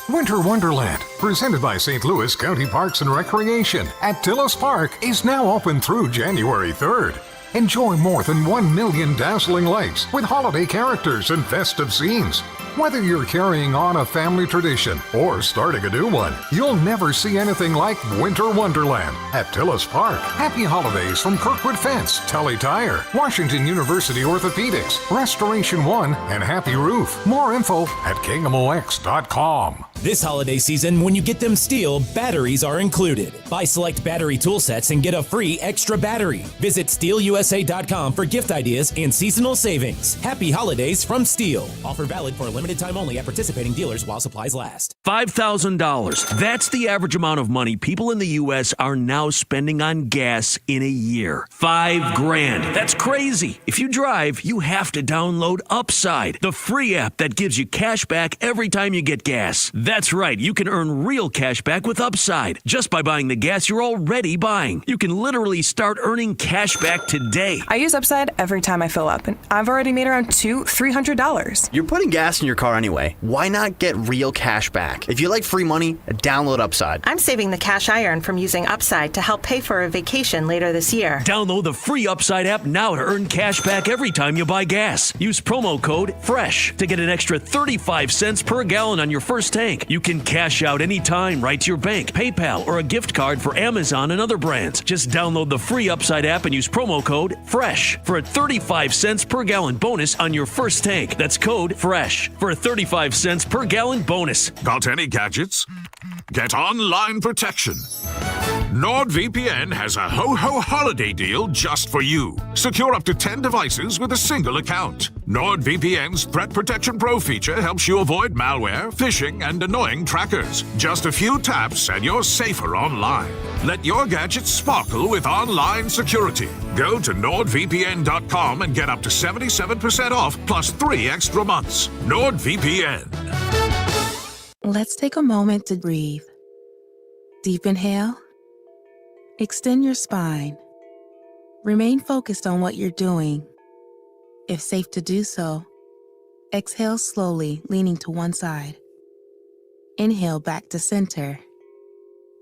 [SPEAKER 30] Winter Wonderland, presented by St. Louis County Parks and Recreation at Tillis Park, is now open through January 3rd. Enjoy more than 1 million dazzling lights with holiday characters and festive scenes. Whether you're carrying on a family tradition or starting a new one, you'll never see anything like Winter Wonderland at Tillis Park. Happy holidays from Kirkwood Fence, Tully Tire, Washington University Orthopedics, Restoration One, and Happy Roof. More info at KMOX.com.
[SPEAKER 8] This holiday season, when you get them STIHL, batteries are included. Buy select battery tool sets and get a free extra battery. Visit STIHLUSA.com for gift ideas and seasonal savings. Happy holidays from STIHL. Offer valid for a limited time only at participating dealers while supplies last.
[SPEAKER 9] $5,000. That's the average amount of money people in the U.S. are now spending on gas in a year. $5,000. That's crazy. If you drive, you have to download Upside, the free app that gives you cash back every time you get gas. That's right. You can earn real cash back with Upside just by buying the gas you're already buying. You can literally start earning cash back today.
[SPEAKER 10] I use Upside every time I fill up, and I've already made around $300.
[SPEAKER 11] You're putting gas in your car anyway. Why not get real cash back? If you like free money, download Upside.
[SPEAKER 12] I'm saving the cash I earn from using Upside to help pay for a vacation later this year.
[SPEAKER 9] Download the free Upside app now to earn cash back every time you buy gas. Use promo code FRESH to get an extra 35 cents per gallon on your first tank. You can cash out anytime right to your bank, PayPal, or a gift card for Amazon and other brands. Just download the free Upside app and use promo code FRESH for a 35 cents per gallon bonus on your first tank. That's code FRESH for a 35 cents per gallon bonus.
[SPEAKER 21] Got any gadgets? Get online protection. NordVPN has a ho-ho holiday deal just for you. Secure up to 10 devices with a single account. NordVPN's Threat Protection Pro feature helps you avoid malware, phishing, and annoying trackers. Just a few taps and you're safer online. Let your gadgets sparkle with online security. Go to NordVPN.com and get up to 77% off plus 3 extra months. NordVPN.
[SPEAKER 14] Let's take a moment to breathe. Deep inhale. Extend your spine. Remain focused on what you're doing. If safe to do so, exhale slowly, leaning to one side. Inhale back to center.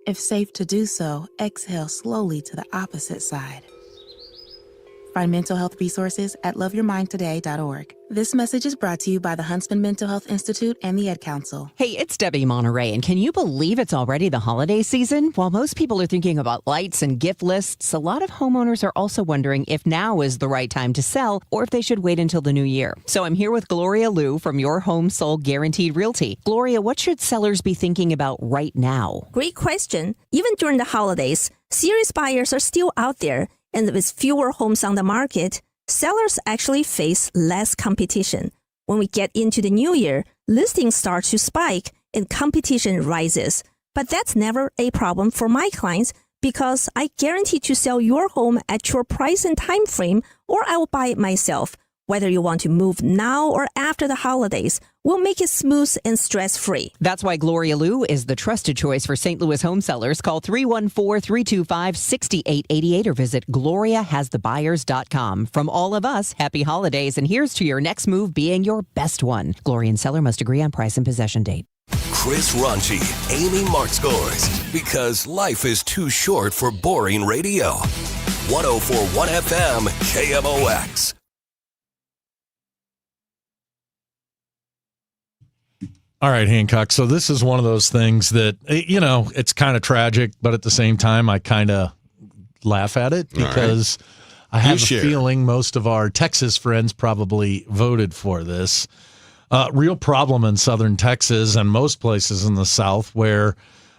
[SPEAKER 14] If safe to do so, exhale slowly to the opposite side. Find mental health resources at loveyourmindtoday.org. This message is brought to you by the Huntsman Mental Health Institute and the Ad Council.
[SPEAKER 16] Hey, it's Debbie Monterey, and can you believe it's already the holiday season? While most people are thinking about lights and gift lists, a lot of homeowners are also wondering if now is the right time to sell or if they should wait until the new year. So I'm here with Gloria Liu from Your Home Sold Guaranteed Realty. Gloria, what should sellers be thinking about right now?
[SPEAKER 17] Great question. Even during the holidays, serious buyers are still out there. And with fewer homes on the market, sellers actually face less competition. When we get into the new year, listings start to spike and competition rises. But that's never a problem for my clients because I guarantee to sell your home at your price and time frame, or I will buy it myself. Whether you want to move now or after the holidays, we'll make it smooth and stress-free.
[SPEAKER 16] That's why Gloria Liu is the trusted choice for St. Louis home sellers. Call 314-325-6888 or visit GloriaHasTheBuyers.com. From all of us, happy holidays, and here's to your next move being your best one. Gloria and seller must agree on price and possession date.
[SPEAKER 2] Chris Raunchy, Amy Markscores, because life is too short for boring radio. 104.1 FM, KMOX.
[SPEAKER 3] All right, Hancock. So this is one of those things that, you know, it's kind of tragic, but at the same time, I kind of laugh at it because I have a feeling most of our Texas friends probably voted for this. Real problem in southern Texas and most places in the South where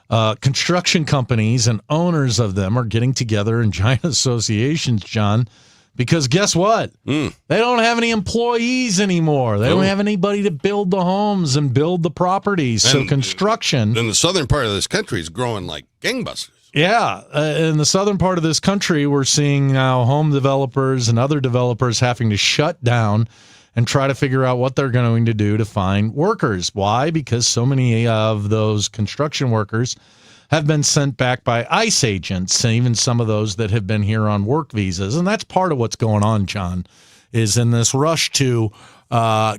[SPEAKER 3] construction companies and owners of them are getting together in giant associations, John, because guess what? They don't have any employees anymore. They don't have anybody to build the homes and build the properties. So construction.
[SPEAKER 1] And the southern part of this country is growing like gangbusters.
[SPEAKER 3] Yeah. In the southern part of this country, we're seeing now home developers and other developers having to shut down and try to figure out what they're going to do to find workers. Why? Because so many of those construction workers have been sent back by ICE agents, and even some of those that have been here on work visas. And that's part of what's going on, John, is in this rush to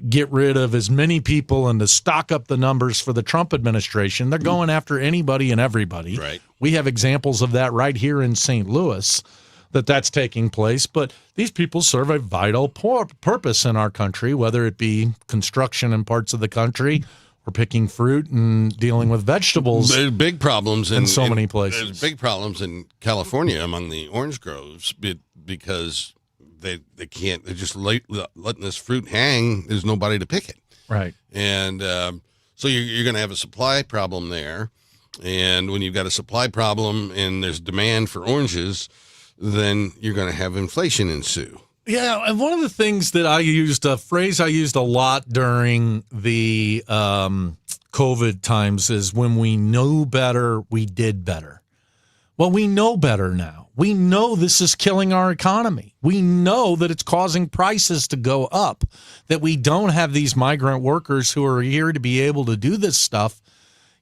[SPEAKER 3] get rid of as many people and to stock up the numbers for the Trump administration. They're going after anybody and everybody.
[SPEAKER 1] Right.
[SPEAKER 3] We have examples of that right here in St. Louis, that's taking place. But these people serve a vital purpose in our country, whether it be construction in parts of the country, or picking fruit and dealing with vegetables.
[SPEAKER 1] There's big problems
[SPEAKER 3] in so many places.
[SPEAKER 1] There's big problems in California among the orange groves because they can't. They're just letting this fruit hang. There's nobody to pick it.
[SPEAKER 3] Right.
[SPEAKER 1] And so you're going to have a supply problem there. And when you've got a supply problem and there's demand for oranges, then you're going to have inflation ensue.
[SPEAKER 3] Yeah, and one of the things that I used, a phrase I used a lot during the COVID times is when we knew better, we did better. Well, we know better now. We know this is killing our economy. We know that it's causing prices to go up, that we don't have these migrant workers who are here to be able to do this stuff,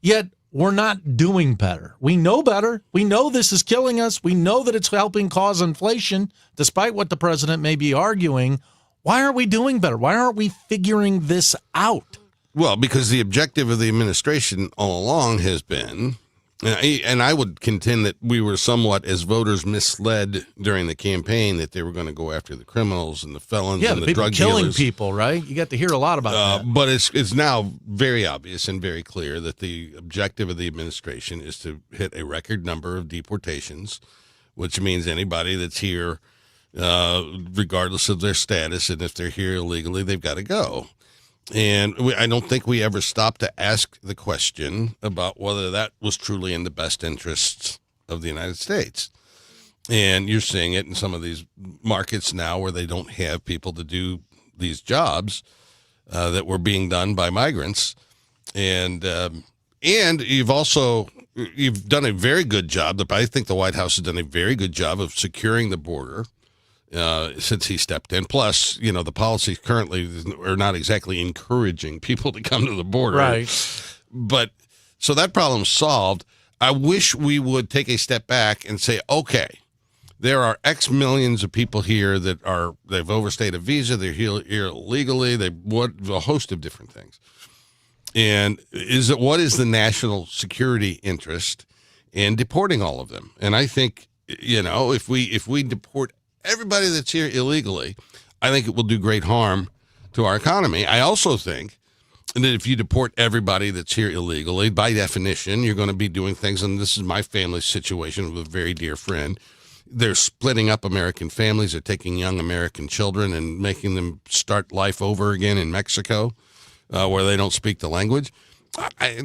[SPEAKER 3] yet we're not doing better. We know better. We know this is killing us. We know that it's helping cause inflation, despite what the president may be arguing. Why aren't we doing better? Why aren't we figuring this out?
[SPEAKER 1] Well, because the objective of the administration all along has been, and I would contend that we were somewhat, as voters, misled during the campaign that they were going to go after the criminals and the felons and the drug
[SPEAKER 3] killing
[SPEAKER 1] dealers.
[SPEAKER 3] people, right? You got to hear a lot about that.
[SPEAKER 1] But it's now very obvious and very clear that the objective of the administration is to hit a record number of deportations, which means anybody that's here, regardless of their status, and if they're here illegally, they've got to go. And I don't think we ever stopped to ask the question about whether that was truly in the best interests of the United States. And you're seeing it in some of these markets now where they don't have people to do these jobs that were being done by migrants. And you've done a very good job. I think the White House has done a very good job of securing the border since he stepped in. Plus, the policies currently are not exactly encouraging people to come to the border.
[SPEAKER 3] Right.
[SPEAKER 1] But so that problem's solved. I wish we would take a step back and say, okay, there are X millions of people here they've overstayed a visa, they're here illegally, a host of different things. And what is the national security interest in deporting all of them? And I think, if we deport everybody that's here illegally, I think it will do great harm to our economy. I also think that if you deport everybody that's here illegally, by definition, you're going to be doing things, and this is my family's situation with a very dear friend. They're splitting up American families. They're taking young American children and making them start life over again in Mexico, where they don't speak the language. I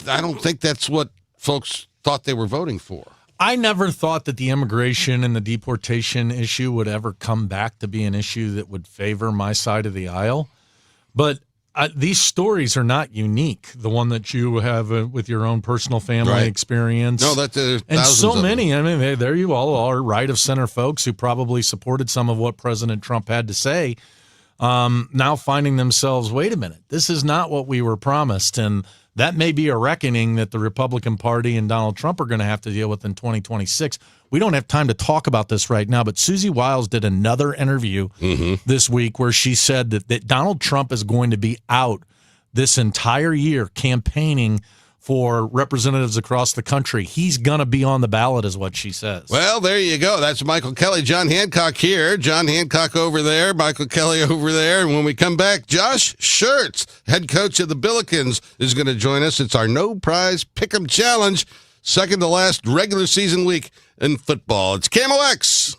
[SPEAKER 1] don't think that's what folks thought they were voting for.
[SPEAKER 3] I never thought that the immigration and the deportation issue would ever come back to be an issue that would favor my side of the aisle. But these stories are not unique. The one that you have with your own personal family experience.
[SPEAKER 1] No, there's
[SPEAKER 3] and so many.
[SPEAKER 1] Them.
[SPEAKER 3] I mean, there you all are, right of center folks who probably supported some of what President Trump had to say. Now finding themselves, wait a minute, this is not what we were promised. And that may be a reckoning that the Republican Party and Donald Trump are going to have to deal with in 2026. We don't have time to talk about this right now, but Susie Wiles did another interview this week where she said that Donald Trump is going to be out this entire year campaigning for representatives across the country. He's going to be on the ballot is what she says.
[SPEAKER 1] Well, there you go. That's Michael Kelley. John Hancock here. John Hancock over there. Michael Kelley over there. And when we come back, Josh Schertz, head coach of the Billikens, is going to join us. It's our No Prize Pick'em Challenge, second to last regular season week in football. It's KMOX.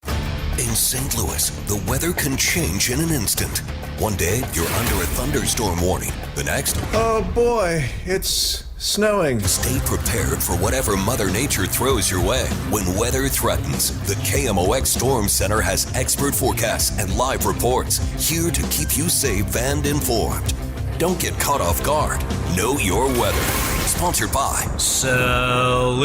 [SPEAKER 2] In St. Louis, the weather can change in an instant. One day, you're under a thunderstorm warning. The next,
[SPEAKER 4] oh boy, it's snowing.
[SPEAKER 2] Stay prepared for whatever Mother Nature throws your way. When weather threatens, the KMOX Storm Center has expert forecasts and live reports here to keep you safe and informed. Don't get caught off guard. Know your weather. Sponsored by
[SPEAKER 4] Seliga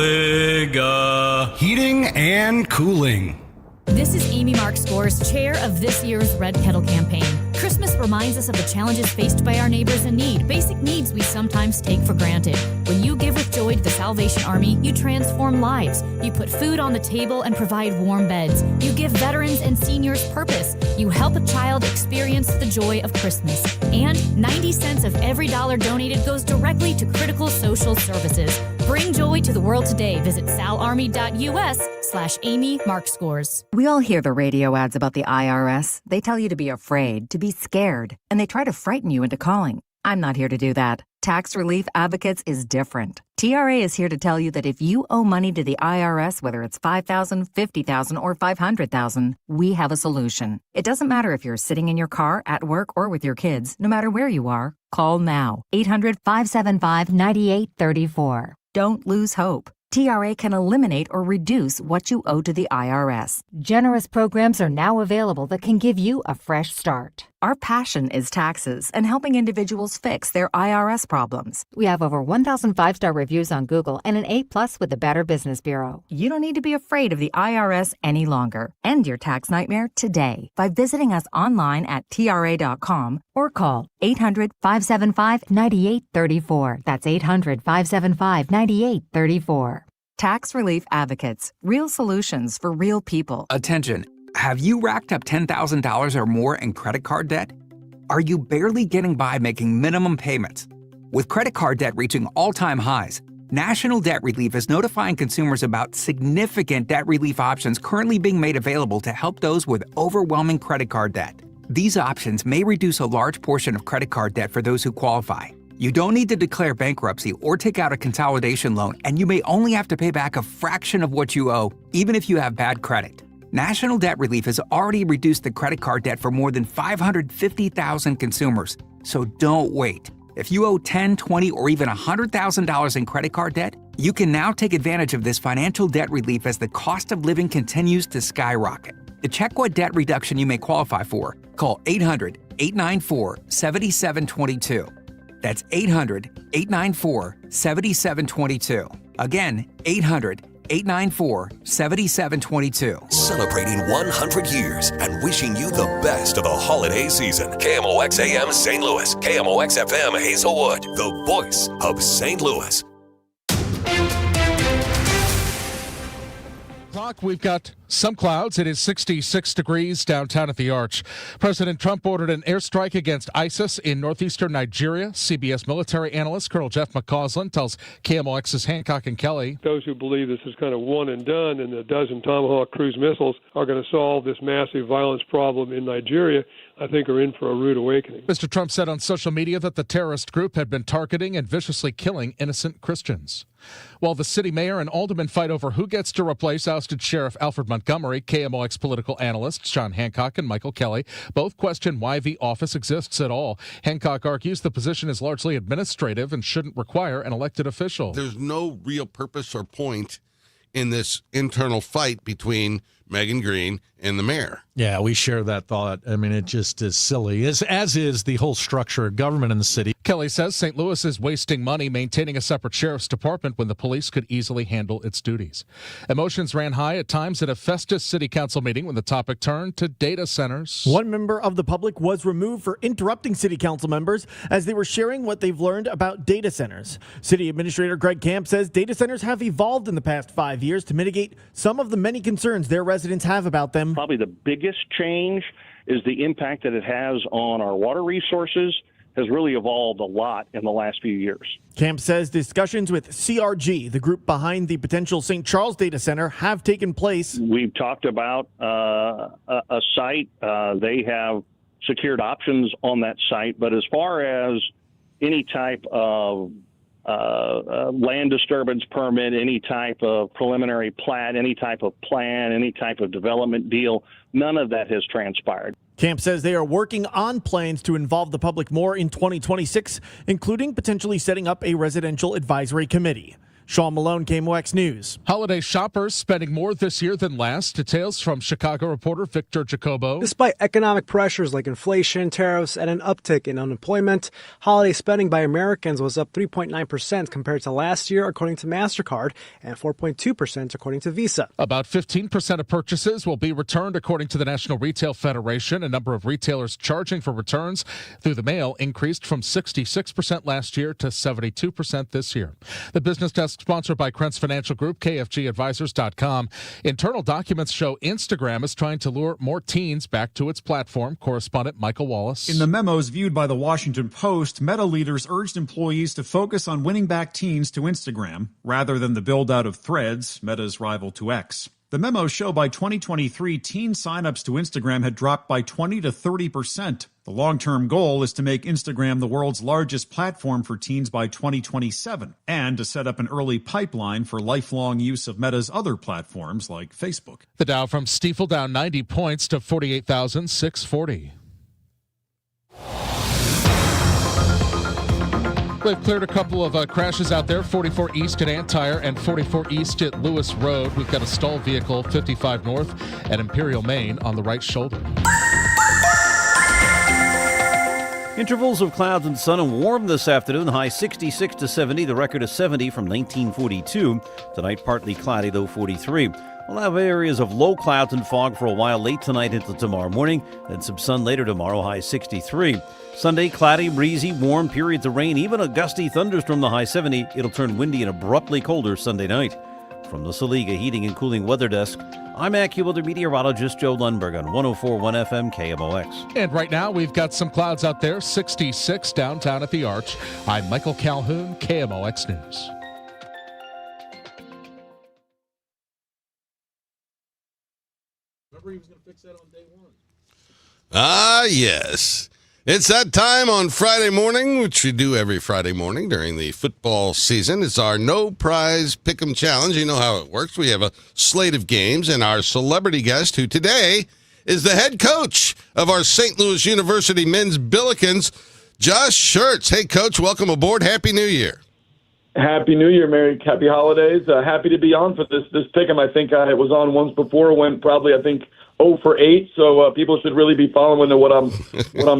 [SPEAKER 4] Heating and Cooling.
[SPEAKER 13] This is Amy Mark Scores, chair of this year's Red Kettle campaign. Christmas reminds us of the challenges faced by our neighbors in need, basic needs we sometimes take for granted. When you give with joy to the Salvation Army, you transform lives. You put food on the table and provide warm beds. You give veterans and seniors purpose. You help a child experience the joy of Christmas. And 90 cents of every dollar donated goes directly to critical social services. Bring joy to the world today. Visit salarmy.us/Amy Mark Scores.
[SPEAKER 15] We all hear the radio ads about the IRS. They tell you to be afraid, to be scared, and they try to frighten you into calling. I'm not here to do that. Tax Relief Advocates is different. TRA is here to tell you that if you owe money to the IRS, whether it's $5,000, $50,000, or $500,000, we have a solution. It doesn't matter if you're sitting in your car, at work, or with your kids. No matter where you are, call now. 800-575-9834. Don't lose hope. TRA can eliminate or reduce what you owe to the IRS.
[SPEAKER 8] Generous programs are now available that can give you a fresh start.
[SPEAKER 15] Our passion is taxes and helping individuals fix their IRS problems.
[SPEAKER 8] We have over 1,000 5-star reviews on Google and an A+ with the Better Business Bureau.
[SPEAKER 15] You don't need to be afraid of the IRS any longer. End your tax nightmare today by visiting us online at TRA.com or call 800-575-9834. That's 800-575-9834. Tax Relief Advocates. Real solutions for real people.
[SPEAKER 18] Attention. Have you racked up $10,000 or more in credit card debt? Are you barely getting by making minimum payments? With credit card debt reaching all-time highs, National Debt Relief is notifying consumers about significant debt relief options currently being made available to help those with overwhelming credit card debt. These options may reduce a large portion of credit card debt for those who qualify. You don't need to declare bankruptcy or take out a consolidation loan, and you may only have to pay back a fraction of what you owe, even if you have bad credit. National Debt Relief has already reduced the credit card debt for more than 550,000 consumers, so don't wait. If you owe $10,000, $20,000, or even $100,000 in credit card debt, you can now take advantage of this financial debt relief as the cost of living continues to skyrocket. To check what debt reduction you may qualify for, call 800-894-7722. That's 800-894-7722. Again, 800-894-7722.
[SPEAKER 2] Celebrating 100 years and wishing you the best of the holiday season. KMOX AM St. Louis. KMOX FM Hazelwood. The voice of St. Louis.
[SPEAKER 3] We've got some clouds. It is 66 degrees downtown at the Arch. President Trump ordered an airstrike against ISIS in northeastern Nigeria. CBS military analyst Colonel Jeff McCausland tells KMOX's Hancock and Kelley.
[SPEAKER 19] Those who believe this is kind of one and done and a dozen Tomahawk cruise missiles are going to solve this massive violence problem in Nigeria, I think are in for a rude awakening.
[SPEAKER 3] Mr. Trump said on social media that the terrorist group had been targeting and viciously killing innocent Christians. While the city mayor and aldermen fight over who gets to replace ousted Sheriff Alfred Montgomery, KMOX political analysts John Hancock and Michael Kelley both question why the office exists at all. Hancock argues the position is largely administrative and shouldn't require an elected official.
[SPEAKER 1] There's no real purpose or point in this internal fight between Megan Green and the mayor.
[SPEAKER 3] Yeah, we share that thought. I mean, it just is silly, as is the whole structure of government in the city. Kelley says St. Louis is wasting money maintaining a separate sheriff's department when the police could easily handle its duties. Emotions ran high at times at a Festus City Council meeting when the topic turned to data centers.
[SPEAKER 20] One member of the public was removed for interrupting City Council members as they were sharing what they've learned about data centers. City Administrator Greg Camp says data centers have evolved in the past 5 years to mitigate some of the many concerns their residents have about them.
[SPEAKER 22] Probably the biggest change is the impact that it has on our water resources has really evolved a lot in the last few years.
[SPEAKER 20] Camp says discussions with CRG, the group behind the potential St. Charles data center, have taken place.
[SPEAKER 22] We've talked about a site. They have secured options on that site, but as far as any type of land disturbance permit, any type of preliminary plat, any type of plan, any type of development deal, none of that has transpired.
[SPEAKER 20] Camp says they are working on plans to involve the public more in 2026, including potentially setting up a residential advisory committee. Sean Malone, KMOX News.
[SPEAKER 3] Holiday shoppers spending more this year than last. Details from Chicago reporter Victor Jacobo.
[SPEAKER 23] Despite economic pressures like inflation, tariffs, and an uptick in unemployment, holiday spending by Americans was up 3.9% compared to last year, according to MasterCard, and 4.2% according to Visa.
[SPEAKER 3] About 15% of purchases will be returned, according to the National Retail Federation. A number of retailers charging for returns through the mail increased from 66% last year to 72% this year. The business desk sponsored by Krentz Financial Group, KFGadvisors.com. Internal documents show Instagram is trying to lure more teens back to its platform. Correspondent Michael Wallace.
[SPEAKER 24] In the memos viewed by the Washington Post, Meta leaders urged employees to focus on winning back teens to Instagram rather than the build-out of Threads, Meta's rival to X. The memos show by 2023, teen signups to Instagram had dropped by 20 to 30%. The long-term goal is to make Instagram the world's largest platform for teens by 2027 and to set up an early pipeline for lifelong use of Meta's other platforms like Facebook.
[SPEAKER 3] The Dow from Stifel down 90 points to 48,640.
[SPEAKER 5] They've cleared a couple of crashes out there, 44 East at Ant Tire and 44 East at Lewis Road. We've got a stalled vehicle, 55 North at Imperial, Maine on the right shoulder.
[SPEAKER 6] Intervals of clouds and sun and warm this afternoon. High 66 to 70. The record is 70 from 1942. Tonight, partly cloudy, though 43. We'll have areas of low clouds and fog for a while late tonight into tomorrow morning. Then some sun later tomorrow, high 63. Sunday, cloudy, breezy, warm, periods of rain, even a gusty thunderstorm, the high 70. It'll turn windy and abruptly colder Sunday night. From the Saliga Heating and Cooling Weather Desk, I'm AccuWeather meteorologist Joe Lundberg on 104.1 FM KMOX.
[SPEAKER 5] And right now, we've got some clouds out there, 66 downtown at the Arch. I'm Michael Calhoun, KMOX News.
[SPEAKER 3] Remember he was going to fix that on day one.
[SPEAKER 1] Ah, yes. It's that time on Friday morning, which we do every Friday morning during the football season. It's our No Prize Pick'em Challenge. You know how it works. We have a slate of games, and our celebrity guest, who today is the head coach of our St. Louis University men's Billikens, Josh Schertz. Hey, Coach, welcome aboard. Happy New Year.
[SPEAKER 7] Happy New Year, Merry Happy Holidays. Happy to be on for this pick'em. I think I was on once before, went probably, 0 for 8, so people should really be following what I'm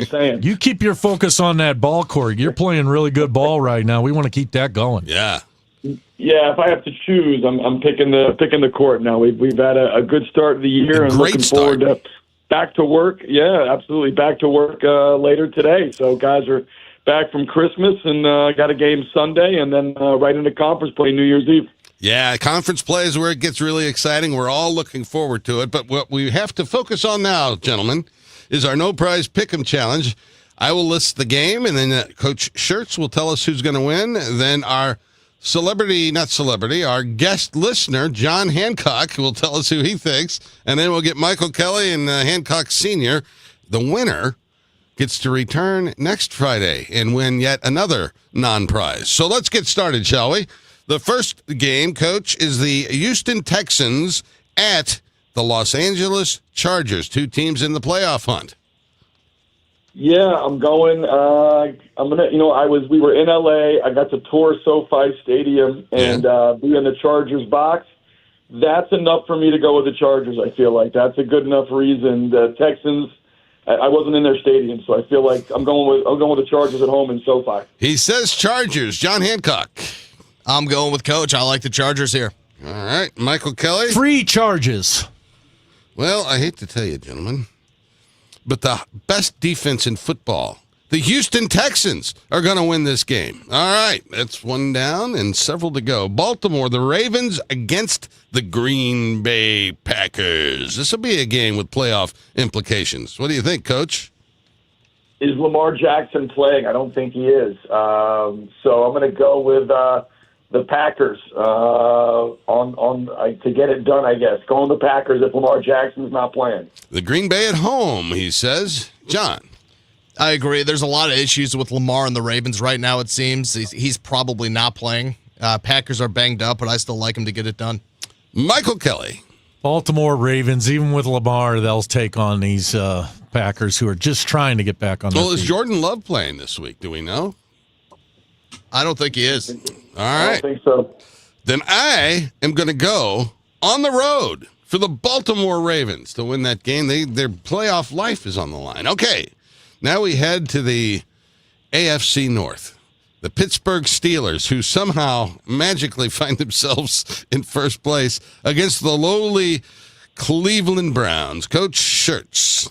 [SPEAKER 7] saying.
[SPEAKER 3] You keep your focus on that ball court. You're playing really good ball right now. We want to keep that going.
[SPEAKER 1] Yeah.
[SPEAKER 7] Yeah, if I have to choose, I'm picking the court now. We've had a good start of the year and looking forward to back to work. Yeah, absolutely, back to work later today. So guys are back from Christmas and got a game Sunday, and then right into conference play New Year's Eve.
[SPEAKER 1] Yeah, conference play is where it gets really exciting. We're all looking forward to it. But what we have to focus on now, gentlemen, is our No Prize Pick'em Challenge. I will list the game, and then Coach Schertz will tell us who's going to win. Then our our guest listener, John Hancock, will tell us who he thinks. And then we'll get Michael Kelley and Hancock Sr. The winner gets to return next Friday and win yet another non-prize. So let's get started, shall we? The first game, Coach, is the Houston Texans at the Los Angeles Chargers, two teams in the playoff hunt.
[SPEAKER 7] Yeah, I'm going. We were in LA. I got to tour SoFi Stadium and be in the Chargers box. That's enough for me to go with the Chargers. I feel like that's a good enough reason. The Texans, I wasn't in their stadium, so I feel like I'm going with the Chargers at home in SoFi.
[SPEAKER 1] He says Chargers. John Hancock.
[SPEAKER 10] I'm going with Coach. I like the Chargers here.
[SPEAKER 1] All right. Michael Kelley?
[SPEAKER 3] Free charges.
[SPEAKER 1] Well, I hate to tell you, gentlemen, but the best defense in football, the Houston Texans, are going to win this game. All right. That's one down and several to go. Baltimore, the Ravens against the Green Bay Packers. This will be a game with playoff implications. What do you think, Coach?
[SPEAKER 7] Is Lamar Jackson playing? I don't think he is. So I'm going to go with the Packers to get it done, I guess. Going the Packers if Lamar Jackson's not playing.
[SPEAKER 1] The Green Bay at home, he says. John.
[SPEAKER 10] I agree. There's a lot of issues with Lamar and the Ravens right now, it seems. He's probably not playing. Packers are banged up, but I still like him to get it done.
[SPEAKER 1] Michael Kelley.
[SPEAKER 3] Baltimore Ravens, even with Lamar, they'll take on these Packers who are just trying to get back on their feet.
[SPEAKER 1] Is Jordan Love playing this week? Do we know?
[SPEAKER 10] I don't think he is.
[SPEAKER 1] All right.
[SPEAKER 7] I don't think so.
[SPEAKER 1] Then I am going to go on the road for the Baltimore Ravens to win that game. Their playoff life is on the line. Okay, now we head to the AFC North. The Pittsburgh Steelers, who somehow magically find themselves in first place against the lowly Cleveland Browns. Coach Schertz.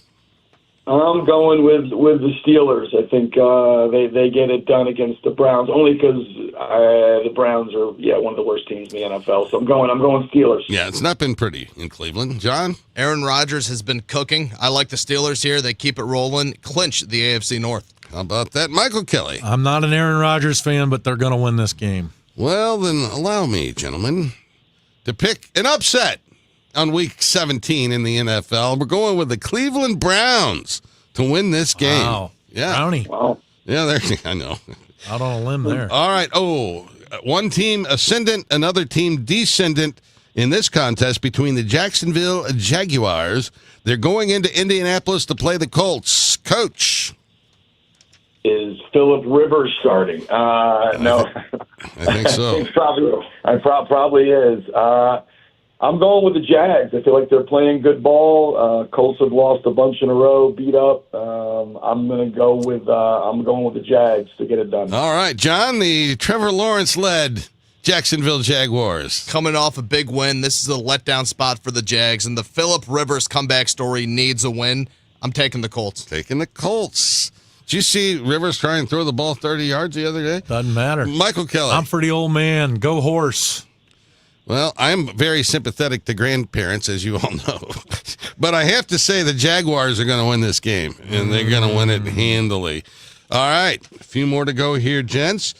[SPEAKER 7] I'm going with the Steelers. I think they get it done against the Browns, only because the Browns are one of the worst teams in the NFL. So I'm going Steelers.
[SPEAKER 1] Yeah, it's not been pretty in Cleveland. John?
[SPEAKER 10] Aaron Rodgers has been cooking. I like the Steelers here. They keep it rolling, clinch the AFC North.
[SPEAKER 1] How about that? Michael Kelley.
[SPEAKER 3] I'm not an Aaron Rodgers fan, but they're going to win this game.
[SPEAKER 1] Well, then allow me, gentlemen, to pick an upset on Week 17 in the NFL. We're going with the Cleveland Browns to win this game.
[SPEAKER 3] Wow.
[SPEAKER 1] Yeah.
[SPEAKER 3] Brownie.
[SPEAKER 7] Wow.
[SPEAKER 1] Yeah, I know.
[SPEAKER 3] Out on a limb there.
[SPEAKER 1] All right. One team ascendant, another team descendant in this contest between the Jacksonville Jaguars. They're going into Indianapolis to play the Colts. Coach.
[SPEAKER 7] is Phillip Rivers starting? No.
[SPEAKER 1] I think so.
[SPEAKER 7] Probably is. I'm going with the Jags. I feel like they're playing good ball. Colts have lost a bunch in a row, beat up. I'm going to go with the Jags to get it done.
[SPEAKER 1] All right, John, the Trevor Lawrence-led Jacksonville Jaguars.
[SPEAKER 10] Coming off a big win, this is a letdown spot for the Jags, and the Phillip Rivers comeback story needs a win. I'm taking the Colts.
[SPEAKER 1] Taking the Colts. Did you see Rivers try and throw the ball 30 yards the other day?
[SPEAKER 3] Doesn't matter.
[SPEAKER 1] Michael Kelley.
[SPEAKER 3] I'm for the old man. Go horse.
[SPEAKER 1] Well, I'm very sympathetic to grandparents, as you all know. But I have to say the Jaguars are going to win this game, and they're going to win it handily. All right, a few more to go here, gents.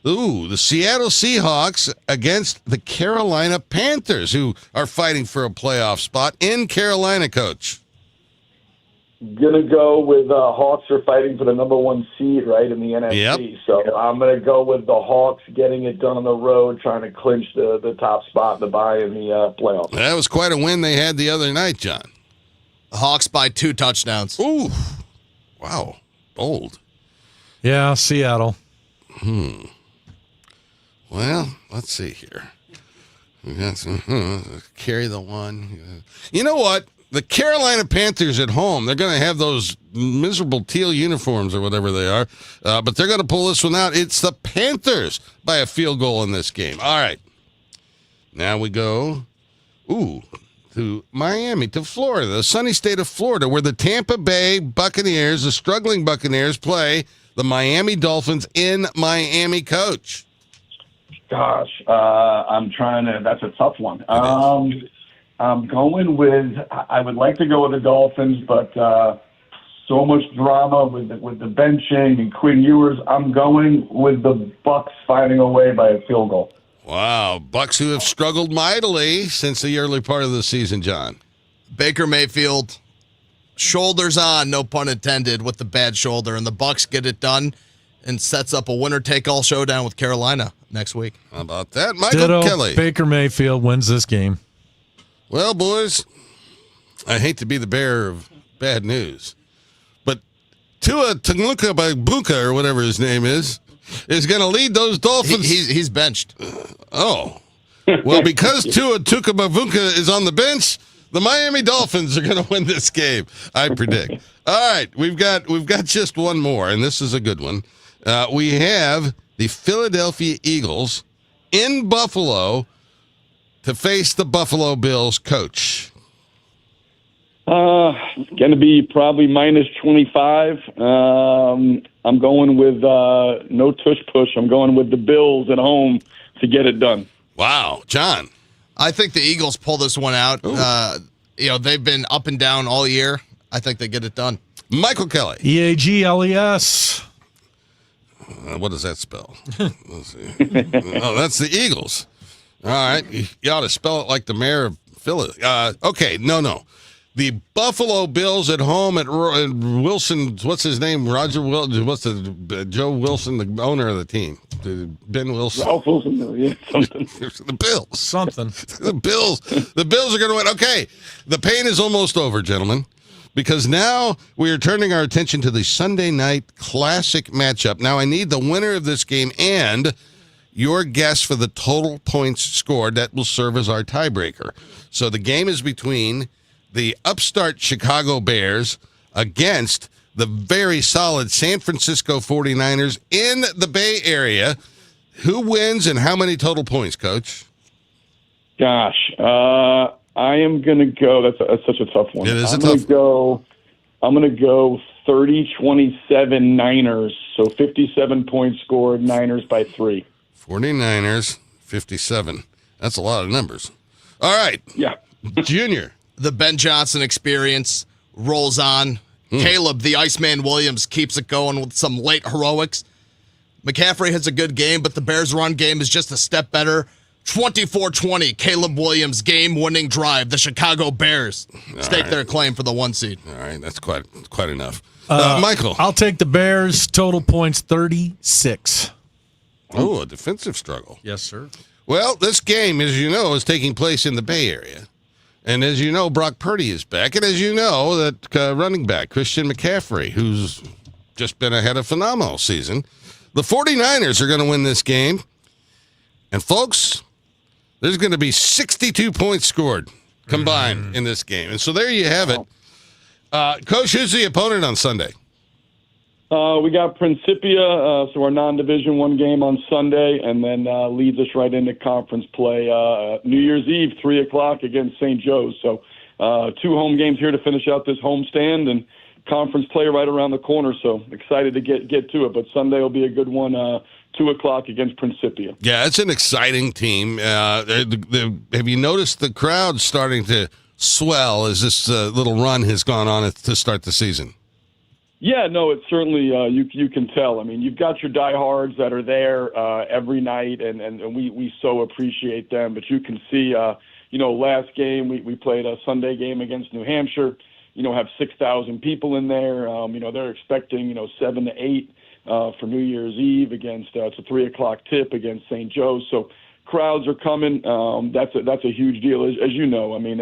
[SPEAKER 1] Ooh, the Seattle Seahawks against the Carolina Panthers, who are fighting for a playoff spot in Carolina, Coach.
[SPEAKER 7] Gonna go with Hawks are fighting for the number 1 seed, right, in the NFC.
[SPEAKER 1] Yep.
[SPEAKER 7] So I'm gonna go with the Hawks getting it done on the road, trying to clinch the top spot, the bye in the playoffs.
[SPEAKER 1] That was quite a win they had the other night, John.
[SPEAKER 10] The Hawks by 2 touchdowns.
[SPEAKER 1] Ooh, wow, bold.
[SPEAKER 3] Yeah, Seattle.
[SPEAKER 1] Well, let's see here. We got some carry the one. You know what? The Carolina Panthers at home, they're going to have those miserable teal uniforms or whatever they are, but they're going to pull this one out. It's the Panthers by a field goal in this game. All right. Now we go, to Miami, to Florida, the sunny state of Florida, where the Tampa Bay Buccaneers, the struggling Buccaneers, play the Miami Dolphins in Miami, Coach.
[SPEAKER 7] Gosh, that's a tough one. I'm going with, I would like to go with the Dolphins, but so much drama with the benching and Quinn Ewers. I'm going with the Bucs finding a way by a field goal.
[SPEAKER 1] Wow, Bucs who have struggled mightily since the early part of the season, John.
[SPEAKER 10] Baker Mayfield, shoulders on, no pun intended, with the bad shoulder, and the Bucs get it done and sets up a winner-take-all showdown with Carolina next week.
[SPEAKER 1] How about that? Michael Kelley.
[SPEAKER 3] Baker Mayfield wins this game.
[SPEAKER 1] Well, boys, I hate to be the bearer of bad news, but Tua Tagovailoa, or whatever his name is going to lead those Dolphins.
[SPEAKER 10] He's benched.
[SPEAKER 1] Well, because Tua Tagovailoa is on the bench, the Miami Dolphins are going to win this game, I predict. All right, we've got just one more, and this is a good one. We have the Philadelphia Eagles in Buffalo to face the Buffalo Bills, Coach.
[SPEAKER 7] Going to be probably minus 25. I'm going with no tush push. I'm going with the Bills at home to get it done.
[SPEAKER 1] Wow, John.
[SPEAKER 10] I think the Eagles pull this one out. They've been up and down all year. I think they get it done.
[SPEAKER 1] Michael Kelley.
[SPEAKER 3] EAGLES.
[SPEAKER 1] What does that spell? Let's see. Oh, that's the Eagles. All right. You ought to spell it like the mayor of Philly. Okay, no. The Buffalo Bills at home at Wilson, what's his name? Roger Wilson. What's Joe Wilson, the owner of the team? Ben Wilson.
[SPEAKER 7] Ralph Wilson, yeah, something.
[SPEAKER 1] The Bills.
[SPEAKER 3] Something.
[SPEAKER 1] The Bills are going to win. Okay, the pain is almost over, gentlemen, because now we are turning our attention to the Sunday night classic matchup. Now I need the winner of this game and your guess for the total points scored. That will serve as our tiebreaker. So the game is between the upstart Chicago Bears against the very solid San Francisco 49ers in the Bay Area. Who wins and how many total points, Coach?
[SPEAKER 7] Gosh, I am going to go. That's such a tough one.
[SPEAKER 1] It is
[SPEAKER 7] I'm going to go 30-27 Niners. So 57 points scored, Niners by 3.
[SPEAKER 1] 49ers, 57. That's a lot of numbers. All right.
[SPEAKER 7] Yeah.
[SPEAKER 1] Junior.
[SPEAKER 10] The Ben Johnson experience rolls on. Caleb, the Iceman Williams, keeps it going with some late heroics. McCaffrey has a good game, but the Bears' run game is just a step better. 24-20, Caleb Williams, game-winning drive. The Chicago Bears stake their claim for the 1 seed.
[SPEAKER 1] All right, that's quite enough. Michael.
[SPEAKER 3] I'll take the Bears. Total points, 36.
[SPEAKER 1] Oh, a defensive struggle.
[SPEAKER 3] Yes, sir.
[SPEAKER 1] Well, this game, as you know, is taking place in the Bay Area. And as you know, Brock Purdy is back. And as you know, that running back, Christian McCaffrey, who's just been had a phenomenal season. The 49ers are going to win this game. And, folks, there's going to be 62 points scored combined in this game. And so there you have it. Coach, who's the opponent on Sunday?
[SPEAKER 7] We got Principia, so our non-Division I game on Sunday, and then leads us right into conference play New Year's Eve, 3 o'clock against St. Joe's. So 2 home games here to finish out this homestand, and conference play right around the corner. So excited to get to it. But Sunday will be a good one, 2 o'clock against Principia.
[SPEAKER 1] Yeah, it's an exciting team. Have you noticed the crowd starting to swell as this little run has gone on to start the season?
[SPEAKER 7] Yeah, no, it's certainly you can tell. I mean, you've got your diehards that are there every night, and we so appreciate them. But you can see, last game we played a Sunday game against New Hampshire. Have 6,000 people in there. They're expecting 7 to 8 for New Year's Eve against it's a 3 o'clock tip against St. Joe's. So crowds are coming. That's a huge deal, as you know. I mean.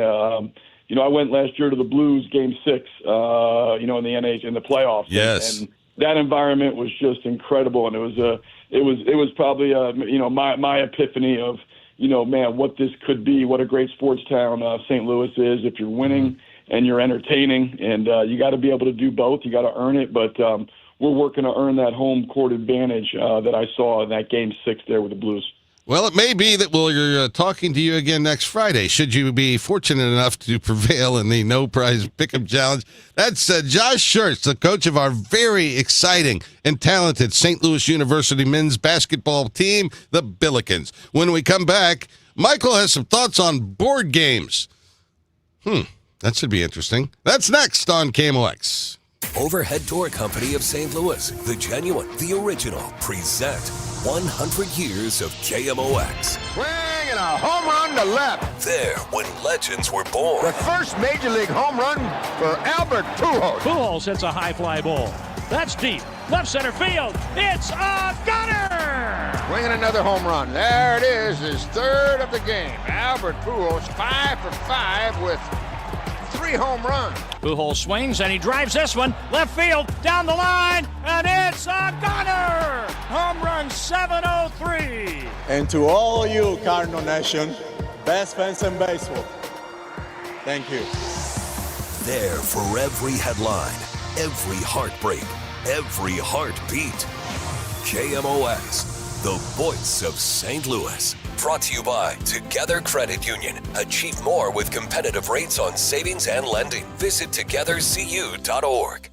[SPEAKER 7] I went last year to the Blues Game 6, in the playoffs.
[SPEAKER 1] Yes,
[SPEAKER 7] and that environment was just incredible, and it was probably my epiphany of man, what this could be, what a great sports town St. Louis is if you're winning and you're entertaining, and you got to be able to do both. You got to earn it, but we're working to earn that home court advantage that I saw in that Game 6 there with the Blues.
[SPEAKER 1] Well, it may be that we're talking to you again next Friday, should you be fortunate enough to prevail in the No Prize Pick'em Challenge. That's Josh Schertz, the coach of our very exciting and talented St. Louis University men's basketball team, the Billikens. When we come back, Michael has some thoughts on board games. That should be interesting. That's next on KMOX.
[SPEAKER 2] Overhead Door Company of St. Louis, the genuine, the original, present 100 years of KMOX.
[SPEAKER 9] Swing and a home run to left.
[SPEAKER 2] There, when legends were born.
[SPEAKER 9] The first Major League home run for Albert Pujols.
[SPEAKER 11] Pujols hits a high fly ball. That's deep. Left center field. It's a gunner!
[SPEAKER 9] Swinging another home run. There it is, his third of the game. Albert Pujols, 5 for 5 with 3 home runs.
[SPEAKER 11] Pujols swings and he drives this one left field down the line, and it's a gunner! Home run 703.
[SPEAKER 12] And to all you Cardinal Nation, best fans in baseball, thank you.
[SPEAKER 2] There for every headline, every heartbreak, every heartbeat. KMOX, the voice of St. Louis. Brought to you by Together Credit Union. Achieve more with competitive rates on savings and lending. Visit togethercu.org.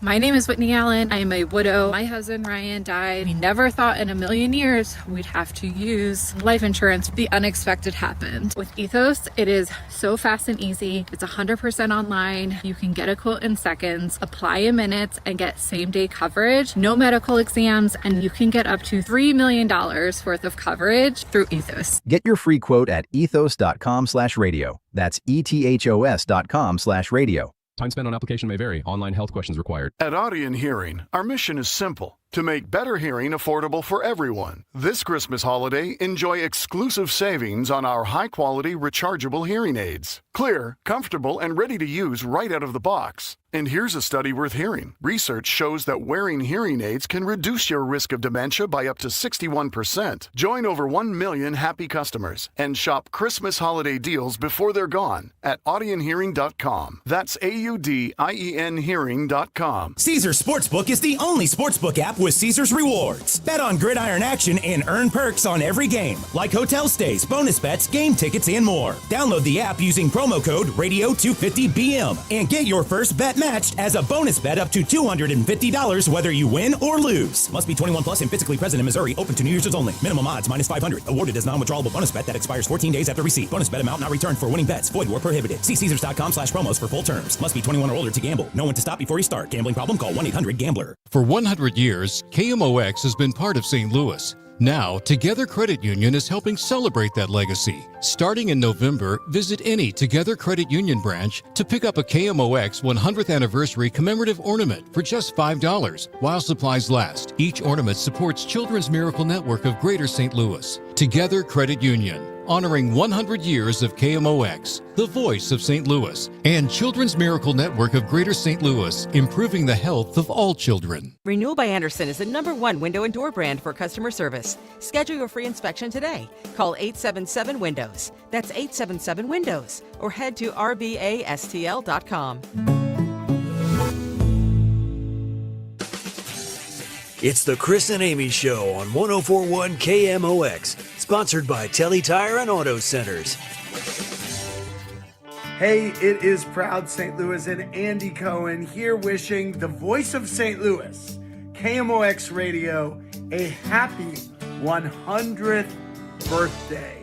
[SPEAKER 21] My name is Whitney Allen. I am a widow. My husband, Ryan, died. We never thought in a million years we'd have to use life insurance. The unexpected happened. With Ethos, it is so fast and easy. It's 100% online. You can get a quote in seconds, apply in minutes, and get same-day coverage. No medical exams, and you can get up to $3 million worth of coverage through Ethos.
[SPEAKER 25] Get your free quote at ethos.com/radio. That's ethos.com/radio.
[SPEAKER 26] Time spent on application may vary. Online health questions required.
[SPEAKER 27] At Audion Hearing, our mission is simple: to make better hearing affordable for everyone. This Christmas holiday, enjoy exclusive savings on our high-quality rechargeable hearing aids. Clear, comfortable, and ready to use right out of the box. And here's a study worth hearing. Research shows that wearing hearing aids can reduce your risk of dementia by up to 61%. Join over 1 million happy customers and shop Christmas holiday deals before they're gone at audionhearing.com. That's AUDIEN hearing.com.
[SPEAKER 8] Caesars Sportsbook is the only sportsbook app with Caesars Rewards. Bet on gridiron action and earn perks on every game, like hotel stays, bonus bets, game tickets, and more. Download the app using promo code RADIO250BM and get your first bet matched as a bonus bet up to $250 whether you win or lose. Must be 21 plus and physically present in Missouri. Open to New Year's only. Minimum odds -500. Awarded as non-withdrawable bonus bet that expires 14 days after receipt. Bonus bet amount not returned for winning bets. Void where prohibited. See Caesars.com/promos for full terms. Must be 21 or older to gamble. Know when to stop before you start. Gambling problem? Call 1-800-GAMBLER.
[SPEAKER 28] For 100 years, KMOX has been part of St. Louis. Now, Together Credit Union is helping celebrate that legacy. Starting in November, visit any Together Credit Union branch to pick up a KMOX 100th anniversary commemorative ornament for just $5 while supplies last. Each ornament supports Children's Miracle Network of Greater St. Louis. Together Credit Union. honoring 100 years of KMOX, the voice of St. Louis, and Children's Miracle Network of Greater St. Louis, improving the health of all children.
[SPEAKER 4] Renewal by Andersen is the #1 window and door brand for customer service. Schedule your free inspection today. Call 877-WINDOWS. That's 877-WINDOWS. Or head to rbastl.com.
[SPEAKER 13] It's the Chris and Amy Show on 104.1 KMOX, sponsored by Telly Tire and Auto Centers.
[SPEAKER 14] Hey, it is Proud St. Louis and Andy Cohen here wishing the voice of St. Louis, KMOX Radio, a happy 100th birthday.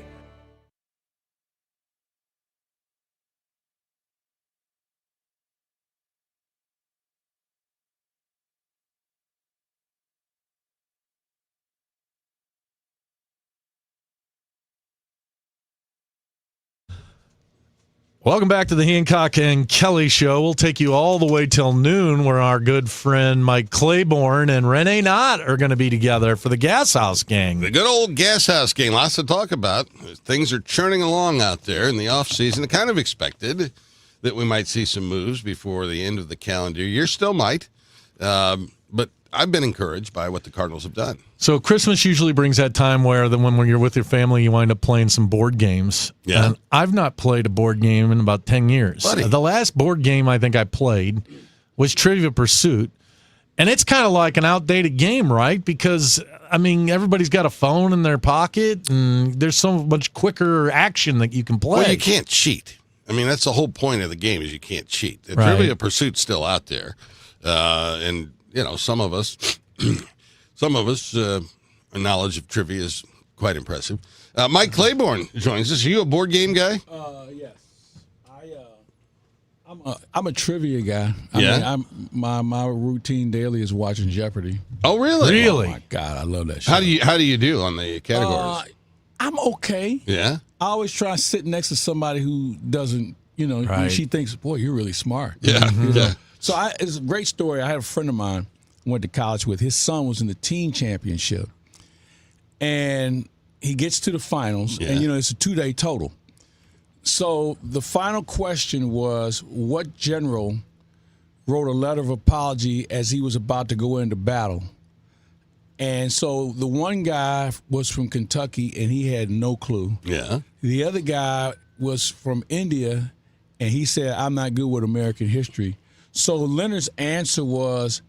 [SPEAKER 3] Welcome back to the Hancock and Kelley Show. We'll take you all the way till noon, where our good friend Mike Claiborne and Renee Knott are going to be together for the Gas House Gang.
[SPEAKER 1] The good old Gas House Gang. Lots to talk about. Things are churning along out there in the offseason. I kind of expected that we might see some moves before the end of the calendar year. Still might. But I've been encouraged by what the Cardinals have done.
[SPEAKER 3] So Christmas usually brings that time where when you're with your family, you wind up playing some board games.
[SPEAKER 1] Yeah.
[SPEAKER 3] And I've not played a board game in about 10 years.
[SPEAKER 1] Buddy.
[SPEAKER 3] The last board game I think I played was Trivia Pursuit. And it's kind of like an outdated game, right? Because, I mean, everybody's got a phone in their pocket, and there's so much quicker action that you can play.
[SPEAKER 1] Well, you can't cheat. I mean, that's the whole point of the game is you can't cheat. The
[SPEAKER 3] Right.
[SPEAKER 1] Trivia Pursuit's still out there. And, you know, some of us, our knowledge of trivia is quite impressive. Mike Claiborne joins us. Are you a board game guy?
[SPEAKER 15] Yes. I'm a trivia guy.
[SPEAKER 1] Yeah?
[SPEAKER 15] My routine daily is watching Jeopardy.
[SPEAKER 1] Oh, really?
[SPEAKER 15] Oh my God, I love that show.
[SPEAKER 1] How do you do on the categories?
[SPEAKER 15] I'm okay.
[SPEAKER 1] Yeah?
[SPEAKER 15] I always try to sit next to somebody who doesn't,
[SPEAKER 3] Right.
[SPEAKER 15] she thinks, boy, you're really smart.
[SPEAKER 1] Yeah.
[SPEAKER 15] You know?
[SPEAKER 1] Yeah.
[SPEAKER 15] So it's a great story. I had a friend of mine went to college with. His son was in the teen championship. And he gets to the finals, and, it's a 2-day total. So the final question was, what general wrote a letter of apology as he was about to go into battle? And so the one guy was from Kentucky, and he had no clue.
[SPEAKER 1] Yeah.
[SPEAKER 15] The other guy was from India, and he said, I'm not good with American history. So Leonard's answer was,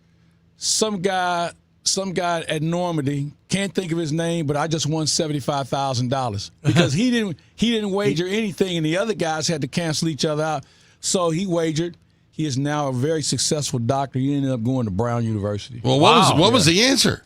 [SPEAKER 15] some guy at Normandy, can't think of his name, but I just won $75,000 because he didn't wager anything, and the other guys had to cancel each other out. So he wagered. He is now a very successful doctor. He ended up going to Brown University.
[SPEAKER 1] Well, what was the answer?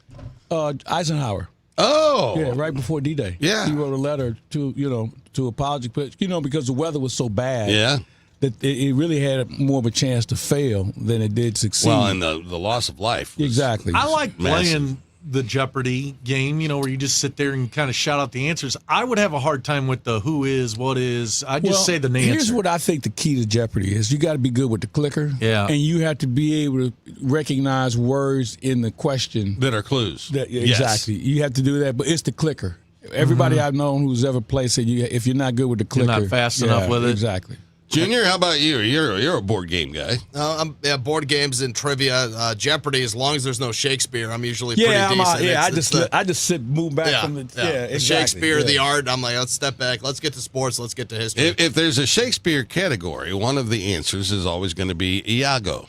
[SPEAKER 15] Eisenhower.
[SPEAKER 1] Oh,
[SPEAKER 15] yeah, right before D-Day.
[SPEAKER 1] Yeah,
[SPEAKER 15] he wrote a letter to apologize, but because the weather was so bad.
[SPEAKER 1] Yeah.
[SPEAKER 15] That it really had more of a chance to fail than it did succeed.
[SPEAKER 1] Well, and the loss of life.
[SPEAKER 15] Exactly.
[SPEAKER 3] I like
[SPEAKER 1] massive.
[SPEAKER 3] playing the Jeopardy game, where you just sit there and kind of shout out the answers. I would have a hard time with the who is, what is. I just say the answer.
[SPEAKER 15] Here's what I think the key to Jeopardy is. You got to be good with the clicker.
[SPEAKER 3] Yeah.
[SPEAKER 15] And you have to be able to recognize words in the question.
[SPEAKER 1] That are clues.
[SPEAKER 15] Exactly. You have to do that, but it's the clicker. Everybody I've known who's ever played said if you're not good with the clicker.
[SPEAKER 3] You're not fast enough with it.
[SPEAKER 15] Exactly.
[SPEAKER 1] Junior, how about you? You're a board game guy.
[SPEAKER 10] Board games and trivia, Jeopardy. As long as there's no Shakespeare, I'm usually pretty decent.
[SPEAKER 15] I just move back from the exactly.
[SPEAKER 10] Shakespeare, the art. I'm like, let's step back. Let's get to sports. Let's get to history.
[SPEAKER 1] If there's a Shakespeare category, one of the answers is always going to be Iago.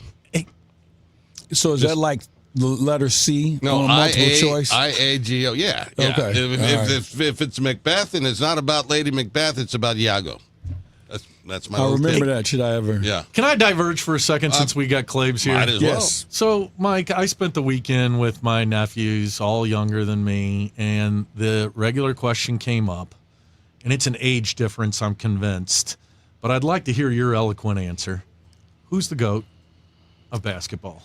[SPEAKER 15] So is that like the letter C?
[SPEAKER 1] No,
[SPEAKER 15] on a multiple choice.
[SPEAKER 1] IAGO. Yeah.
[SPEAKER 15] Okay.
[SPEAKER 1] If it's Macbeth and it's not about Lady Macbeth, it's about Iago. That's my.
[SPEAKER 15] I'll remember
[SPEAKER 1] thing.
[SPEAKER 15] that. Should I ever?
[SPEAKER 1] Yeah.
[SPEAKER 3] Can I diverge for a second since we got Claves here?
[SPEAKER 1] Might as well.
[SPEAKER 15] Yes.
[SPEAKER 3] So, Mike, I spent the weekend with my nephews, all younger than me, and the regular question came up, and it's an age difference, I'm convinced. But I'd like to hear your eloquent answer. Who's the GOAT of basketball?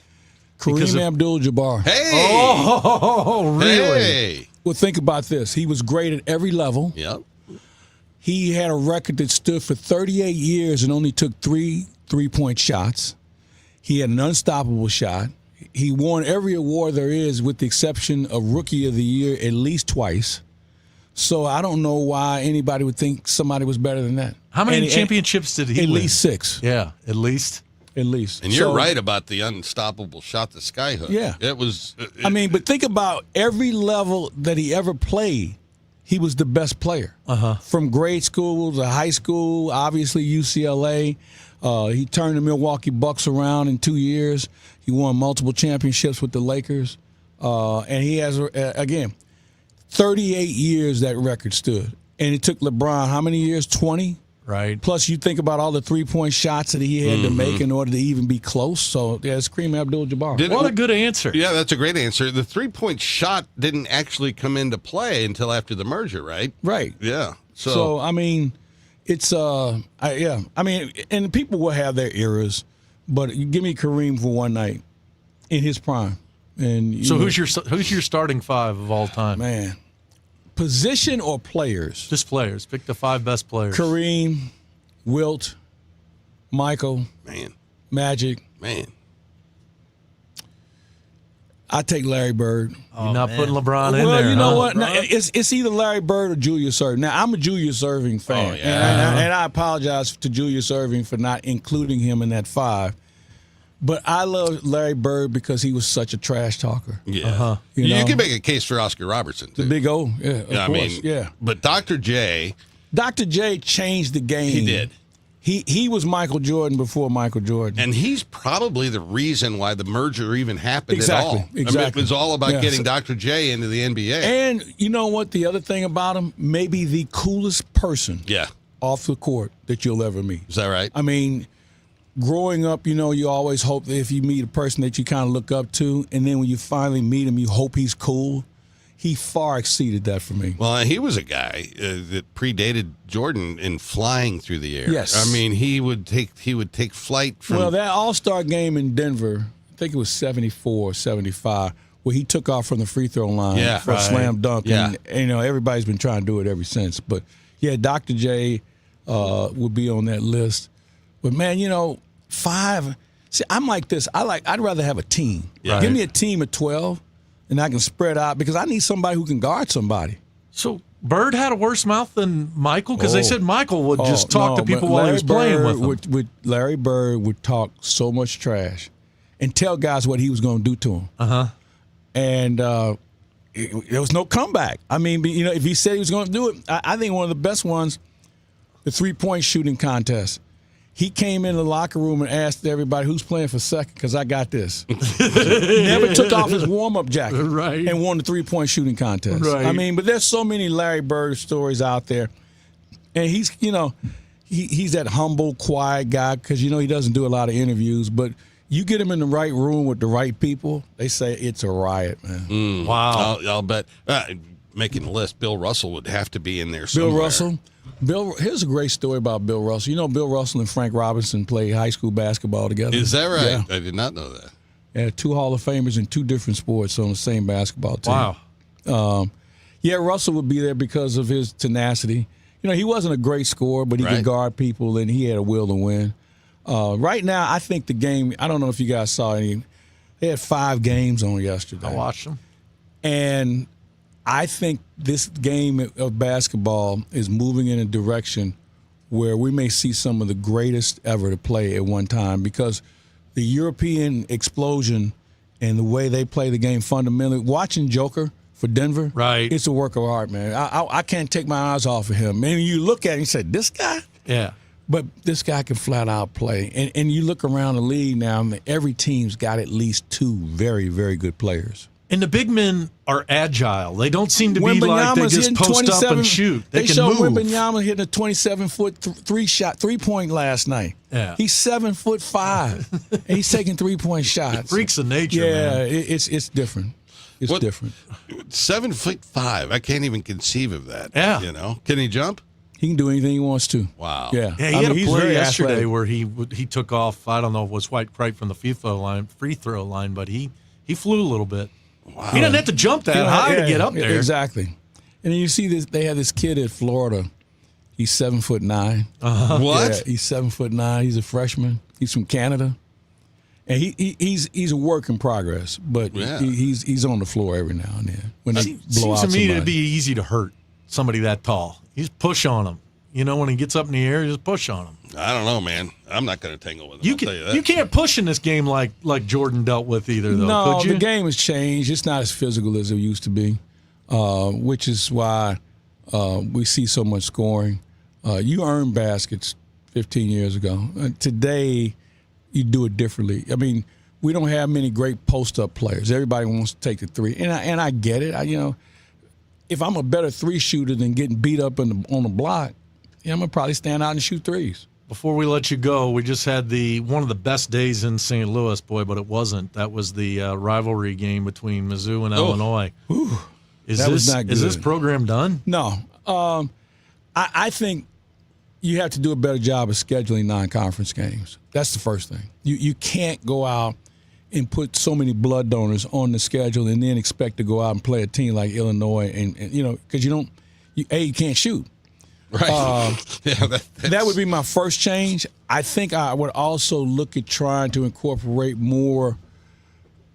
[SPEAKER 15] Kareem Abdul-Jabbar.
[SPEAKER 1] Hey!
[SPEAKER 3] Oh, really?
[SPEAKER 1] Hey!
[SPEAKER 15] Well, think about this. He was great at every level.
[SPEAKER 1] Yep.
[SPEAKER 15] He had a record that stood for 38 years and only took 3 3-point shots. He had an unstoppable shot. He won every award there is with the exception of Rookie of the Year at least twice. So I don't know why anybody would think somebody was better than that.
[SPEAKER 3] How many championships did he
[SPEAKER 15] win?
[SPEAKER 3] win?
[SPEAKER 15] At least 6.
[SPEAKER 3] Yeah, at least.
[SPEAKER 15] At least.
[SPEAKER 1] And you're right about the unstoppable shot to sky hook.
[SPEAKER 15] Yeah.
[SPEAKER 1] It was.
[SPEAKER 15] But think about every level that he ever played. He was the best player. From grade school to high school, obviously UCLA. He turned the Milwaukee Bucks around in 2 years. He won multiple championships with the Lakers. And he has, again, 38 years that record stood. And it took LeBron how many years? 20?
[SPEAKER 3] Right.
[SPEAKER 15] Plus, you think about all the three-point shots that he had to make in order to even be close. So, yeah, it's Kareem Abdul-Jabbar.
[SPEAKER 3] What a good answer.
[SPEAKER 1] Yeah, that's a great answer. The three-point shot didn't actually come into play until after the merger, right?
[SPEAKER 15] Right.
[SPEAKER 1] Yeah.
[SPEAKER 15] So I mean, it's and people will have their eras, but you give me Kareem for one night in his prime. And
[SPEAKER 3] so who's your starting 5 of all time?
[SPEAKER 15] Man, position or players?
[SPEAKER 3] Just players. Pick the 5 best players.
[SPEAKER 15] Kareem, Wilt, Michael, Magic. I take Larry Bird.
[SPEAKER 3] You're not putting LeBron in there.
[SPEAKER 15] Well, you know what?
[SPEAKER 3] LeBron?
[SPEAKER 15] Now, it's either Larry Bird or Julius Erving. Now, I'm a Julius Erving fan, and I apologize to Julius Erving for not including him in that 5. But I love Larry Bird because he was such a trash talker.
[SPEAKER 1] Yeah. You can make a case for Oscar Robertson, too.
[SPEAKER 15] The big O, of course.
[SPEAKER 1] But Dr. J
[SPEAKER 15] changed the game.
[SPEAKER 1] He did.
[SPEAKER 15] He was Michael Jordan before Michael Jordan.
[SPEAKER 1] And he's probably the reason why the merger even happened at all.
[SPEAKER 15] Exactly.
[SPEAKER 1] I mean, it was all about getting Dr. J into the NBA.
[SPEAKER 15] And you know what? The other thing about him, maybe the coolest person off the court that you'll ever meet.
[SPEAKER 1] Is that right?
[SPEAKER 15] I mean, growing up, you always hope that if you meet a person that you kind of look up to, and then when you finally meet him, you hope he's cool. He far exceeded that for me.
[SPEAKER 1] Well, he was a guy that predated Jordan in flying through the air.
[SPEAKER 15] Yes.
[SPEAKER 1] I mean, he would take flight from.
[SPEAKER 15] Well, that All-Star game in Denver, I think it was 74, 75, where he took off from the free throw line for a slam dunk.
[SPEAKER 1] Yeah.
[SPEAKER 15] And, everybody's been trying to do it ever since. But, yeah, Dr. J would be on that list. But, man, 5. See, I'm like this. I'd rather have a team.
[SPEAKER 1] Yeah.
[SPEAKER 15] Give me a team of 12. And I can spread out because I need somebody who can guard somebody.
[SPEAKER 3] So Bird had a worse mouth than Michael? Because they said Michael would just talk to people while he was playing with them.
[SPEAKER 15] Larry Bird would talk so much trash and tell guys what he was going to do to them. And there was no comeback. I mean, if he said he was going to do it, I think one of the best ones, the three-point shooting contest. He came in the locker room and asked everybody who's playing for second because I got this. Never took off his warm-up jacket and won the three-point shooting contest.
[SPEAKER 3] Right.
[SPEAKER 15] I mean, but there's so many Larry Bird stories out there. And he's, he's that humble, quiet guy because, he doesn't do a lot of interviews. But you get him in the right room with the right people, they say it's a riot, man.
[SPEAKER 3] Wow.
[SPEAKER 1] I'll bet. Making the list, Bill Russell would have to be in there somewhere.
[SPEAKER 15] Bill Russell. Here's a great story about Bill Russell. Bill Russell and Frank Robinson played high school basketball together.
[SPEAKER 1] Is that right?
[SPEAKER 15] Yeah.
[SPEAKER 1] I did not know that.
[SPEAKER 15] Yeah, 2 Hall of Famers in 2 different sports on the same basketball team.
[SPEAKER 3] Wow.
[SPEAKER 15] Russell would be there because of his tenacity. He wasn't a great scorer, but he could guard people, and he had a will to win. Right now, I think the game, I don't know if you guys saw any, they had 5 games on yesterday.
[SPEAKER 3] I watched them.
[SPEAKER 15] And I think this game of basketball is moving in a direction where we may see some of the greatest ever to play at one time because the European explosion and the way they play the game fundamentally. Watching Joker for Denver, it's a work of art, man. I can't take my eyes off of him. And you look at him and say, this guy?
[SPEAKER 3] Yeah.
[SPEAKER 15] But this guy can flat out play. And you look around the league now, every team's got at least 2 very, very good players.
[SPEAKER 3] And the big men are agile. They don't seem to be like they just post up and shoot. They can move.
[SPEAKER 15] Wembanyama hitting a 27-foot three-point last night.
[SPEAKER 3] Yeah.
[SPEAKER 15] He's 7'5", and he's taking 3-point shots.
[SPEAKER 3] Freaks of nature,
[SPEAKER 15] man.
[SPEAKER 3] Yeah,
[SPEAKER 15] it's different. It's different.
[SPEAKER 1] 7'5". I can't even conceive of that.
[SPEAKER 3] Yeah.
[SPEAKER 1] Can he jump?
[SPEAKER 15] He can do anything he wants to.
[SPEAKER 1] Wow.
[SPEAKER 15] Yeah.
[SPEAKER 3] He had a play yesterday where he took off. I don't know if it was right from the free throw line, but he flew a little bit.
[SPEAKER 1] Wow.
[SPEAKER 3] He doesn't have to jump that high to get up there.
[SPEAKER 15] Exactly. And then you see this. They had this kid at Florida. He's 7'9".
[SPEAKER 1] What?
[SPEAKER 15] Yeah, he's 7'9". He's a freshman. He's from Canada, and he's a work in progress. But he's on the floor every now and then when they blow out
[SPEAKER 3] seems to me
[SPEAKER 15] somebody.
[SPEAKER 3] to be easy to hurt. somebody that tall. You just push on him. When he gets up in the air, you just push on him.
[SPEAKER 1] I don't know, man. I'm not going to tangle with him. I'll tell you that.
[SPEAKER 3] You can't push in this game like Jordan dealt with either, though.
[SPEAKER 15] No,
[SPEAKER 3] could you?
[SPEAKER 15] The game has changed. It's not as physical as it used to be, which is why we see so much scoring. You earned baskets 15 years ago. Today, you do it differently. I mean, we don't have many great post-up players. Everybody wants to take the three, and I get it. If I'm a better three shooter than getting beat up on the block, I'm gonna probably stand out and shoot threes.
[SPEAKER 3] Before we let you go, we just had one of the best days in St. Louis, boy, but it wasn't. That was the rivalry game between Mizzou and Illinois. Is this program done?
[SPEAKER 15] No. I think you have to do a better job of scheduling non-conference games. That's the first thing. You can't go out and put so many blood donors on the schedule and then expect to go out and play a team like Illinois and because you can't shoot.
[SPEAKER 1] Right.
[SPEAKER 15] That would be my first change. I think I would also look at trying to incorporate more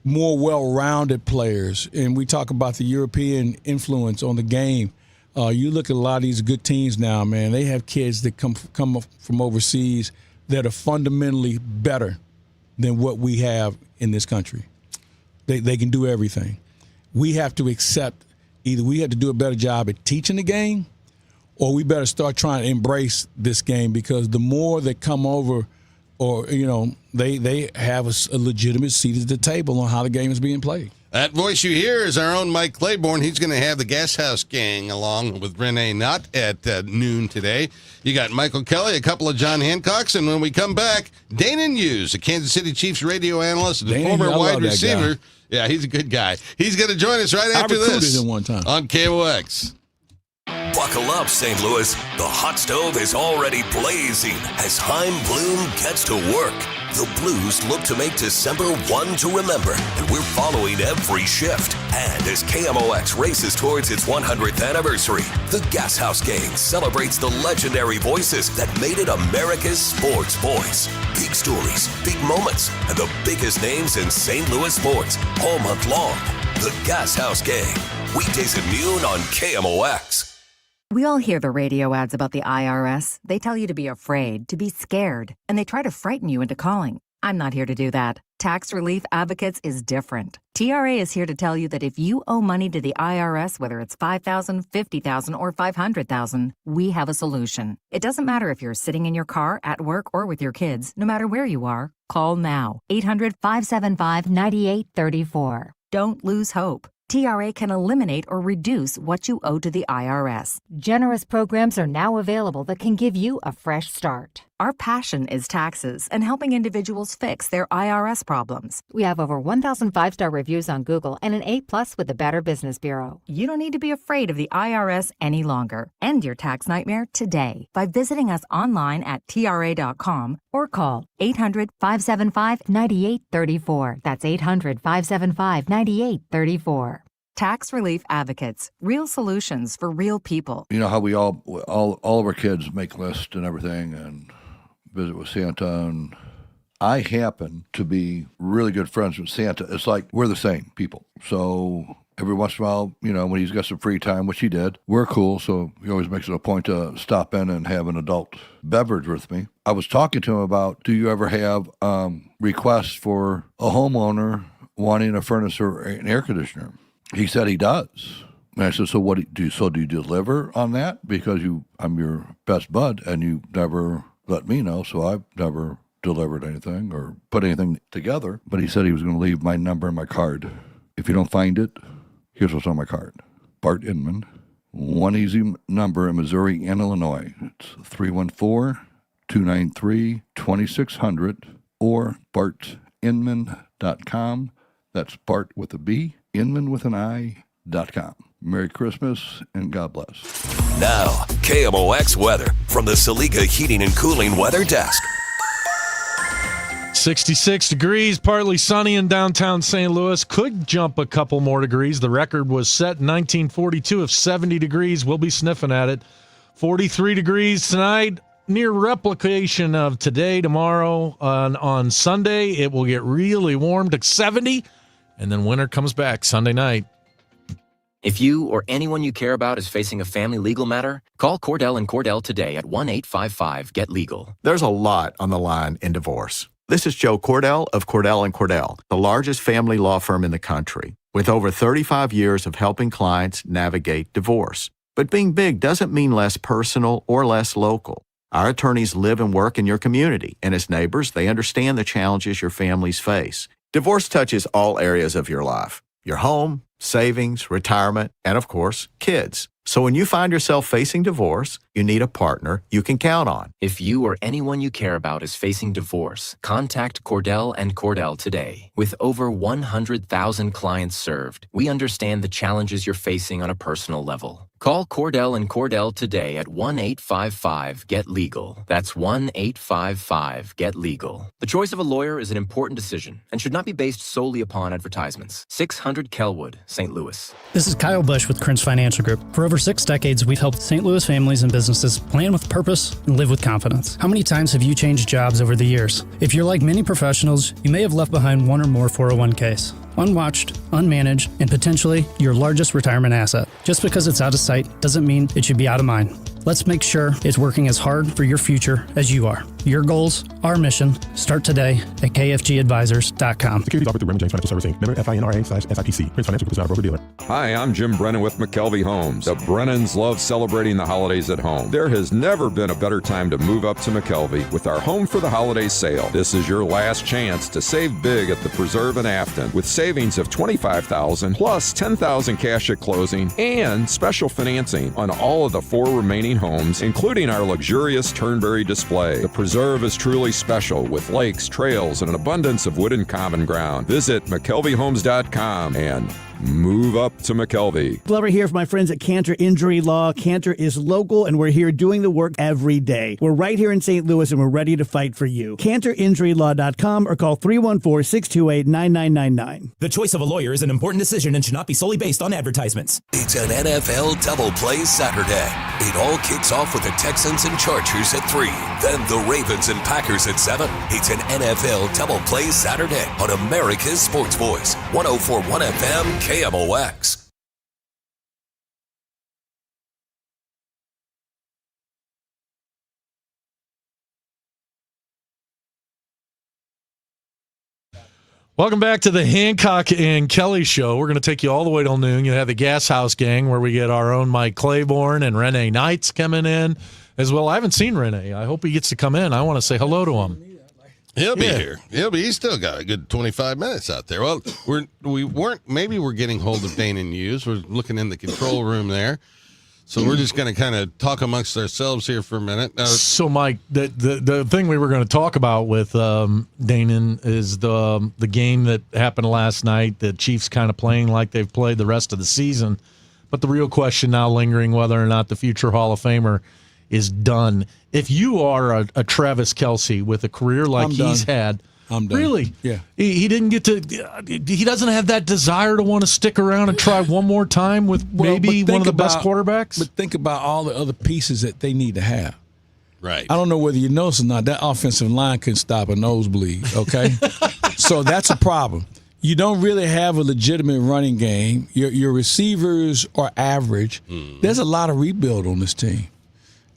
[SPEAKER 15] well-rounded players. And we talk about the European influence on the game. You look at a lot of these good teams now, man. They have kids that come from overseas that are fundamentally better than what we have in this country. They can do everything. We have to accept either we have to do a better job at teaching the game, or we better start trying to embrace this game, because the more that come over, or they have a legitimate seat at the table on how the game is being played.
[SPEAKER 1] That voice you hear is our own Mike Claiborne. He's going to have the Gas House Gang along with Renee Knott at noon today. You got Michael Kelley, a couple of John Hancocks, and when we come back, Danan Hughes, a Kansas City Chiefs radio analyst and former wide receiver. Yeah, he's a good guy. He's going to join us right after this. I recruited him
[SPEAKER 15] one time.
[SPEAKER 1] On KMOX.
[SPEAKER 2] Buckle up, St. Louis. The hot stove is already blazing as Heim Bloom gets to work. The Blues look to make December one to remember, and we're following every shift. And as KMOX races towards its 100th anniversary, the Gas House Gang celebrates the legendary voices that made it America's sports voice. Big stories, big moments, and the biggest names in St. Louis sports all month long. The Gas House Gang, weekdays at noon on KMOX.
[SPEAKER 16] We all hear the radio ads about the IRS. They tell you to be afraid, to be scared, and they try to frighten you into calling. I'm not here to do that. Tax Relief Advocates is different. TRA is here to tell you that if you owe money to the IRS, whether it's $5,000, $50,000, or $500,000, we have a solution. It doesn't matter if you're sitting in your car, at work, or with your kids. No matter where you are, call now. 800-575-9834. Don't lose hope. TRA can eliminate or reduce what you owe to the IRS.
[SPEAKER 17] Generous programs are now available that can give you a fresh start.
[SPEAKER 16] Our passion is taxes and helping individuals fix their IRS problems.
[SPEAKER 17] We have over 1,000 5-star reviews on Google and an A+ with the Better Business Bureau.
[SPEAKER 16] You don't need to be afraid of the IRS any longer. End your tax nightmare today by visiting us online at TRA.com or call 800-575-9834. That's 800-575-9834. Tax Relief Advocates. Real solutions for real people.
[SPEAKER 18] You know how we all of our kids make lists and everything and visit with Santa, and I happen to be really good friends with Santa. It's like we're the same people. So every once in a while, when he's got some free time, which he did, we're cool. So he always makes it a point to stop in and have an adult beverage with me. I was talking to him about, do you ever have requests for a homeowner wanting a furnace or an air conditioner? He said he does. And I said, so what do you deliver on that? Because I'm your best bud, and you never let me know, so I've never delivered anything or put anything together. But he said he was going to leave my number and my card. If you don't find it, here's what's on my card. Bart Inman. One easy number in Missouri and Illinois. It's 314-293-2600 or bartinman.com. That's Bart with a B, Inman with an I.com. Merry Christmas and God bless.
[SPEAKER 2] Now, KMOX weather from the Saliga Heating and Cooling Weather Desk.
[SPEAKER 3] 66 degrees, partly sunny in downtown St. Louis. Could jump a couple more degrees. The record was set in 1942 of 70 degrees. We'll be sniffing at it. 43 degrees tonight. Near replication of today, tomorrow. On Sunday, it will get really warm to 70. And then winter comes back Sunday night.
[SPEAKER 5] If you or anyone you care about is facing a family legal matter, call Cordell & Cordell today at 1-855-GET-LEGAL.
[SPEAKER 6] There's a lot on the line in divorce. This is Joe Cordell of Cordell & Cordell, the largest family law firm in the country, with over 35 years of helping clients navigate divorce. But being big doesn't mean less personal or less local. Our attorneys live and work in your community, and as neighbors, they understand the challenges your families face. Divorce touches all areas of your life: your home, savings, retirement, and of course, kids. So when you find yourself facing divorce, you need a partner you can count on.
[SPEAKER 5] If you or anyone you care about is facing divorce, contact Cordell & Cordell today. With over 100,000 clients served, we understand the challenges you're facing on a personal level. Call Cordell & Cordell today at 1-855-GET-LEGAL. That's 1-855-GET-LEGAL. The choice of a lawyer is an important decision and should not be based solely upon advertisements. 600 Kellwood, St. Louis.
[SPEAKER 7] This is Kyle Bush with Crinch Financial Group. For over 6 decades, we've helped St. Louis families and businesses plan with purpose and live with confidence. How many times have you changed jobs over the years? If you're like many professionals, you may have left behind one or more 401ks. Unwatched, unmanaged, and potentially your largest retirement asset. Just because it's out of sight doesn't mean it should be out of mind. Let's make sure it's working as hard for your future as you are. Your goals, our mission, start today at kfgadvisors.com.
[SPEAKER 19] Securities offered through Raymond James Financial Servicing. Member FINRA/SIPC. Prince Financial Group is not a broker-dealer.
[SPEAKER 20] Hi, I'm Jim Brennan with McKelvey Homes. The Brennans love celebrating the holidays at home. There has never been a better time to move up to McKelvey with our Home for the Holidays sale. This is your last chance to save big at the Preserve in Afton with savings of $25,000 plus $10,000 cash at closing and special financing on all of the 4 remaining homes, including our luxurious Turnberry display. The Preserve is truly special with lakes, trails, and an abundance of wood and common ground. Visit McKelveyHomes.com and move up to McKelvey.
[SPEAKER 22] Glover here for my friends at Cantor Injury Law. Cantor is local, and we're here doing the work every day. We're right here in St. Louis, and we're ready to fight for you. CantorInjuryLaw.com or call 314-628-9999.
[SPEAKER 8] The choice of a lawyer is an important decision and should not be solely based on advertisements.
[SPEAKER 2] It's an NFL Double Play Saturday. It all kicks off with the Texans and Chargers at 3. Then the Ravens and Packers at 7. It's an NFL Double Play Saturday on America's Sports Voice, 104.1 FM KMOX.
[SPEAKER 3] Welcome back to the Hancock and Kelley Show. We're going to take you all the way till noon. You have the Gas House Gang, where we get our own Mike Claiborne and Renee Knights coming in as well. I haven't seen Renee. I hope he gets to come in. I want to say hello to him.
[SPEAKER 1] He'll be here. He's still got a good 25 minutes out there. Well, maybe we're getting hold of Danan Hughes. We're looking in the control room there. So we're just going to kind of talk amongst ourselves here for a minute.
[SPEAKER 3] So, Mike, the thing we were going to talk about with Danan is the game that happened last night. The Chiefs kind of playing like they've played the rest of the season. But the real question now lingering whether or not the future Hall of Famer is done. If you are a Travis Kelce with a career like he's had,
[SPEAKER 15] I'm done.
[SPEAKER 3] Really?
[SPEAKER 15] Yeah.
[SPEAKER 3] He didn't get to. He doesn't have that desire to want to stick around and try one more time with maybe one of the best quarterbacks.
[SPEAKER 15] But think about all the other pieces that they need to have.
[SPEAKER 1] Right.
[SPEAKER 15] I don't know whether you noticed or not, that offensive line couldn't stop a nosebleed, okay? So that's a problem. You don't really have a legitimate running game. Your receivers are average. There's a lot of rebuild on this team.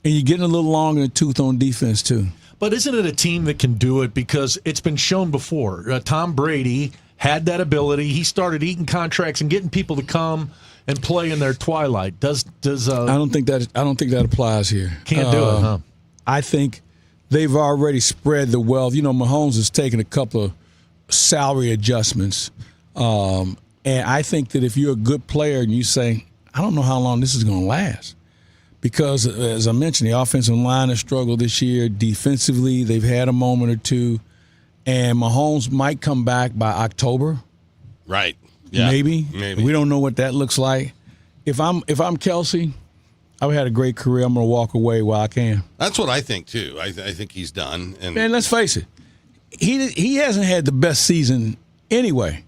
[SPEAKER 15] And you're getting a little long in the tooth on defense, too.
[SPEAKER 3] But isn't it a team that can do it? Because it's been shown before. Tom Brady had that ability. He started eating contracts and getting people to come and play in their twilight. I
[SPEAKER 15] don't think that applies here.
[SPEAKER 3] Can't do it, huh?
[SPEAKER 15] I think they've already spread the wealth. You know, Mahomes has taken a couple of salary adjustments. And I think that if you're a good player and you say, I don't know how long this is going to last. Because, as I mentioned, the offensive line has struggled this year. Defensively, they've had a moment or two. And Mahomes might come back by October.
[SPEAKER 1] Right. Yeah.
[SPEAKER 15] Maybe. We don't know what that looks like. If I'm Kelce, I've had a great career. I'm going to walk away while I can.
[SPEAKER 1] That's what I think, too. I think he's done. And
[SPEAKER 15] man, let's face it. He hasn't had the best season anyway.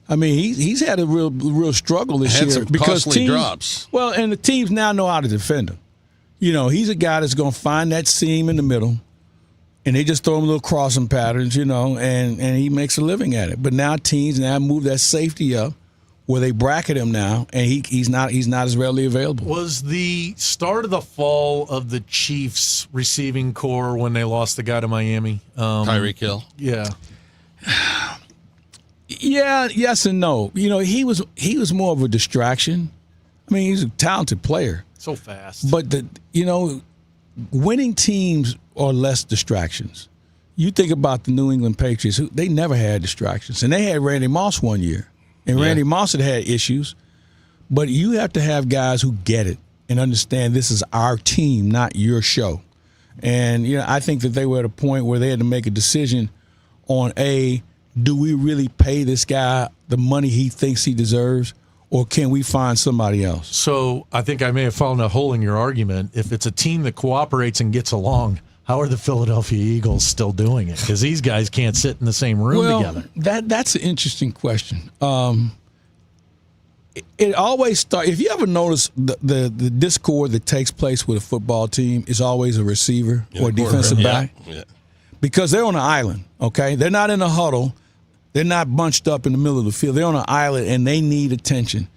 [SPEAKER 15] I mean, he's had a real struggle this year
[SPEAKER 1] some
[SPEAKER 15] because
[SPEAKER 1] costly drops.
[SPEAKER 15] Well, and the teams now know how to defend him. You know, he's a guy that's going to find that seam in the middle, and they just throw him little crossing patterns, you know, and he makes a living at it. But now teams move that safety up where they bracket him now, and he's not as readily available.
[SPEAKER 3] Was the start of the fall of the Chiefs receiving core when they lost the guy to Miami?
[SPEAKER 1] Tyreek Hill?
[SPEAKER 3] Yeah.
[SPEAKER 15] Yeah, yes and no. He was more of a distraction. I mean, he's a talented player.
[SPEAKER 3] So fast.
[SPEAKER 15] But winning teams are less distractions. You think about the New England Patriots, they never had distractions. And they had Randy Moss one year. And Randy Moss had issues. But you have to have guys who get it and understand this is our team, not your show. And, I think that they were at a point where they had to make a decision on, do we really pay this guy the money he thinks he deserves, or can we find somebody else?
[SPEAKER 3] So I think I may have fallen a hole in your argument. If it's a team that cooperates and gets along, how are the Philadelphia Eagles still doing it? Because these guys can't sit in the same room together.
[SPEAKER 15] That's an interesting question. It always starts. If you ever notice the discord that takes place with a football team is always a receiver or a defensive back.
[SPEAKER 1] Yeah.
[SPEAKER 15] Because they're on an island, okay? They're not in a huddle. They're not bunched up in the middle of the field. They're on an island, and they need attention.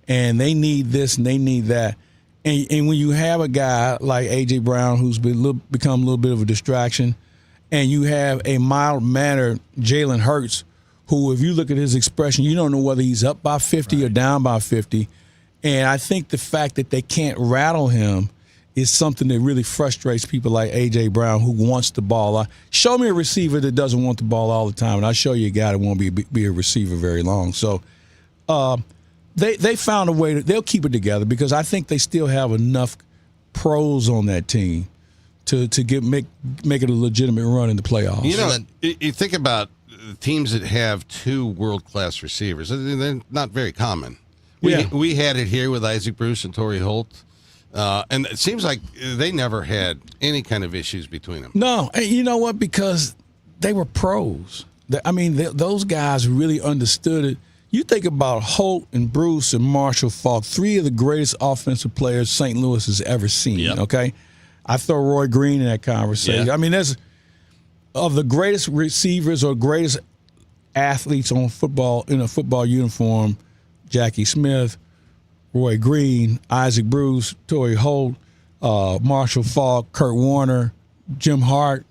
[SPEAKER 15] And they need this, and they need that. And when you have a guy like A.J. Brown who's become a little bit of a distraction, and you have a mild-mannered Jalen Hurts who, if you look at his expression, you don't know whether he's up by 50 or down by 50. And I think the fact that they can't rattle him is something that really frustrates people like A.J. Brown who wants the ball. Show me a receiver that doesn't want the ball all the time, and I'll show you a guy that won't be a receiver very long. So they found a way they'll keep it together because I think they still have enough pros on that team to make it a legitimate run in the playoffs.
[SPEAKER 1] You think about teams that have two world-class receivers. They're not very common. We had it here with Isaac Bruce and Torrey Holt. And it seems like they never had any kind of issues between them.
[SPEAKER 15] No, and you know what? Because they were pros. Those guys really understood it. You think about Holt and Bruce and Marshall Faulk, three of the greatest offensive players St. Louis has ever seen, okay? I throw Roy Green in that conversation.
[SPEAKER 1] Yeah.
[SPEAKER 15] There's of the greatest receivers or greatest athletes on football in a football uniform, Jackie Smith, Roy Green, Isaac Bruce, Torrey Holt, Marshall Faulk, Kurt Warner, Jim Hart.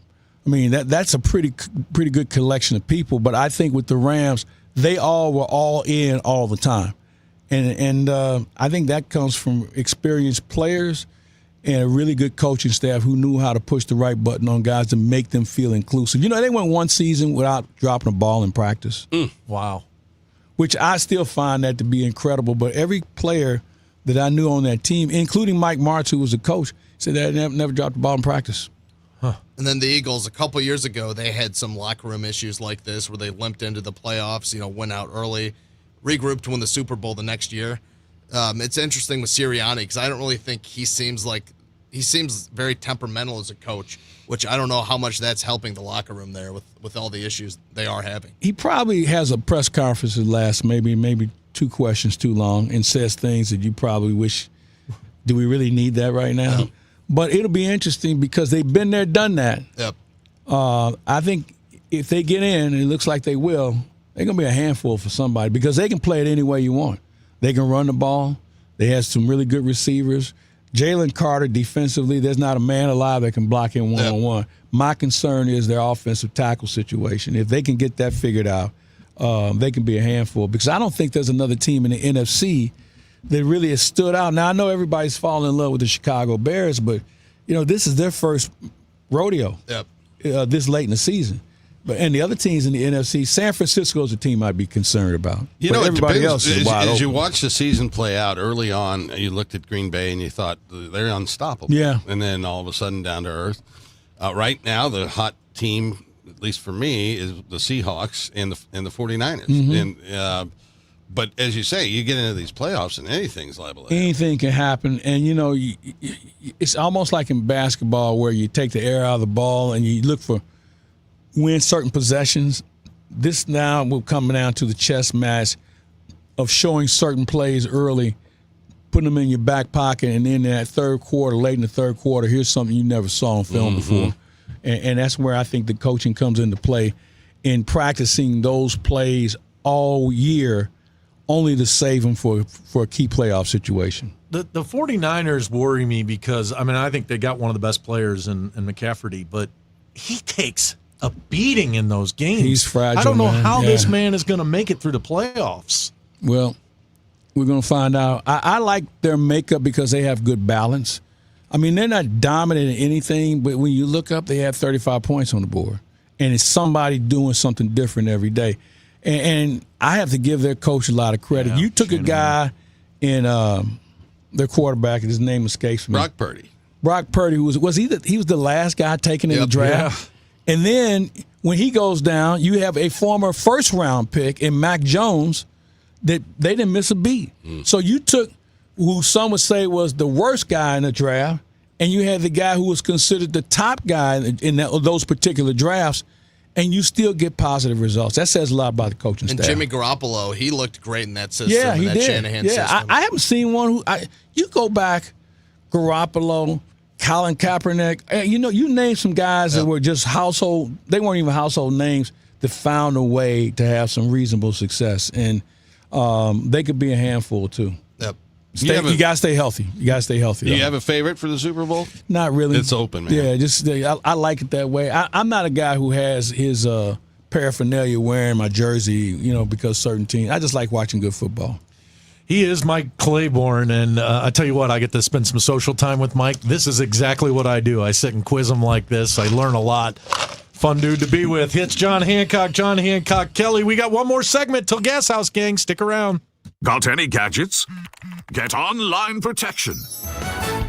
[SPEAKER 15] That's a pretty good collection of people. But I think with the Rams, they all were all in all the time. And I think that comes from experienced players and a really good coaching staff who knew how to push the right button on guys to make them feel inclusive. They went one season without dropping a ball in practice.
[SPEAKER 3] Wow.
[SPEAKER 15] Which I still find that to be incredible. But every player that I knew on that team, including Mike Martz, who was the coach, said they never dropped the ball in practice.
[SPEAKER 10] Huh. And then the Eagles, a couple years ago, they had some locker room issues like this where they limped into the playoffs, went out early, regrouped to win the Super Bowl the next year. It's interesting with Sirianni because I don't really think he seems very temperamental as a coach, which I don't know how much that's helping the locker room there with all the issues they are having.
[SPEAKER 15] He probably has a press conference that lasts maybe 2 questions too long and says things that you probably wish, do we really need that right now?
[SPEAKER 10] Yep.
[SPEAKER 15] But it'll be interesting because they've been there, done that.
[SPEAKER 10] Yep.
[SPEAKER 15] I think if they get in, and it looks like they will, they're going to be a handful for somebody because they can play it any way you want. They can run the ball. They have some really good receivers. Jalen Carter, defensively, there's not a man alive that can block him one-on-one. My concern is their offensive tackle situation. If they can get that figured out, they can be a handful because I don't think there's another team in the NFC that really has stood out. Now, I know everybody's falling in love with the Chicago Bears, but, this is their first rodeo this late in the season. And the other teams in the NFC, San Francisco is a team I'd be concerned about. Everybody else is wide open.
[SPEAKER 1] As you watch the season play out early on, you looked at Green Bay and you thought they're unstoppable.
[SPEAKER 15] Yeah.
[SPEAKER 1] And then all of a sudden down to earth. Right now, the hot team, at least for me, is the Seahawks and the 49ers.
[SPEAKER 15] Mm-hmm.
[SPEAKER 1] But as you say, you get into these playoffs and anything's liable to happen.
[SPEAKER 15] Anything can happen. And, it's almost like in basketball where you take the air out of the ball and you look for win certain possessions. This now will come down to the chess match of showing certain plays early, putting them in your back pocket, and then in that third quarter, late in the third quarter, here's something you never saw on film before. And that's where I think the coaching comes into play in practicing those plays all year only to save him for a key playoff situation.
[SPEAKER 3] The 49ers worry me because, I think they got one of the best players in McCaffrey, but he takes a beating in those games.
[SPEAKER 15] He's fragile.
[SPEAKER 3] I don't know how
[SPEAKER 15] Yeah.
[SPEAKER 3] this man is going to make it through the playoffs.
[SPEAKER 15] Well, we're going to find out. I like their makeup because they have good balance. They're not dominant in anything, but when you look up, they have 35 points on the board. And it's somebody doing something different every day. And I have to give their coach a lot of credit. You took a guy in their quarterback, and his name escapes me.
[SPEAKER 1] Brock Purdy,
[SPEAKER 15] who was he the last guy taken in the draft. Yeah. And then when he goes down, you have a former first-round pick in Mac Jones that they didn't miss a beat. So you took who some would say was the worst guy in the draft, and you had the guy who was considered the top guy in those particular drafts, and you still get positive results. That says a lot about the coaching staff.
[SPEAKER 10] And Jimmy Garoppolo, he looked great in that system.
[SPEAKER 15] Yeah, he
[SPEAKER 10] that
[SPEAKER 15] did.
[SPEAKER 10] Shanahan system.
[SPEAKER 15] I haven't seen one who you go back, Garoppolo, Colin Kaepernick. You name some guys that were just household. They weren't even household names that found a way to have some reasonable success, and they could be a handful too.
[SPEAKER 1] Yep.
[SPEAKER 15] You gotta stay healthy. You gotta stay healthy.
[SPEAKER 1] Do you have a favorite for the Super Bowl?
[SPEAKER 15] Not really.
[SPEAKER 1] It's open, man.
[SPEAKER 15] Yeah, I like it that way. I'm not a guy who has his paraphernalia wearing my jersey, because certain teams. I just like watching good football.
[SPEAKER 3] He is Mike Claiborne, and I tell you what, I get to spend some social time with Mike. This is exactly what I do. I sit and quiz him like this. I learn a lot. Fun dude to be with. It's John Hancock Kelley. We got one more segment till Gas House, gang. Stick around.
[SPEAKER 9] Got any gadgets? Get online protection.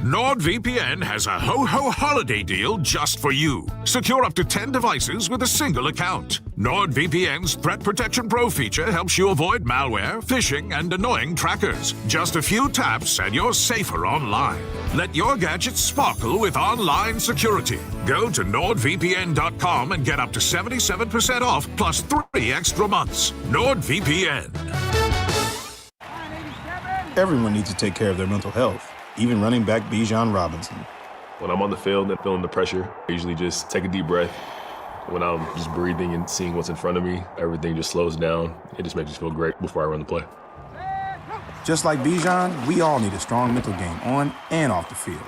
[SPEAKER 9] NordVPN has a ho-ho holiday deal just for you. Secure up to 10 devices with a single account. NordVPN's Threat Protection Pro feature helps you avoid malware, phishing, and annoying trackers. Just a few taps and you're safer online. Let your gadgets sparkle with online security. Go to NordVPN.com and get up to 77% off plus 3 extra months. NordVPN.
[SPEAKER 11] Everyone needs to take care of their mental health, even running back Bijan Robinson.
[SPEAKER 12] When I'm on the field and feeling the pressure, I usually just take a deep breath. When I'm just breathing and seeing what's in front of me, everything just slows down. It just makes me feel great before I run the play.
[SPEAKER 11] Just like Bijan, we all need a strong mental game on and off the field.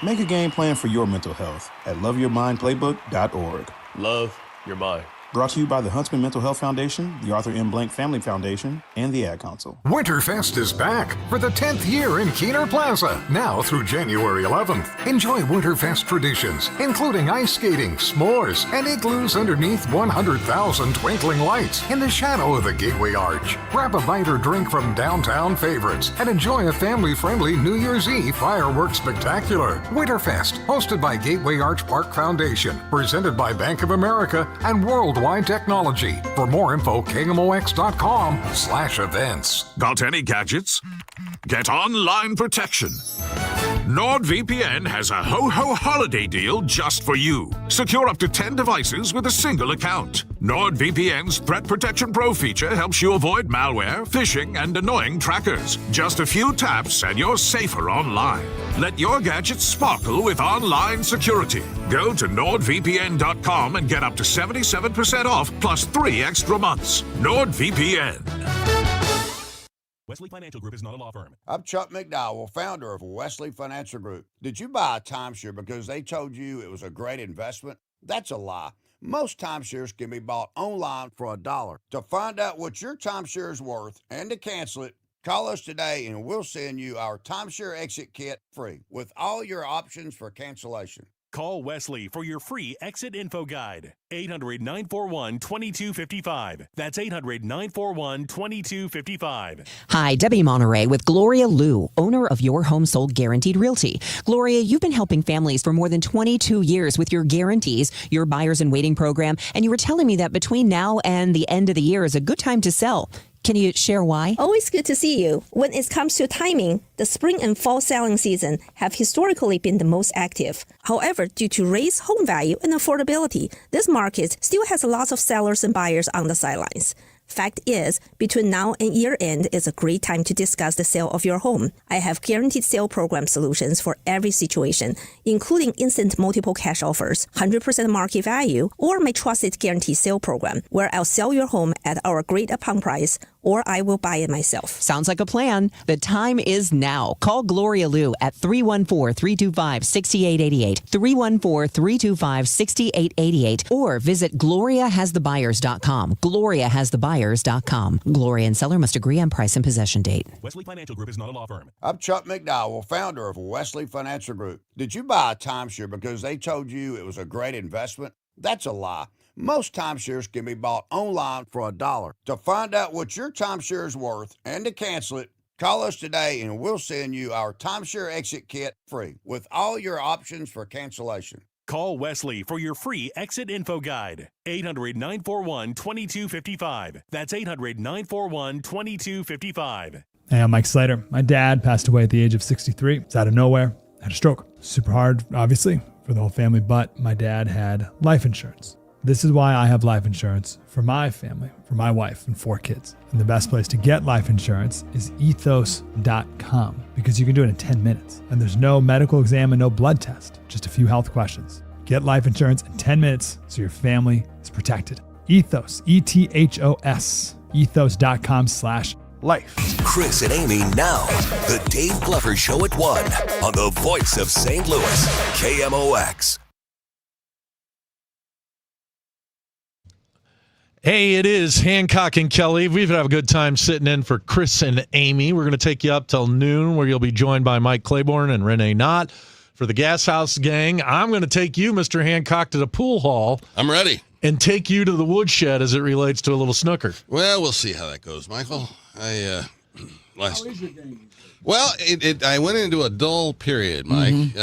[SPEAKER 11] Make a game plan for your mental health at loveyourmindplaybook.org.
[SPEAKER 12] Love your mind.
[SPEAKER 11] Brought to you by the Huntsman Mental Health Foundation, the Arthur M. Blank Family Foundation, and the Ad Council.
[SPEAKER 21] Winterfest is back for the 10th year in Keener Plaza, now through January 11th. Enjoy Winterfest traditions, including ice skating, s'mores, and igloos underneath 100,000 twinkling lights in the shadow of the Gateway Arch. Grab a bite or drink from downtown favorites and enjoy a family-friendly New Year's Eve fireworks spectacular. Winterfest, hosted by Gateway Arch Park Foundation, presented by Bank of America and Worldwide Technology. For more info, KMOX.com/events.
[SPEAKER 9] Got any gadgets? Get online protection. NordVPN has a ho-ho holiday deal just for you. Secure up to 10 devices with a single account. NordVPN's Threat Protection Pro feature helps you avoid malware, phishing, and annoying trackers. Just a few taps and you're safer online. Let your gadgets sparkle with online security. Go to NordVPN.com and get up to 77% off plus 3 extra months. NordVPN.
[SPEAKER 23] Wesley Financial Group is not a law firm.
[SPEAKER 24] I'm Chuck McDowell, founder of Wesley Financial Group. Did you buy a timeshare because they told you it was a great investment? That's a lie. Most timeshares can be bought online for $1. To find out what your timeshare is worth and to cancel it, call us today and we'll send you our timeshare exit kit free with all your options for cancellation.
[SPEAKER 23] Call Wesley for your free exit info guide. 800-941-2255. That's 800-941-2255.
[SPEAKER 25] Hi, Debbie Monterey with Gloria Liu, owner of Your Home Sold Guaranteed Realty. Gloria, you've been helping families for more than 22 years with your guarantees, your buyers and waiting program, and you were telling me that between now and the end of the year is a good time to sell. Can you share why?
[SPEAKER 26] Always good to see you. When it comes to timing, the spring and fall selling season have historically been the most active. However, due to raised home value and affordability, this market still has lots of sellers and buyers on the sidelines. Fact is, between now and year end is a great time to discuss the sale of your home. I have guaranteed sale program solutions for every situation, including instant multiple cash offers, 100% market value, or my trusted guarantee sale program, where I'll sell your home at our agreed upon price, or I will buy it myself.
[SPEAKER 25] Sounds like a plan. The time is now. Call Gloria Liu at 314-325-6888, 314-325-6888, or visit GloriaHasTheBuyers.com. GloriaHasTheBuyers.com. Gloria and seller must agree on price and possession date.
[SPEAKER 23] Wesley Financial Group is not a law firm.
[SPEAKER 24] I'm Chuck McDowell, founder of Wesley Financial Group. Did you buy a timeshare because they told you it was a great investment? That's a lie. Most timeshares can be bought online for $1. To find out what your timeshare is worth and to cancel it, call us today and we'll send you our timeshare exit kit free with all your options for cancellation.
[SPEAKER 23] Call Wesley for your free exit info guide. 800-941-2255. That's 800-941-2255.
[SPEAKER 4] Hey, I'm Mike Slater. My dad passed away at the age of 63. It's out of nowhere. Had a stroke. Super hard, obviously, for the whole family, but my dad had life insurance. This is why I have life insurance for my family, for my wife and 4 kids. And the best place to get life insurance is ethos.com, because you can do it in 10 minutes. And there's no medical exam and no blood test, just a few health questions. Get life insurance in 10 minutes so your family is protected. Ethos, ETHOS, ethos.com/life.
[SPEAKER 2] Chris and Amy now. The Dave Glover Show at 1 on the voice of St. Louis, KMOX.
[SPEAKER 3] Hey, it is Hancock and Kelley. We've had a good time sitting in for Chris and Amy. We're going to take you up till noon, where you'll be joined by Mike Claiborne and Renee Knott for the Gas House Gang. I'm going to take you, Mr. Hancock, to the pool hall.
[SPEAKER 1] I'm ready.
[SPEAKER 3] And take you to the woodshed as it relates to a little snooker.
[SPEAKER 1] Well, we'll see how that goes, Michael.
[SPEAKER 15] How is your game?
[SPEAKER 1] Well, I went into a dull period, Mike.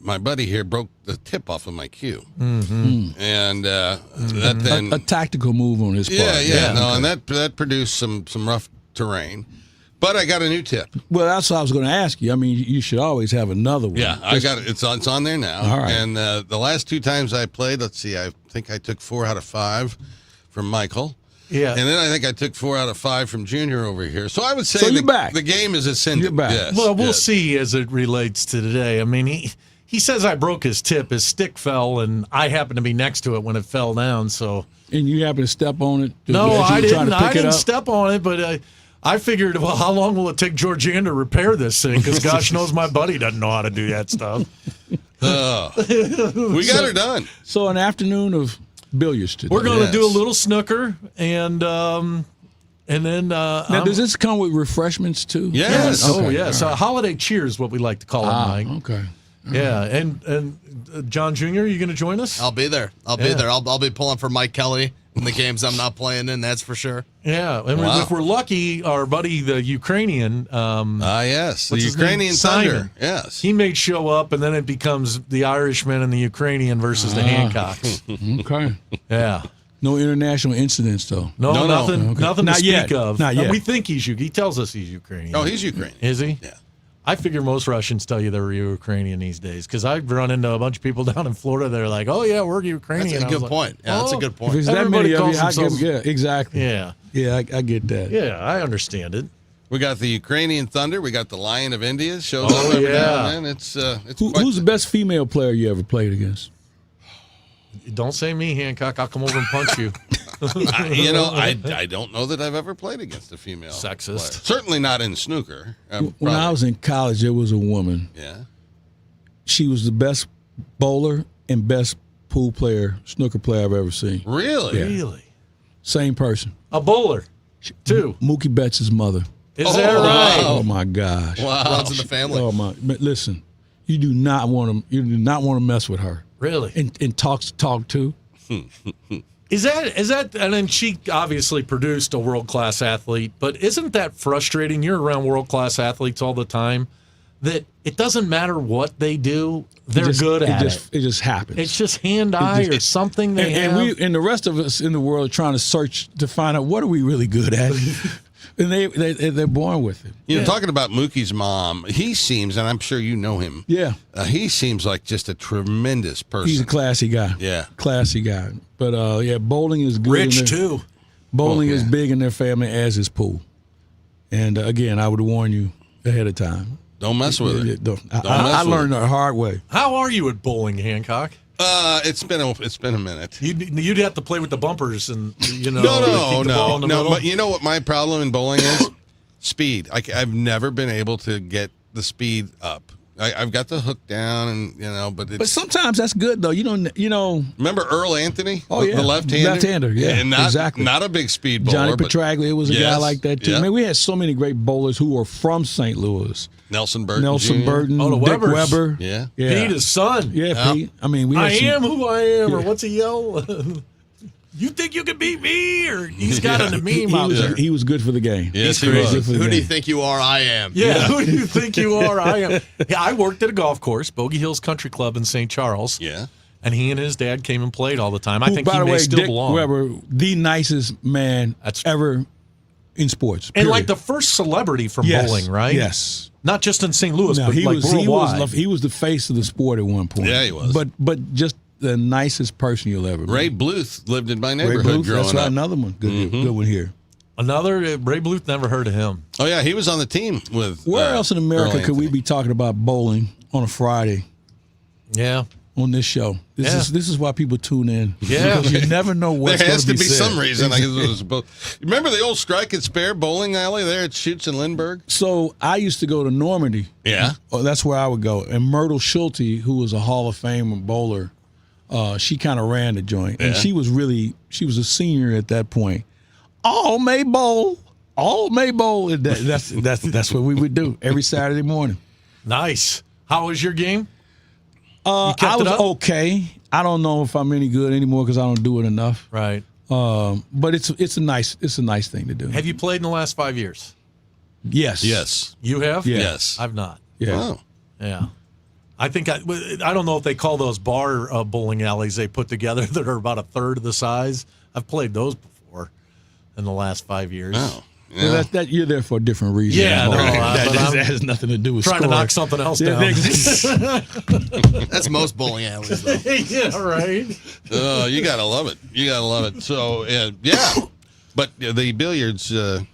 [SPEAKER 1] My buddy here broke the tip off of my cue, and that then
[SPEAKER 15] a tactical move on his part.
[SPEAKER 1] And that produced some rough terrain. But I got a new tip.
[SPEAKER 15] Well, that's what I was going to ask you. I mean, you should always have another one.
[SPEAKER 1] Yeah, I got it. It's on there now.
[SPEAKER 15] All right.
[SPEAKER 1] And the last 2 times I played, let's see, I think I took 4 out of 5 from Michael.
[SPEAKER 3] Yeah.
[SPEAKER 1] And then I think I took 4 out of 5 from Junior over here. So I would say
[SPEAKER 15] you're back.
[SPEAKER 1] The game is ascending.
[SPEAKER 15] You're back.
[SPEAKER 1] Yes,
[SPEAKER 3] Well, we'll see as it relates to today. I mean, he says I broke his tip. His stick fell, and I happened to be next to it when it fell down. So.
[SPEAKER 15] And you happened to step on it?
[SPEAKER 3] No, I didn't. I didn't step on it, but I figured, well, how long will it take Georgianne to repair this thing? Because gosh knows my buddy doesn't know how to do that stuff.
[SPEAKER 1] We got her done.
[SPEAKER 15] So an afternoon of billiards today.
[SPEAKER 3] We're going to do a little snooker, and then
[SPEAKER 15] now, does this come with refreshments too?
[SPEAKER 3] Yes.
[SPEAKER 15] Okay.
[SPEAKER 3] Oh, yes.
[SPEAKER 15] All right.
[SPEAKER 3] Holiday cheers, what we like to call it, Mike.
[SPEAKER 15] Okay.
[SPEAKER 3] Yeah, and John Jr., are you going to join us?
[SPEAKER 10] I'll be there. I'll be pulling for Mike Kelley in the games I'm not playing in, that's for sure.
[SPEAKER 3] Yeah, and if we're lucky, our buddy, the Ukrainian.
[SPEAKER 1] Yes, the
[SPEAKER 3] what's his
[SPEAKER 1] Ukrainian
[SPEAKER 3] name?
[SPEAKER 1] Thunder.
[SPEAKER 3] Simon.
[SPEAKER 1] Yes.
[SPEAKER 3] He may show up, and then it becomes the Irishman and the Ukrainian versus the Hancocks.
[SPEAKER 15] Okay.
[SPEAKER 3] Yeah.
[SPEAKER 15] No international incidents, though.
[SPEAKER 3] No, nothing.
[SPEAKER 15] Okay.
[SPEAKER 3] Nothing
[SPEAKER 15] Not
[SPEAKER 3] to
[SPEAKER 15] yet.
[SPEAKER 3] speak of.
[SPEAKER 15] Not yet.
[SPEAKER 3] We think he's He tells us he's Ukrainian.
[SPEAKER 1] Oh, he's Ukrainian.
[SPEAKER 3] Is he?
[SPEAKER 1] Yeah.
[SPEAKER 3] I figure most Russians tell you they're Ukrainian these days, because I've run into a bunch of people down in Florida. They're like, "Oh yeah, we're Ukrainian."
[SPEAKER 10] That's a good point. Yeah, that's a good point.
[SPEAKER 15] If it's that
[SPEAKER 3] Everybody
[SPEAKER 15] many of you,
[SPEAKER 3] calls themselves-
[SPEAKER 15] yeah, exactly.
[SPEAKER 3] Yeah.
[SPEAKER 15] Yeah, I get that.
[SPEAKER 3] Yeah, I understand it.
[SPEAKER 1] We got the Ukrainian Thunder. We got the Lion of India. Shows
[SPEAKER 3] Oh,
[SPEAKER 1] up every
[SPEAKER 3] yeah.
[SPEAKER 1] now and then. It's
[SPEAKER 15] Who's the best female player you ever played against?
[SPEAKER 3] Don't say me, Hancock. I'll come over and punch you.
[SPEAKER 1] I don't know that I've ever played against a female
[SPEAKER 3] Sexist.
[SPEAKER 1] player. Certainly not in snooker.
[SPEAKER 15] When I was in college, there was a woman.
[SPEAKER 1] Yeah.
[SPEAKER 15] She was the best bowler and best pool player, snooker player I've ever seen.
[SPEAKER 1] Really?
[SPEAKER 15] Yeah.
[SPEAKER 3] Really?
[SPEAKER 15] Same person.
[SPEAKER 3] A bowler, too.
[SPEAKER 15] Mookie Betts' mother.
[SPEAKER 3] Is that right?
[SPEAKER 15] Oh my gosh!
[SPEAKER 10] Runs in the family.
[SPEAKER 15] Oh my! But listen, you do not want to mess with her.
[SPEAKER 3] Really?
[SPEAKER 15] And talk to.
[SPEAKER 3] Is that? And then she obviously produced a world class athlete, but isn't that frustrating? You're around world class athletes all the time. That it doesn't matter what they do, they're good at it.
[SPEAKER 15] It just happens.
[SPEAKER 3] It's just hand-eye or something they have.
[SPEAKER 15] And the rest of us in the world are trying to search to find out what are we really good at. And they're born with it.
[SPEAKER 1] Talking about Mookie's mom, he seems, and I'm sure you know him.
[SPEAKER 15] Yeah.
[SPEAKER 1] He seems like just a tremendous person.
[SPEAKER 15] He's a classy guy.
[SPEAKER 1] Yeah.
[SPEAKER 15] Classy guy. But, bowling is good.
[SPEAKER 3] Rich, too.
[SPEAKER 15] Bowling is big in their family, as is pool. And again, I would warn you ahead of time.
[SPEAKER 1] Don't mess with it.
[SPEAKER 15] I learned the hard way.
[SPEAKER 3] How are you at bowling, Hancock?
[SPEAKER 1] It's been a minute.
[SPEAKER 3] You'd have to play with the bumpers and
[SPEAKER 1] No. But you know what my problem in bowling is? Speed. I've never been able to get the speed up. I've got the hook down, and but
[SPEAKER 15] sometimes that's good though.
[SPEAKER 1] Remember Earl Anthony?
[SPEAKER 15] Oh yeah,
[SPEAKER 1] the left-hander.
[SPEAKER 15] Yeah,
[SPEAKER 1] and
[SPEAKER 15] exactly.
[SPEAKER 1] Not a big speed bowler.
[SPEAKER 15] Johnny Petraglia was a guy like that too.
[SPEAKER 1] Yeah.
[SPEAKER 15] I mean, we had so many great bowlers who were from St. Louis.
[SPEAKER 1] Nelson Burton,
[SPEAKER 3] the
[SPEAKER 15] Dick
[SPEAKER 3] Webbers.
[SPEAKER 15] Weber.
[SPEAKER 1] Yeah.
[SPEAKER 3] Pete, his son.
[SPEAKER 15] Yeah, Pete. I mean,
[SPEAKER 3] I am who I am, or what's he yell? You think you can beat me? Or he's got a meme out there.
[SPEAKER 15] He was good for the game.
[SPEAKER 1] Yes, he was.
[SPEAKER 10] Who do you think you are? I am.
[SPEAKER 3] Yeah, who do you think you are? I am. Yeah, I worked at a golf course, Bogey Hills Country Club in St. Charles.
[SPEAKER 1] Yeah.
[SPEAKER 3] And he and his dad came and played all the time. I think
[SPEAKER 15] by
[SPEAKER 3] he
[SPEAKER 15] the
[SPEAKER 3] may
[SPEAKER 15] way,
[SPEAKER 3] still
[SPEAKER 15] Dick
[SPEAKER 3] belong.
[SPEAKER 15] Weber, the nicest man ever in sports.
[SPEAKER 3] And
[SPEAKER 15] period.
[SPEAKER 3] like the first celebrity from bowling, right?
[SPEAKER 15] Yes.
[SPEAKER 3] Not just in St. Louis,
[SPEAKER 15] No,
[SPEAKER 3] but
[SPEAKER 15] he
[SPEAKER 3] like
[SPEAKER 15] was,
[SPEAKER 3] worldwide.
[SPEAKER 15] he was the face of the sport at one point.
[SPEAKER 1] Yeah, he was.
[SPEAKER 15] But just the nicest person you'll ever meet.
[SPEAKER 1] Ray Bluth lived in my
[SPEAKER 15] Ray
[SPEAKER 1] neighborhood
[SPEAKER 15] Bluth,
[SPEAKER 1] growing
[SPEAKER 15] that's right,
[SPEAKER 1] up.
[SPEAKER 15] another one. Good one here.
[SPEAKER 3] Another, Ray Bluth, never heard of him.
[SPEAKER 1] Oh, yeah, he was on the team with
[SPEAKER 15] Where else in America
[SPEAKER 1] Earl
[SPEAKER 15] could we
[SPEAKER 1] Anthony.
[SPEAKER 15] be talking about bowling on a Friday
[SPEAKER 3] Yeah.
[SPEAKER 15] on this show? This is why people tune in.
[SPEAKER 3] Yeah.
[SPEAKER 15] Because you never know what's
[SPEAKER 1] There
[SPEAKER 15] going
[SPEAKER 1] has to be
[SPEAKER 15] said.
[SPEAKER 1] some reason. I guess it was both. Remember the old Strike and Spare bowling alley there at Chutes in Lindbergh?
[SPEAKER 15] So I used to go to Normandy.
[SPEAKER 1] Yeah.
[SPEAKER 15] Oh, that's where I would go. And Myrtle Schulte, who was a Hall of Fame bowler, she kind of ran the joint. And she was a senior at that point. All May Bowl. And that's what we would do every Saturday morning.
[SPEAKER 3] Nice. How was your game?
[SPEAKER 15] I was okay. I don't know if I'm any good anymore because I don't do it enough.
[SPEAKER 3] Right.
[SPEAKER 15] But it's a nice thing to do.
[SPEAKER 3] Have you played in the last 5 years?
[SPEAKER 15] Yes.
[SPEAKER 1] Yes.
[SPEAKER 3] You have?
[SPEAKER 1] Yes.
[SPEAKER 3] I've not.
[SPEAKER 15] Yeah.
[SPEAKER 1] Oh.
[SPEAKER 3] Yeah. I think I don't know if they call those bar bowling alleys they put together that are about a third of the size. I've played those before in the last 5 years.
[SPEAKER 1] Oh.
[SPEAKER 15] Yeah. Well, that you're there for a different reason.
[SPEAKER 3] Yeah,
[SPEAKER 15] that has nothing to do with
[SPEAKER 3] trying
[SPEAKER 15] scoring.
[SPEAKER 3] to knock something else down.
[SPEAKER 10] That's most bowling alleys, though.
[SPEAKER 3] Yeah, right.
[SPEAKER 1] You gotta love it. You gotta love it. So but the billiards, we'll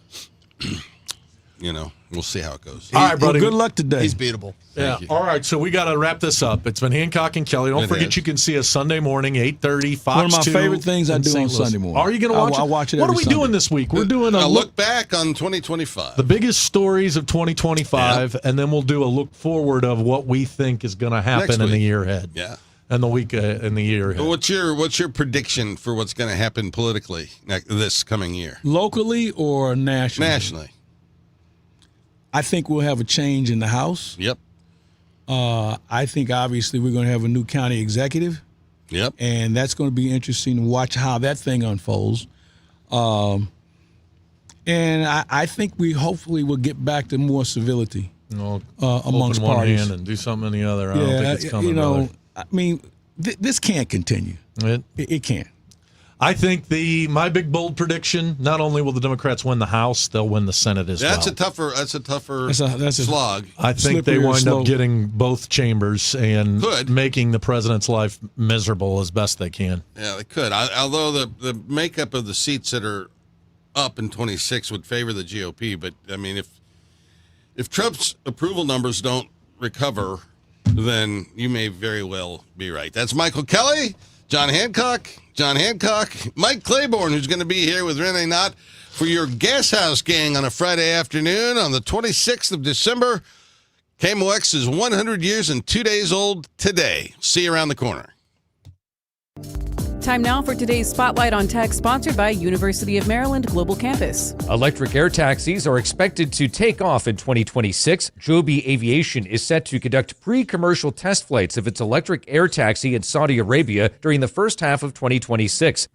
[SPEAKER 1] see how it goes.
[SPEAKER 3] All right, buddy.
[SPEAKER 15] Well, good luck today.
[SPEAKER 10] He's beatable.
[SPEAKER 3] Yeah.
[SPEAKER 1] you.
[SPEAKER 3] All right. So we got to wrap this up. It's been Hancock and Kelley. Don't
[SPEAKER 1] It
[SPEAKER 3] forget
[SPEAKER 1] is.
[SPEAKER 3] you can see us Sunday morning, 8:30, Fox
[SPEAKER 15] One of my
[SPEAKER 3] 2
[SPEAKER 15] favorite things I
[SPEAKER 3] in
[SPEAKER 15] do
[SPEAKER 3] St.
[SPEAKER 15] on
[SPEAKER 3] Louis.
[SPEAKER 15] Sunday morning.
[SPEAKER 3] Are you going to watch it?
[SPEAKER 15] I watch it
[SPEAKER 3] What are
[SPEAKER 15] every
[SPEAKER 3] we
[SPEAKER 15] Sunday.
[SPEAKER 3] doing this week? We're doing
[SPEAKER 1] A
[SPEAKER 3] a
[SPEAKER 1] look back on 2025.
[SPEAKER 3] the biggest stories of 2025, and then we'll do a look forward of what we think is going to happen
[SPEAKER 1] Next
[SPEAKER 3] in the
[SPEAKER 1] week.
[SPEAKER 3] year ahead.
[SPEAKER 1] Yeah.
[SPEAKER 3] And the week in the year ahead.
[SPEAKER 1] What's your prediction for what's going to happen politically this coming year?
[SPEAKER 15] Locally or nationally?
[SPEAKER 1] Nationally.
[SPEAKER 15] I think we'll have a change in the House.
[SPEAKER 1] Yep.
[SPEAKER 15] I think obviously we're going to have a new county executive.
[SPEAKER 1] Yep.
[SPEAKER 15] And that's going to be interesting to watch how that thing unfolds. And I think we hopefully will get back to more civility amongst
[SPEAKER 3] open one
[SPEAKER 15] parties.
[SPEAKER 3] hand and do something in the other. I don't think it's coming. brother.
[SPEAKER 15] I mean, this can't continue. It can't.
[SPEAKER 3] I think my big bold prediction: not only will the Democrats win the House, they'll win the Senate as
[SPEAKER 1] That's
[SPEAKER 3] well.
[SPEAKER 1] That's a tougher
[SPEAKER 15] that's a
[SPEAKER 1] slog.
[SPEAKER 3] I think they
[SPEAKER 15] slippery or
[SPEAKER 3] wind
[SPEAKER 15] slow.
[SPEAKER 3] up getting both chambers and
[SPEAKER 1] Could.
[SPEAKER 3] making the president's life miserable as best they can.
[SPEAKER 1] Yeah, they could. Although the makeup of the seats that are up in 26 would favor the GOP, but I mean, if Trump's approval numbers don't recover, then you may very well be right. That's Michael Kelley, John Hancock, Mike Claiborne, who's going to be here with Renee Knott for your Gas House Gang on a Friday afternoon on the 26th of December. KMOX is 100 years and 2 days old today. See you around the corner.
[SPEAKER 6] Time now for today's Spotlight on Tech, sponsored by University of Maryland Global Campus.
[SPEAKER 13] Electric air taxis are expected to take off in 2026. Joby Aviation is set to conduct pre-commercial test flights of its electric air taxi in Saudi Arabia during the first half of 2026.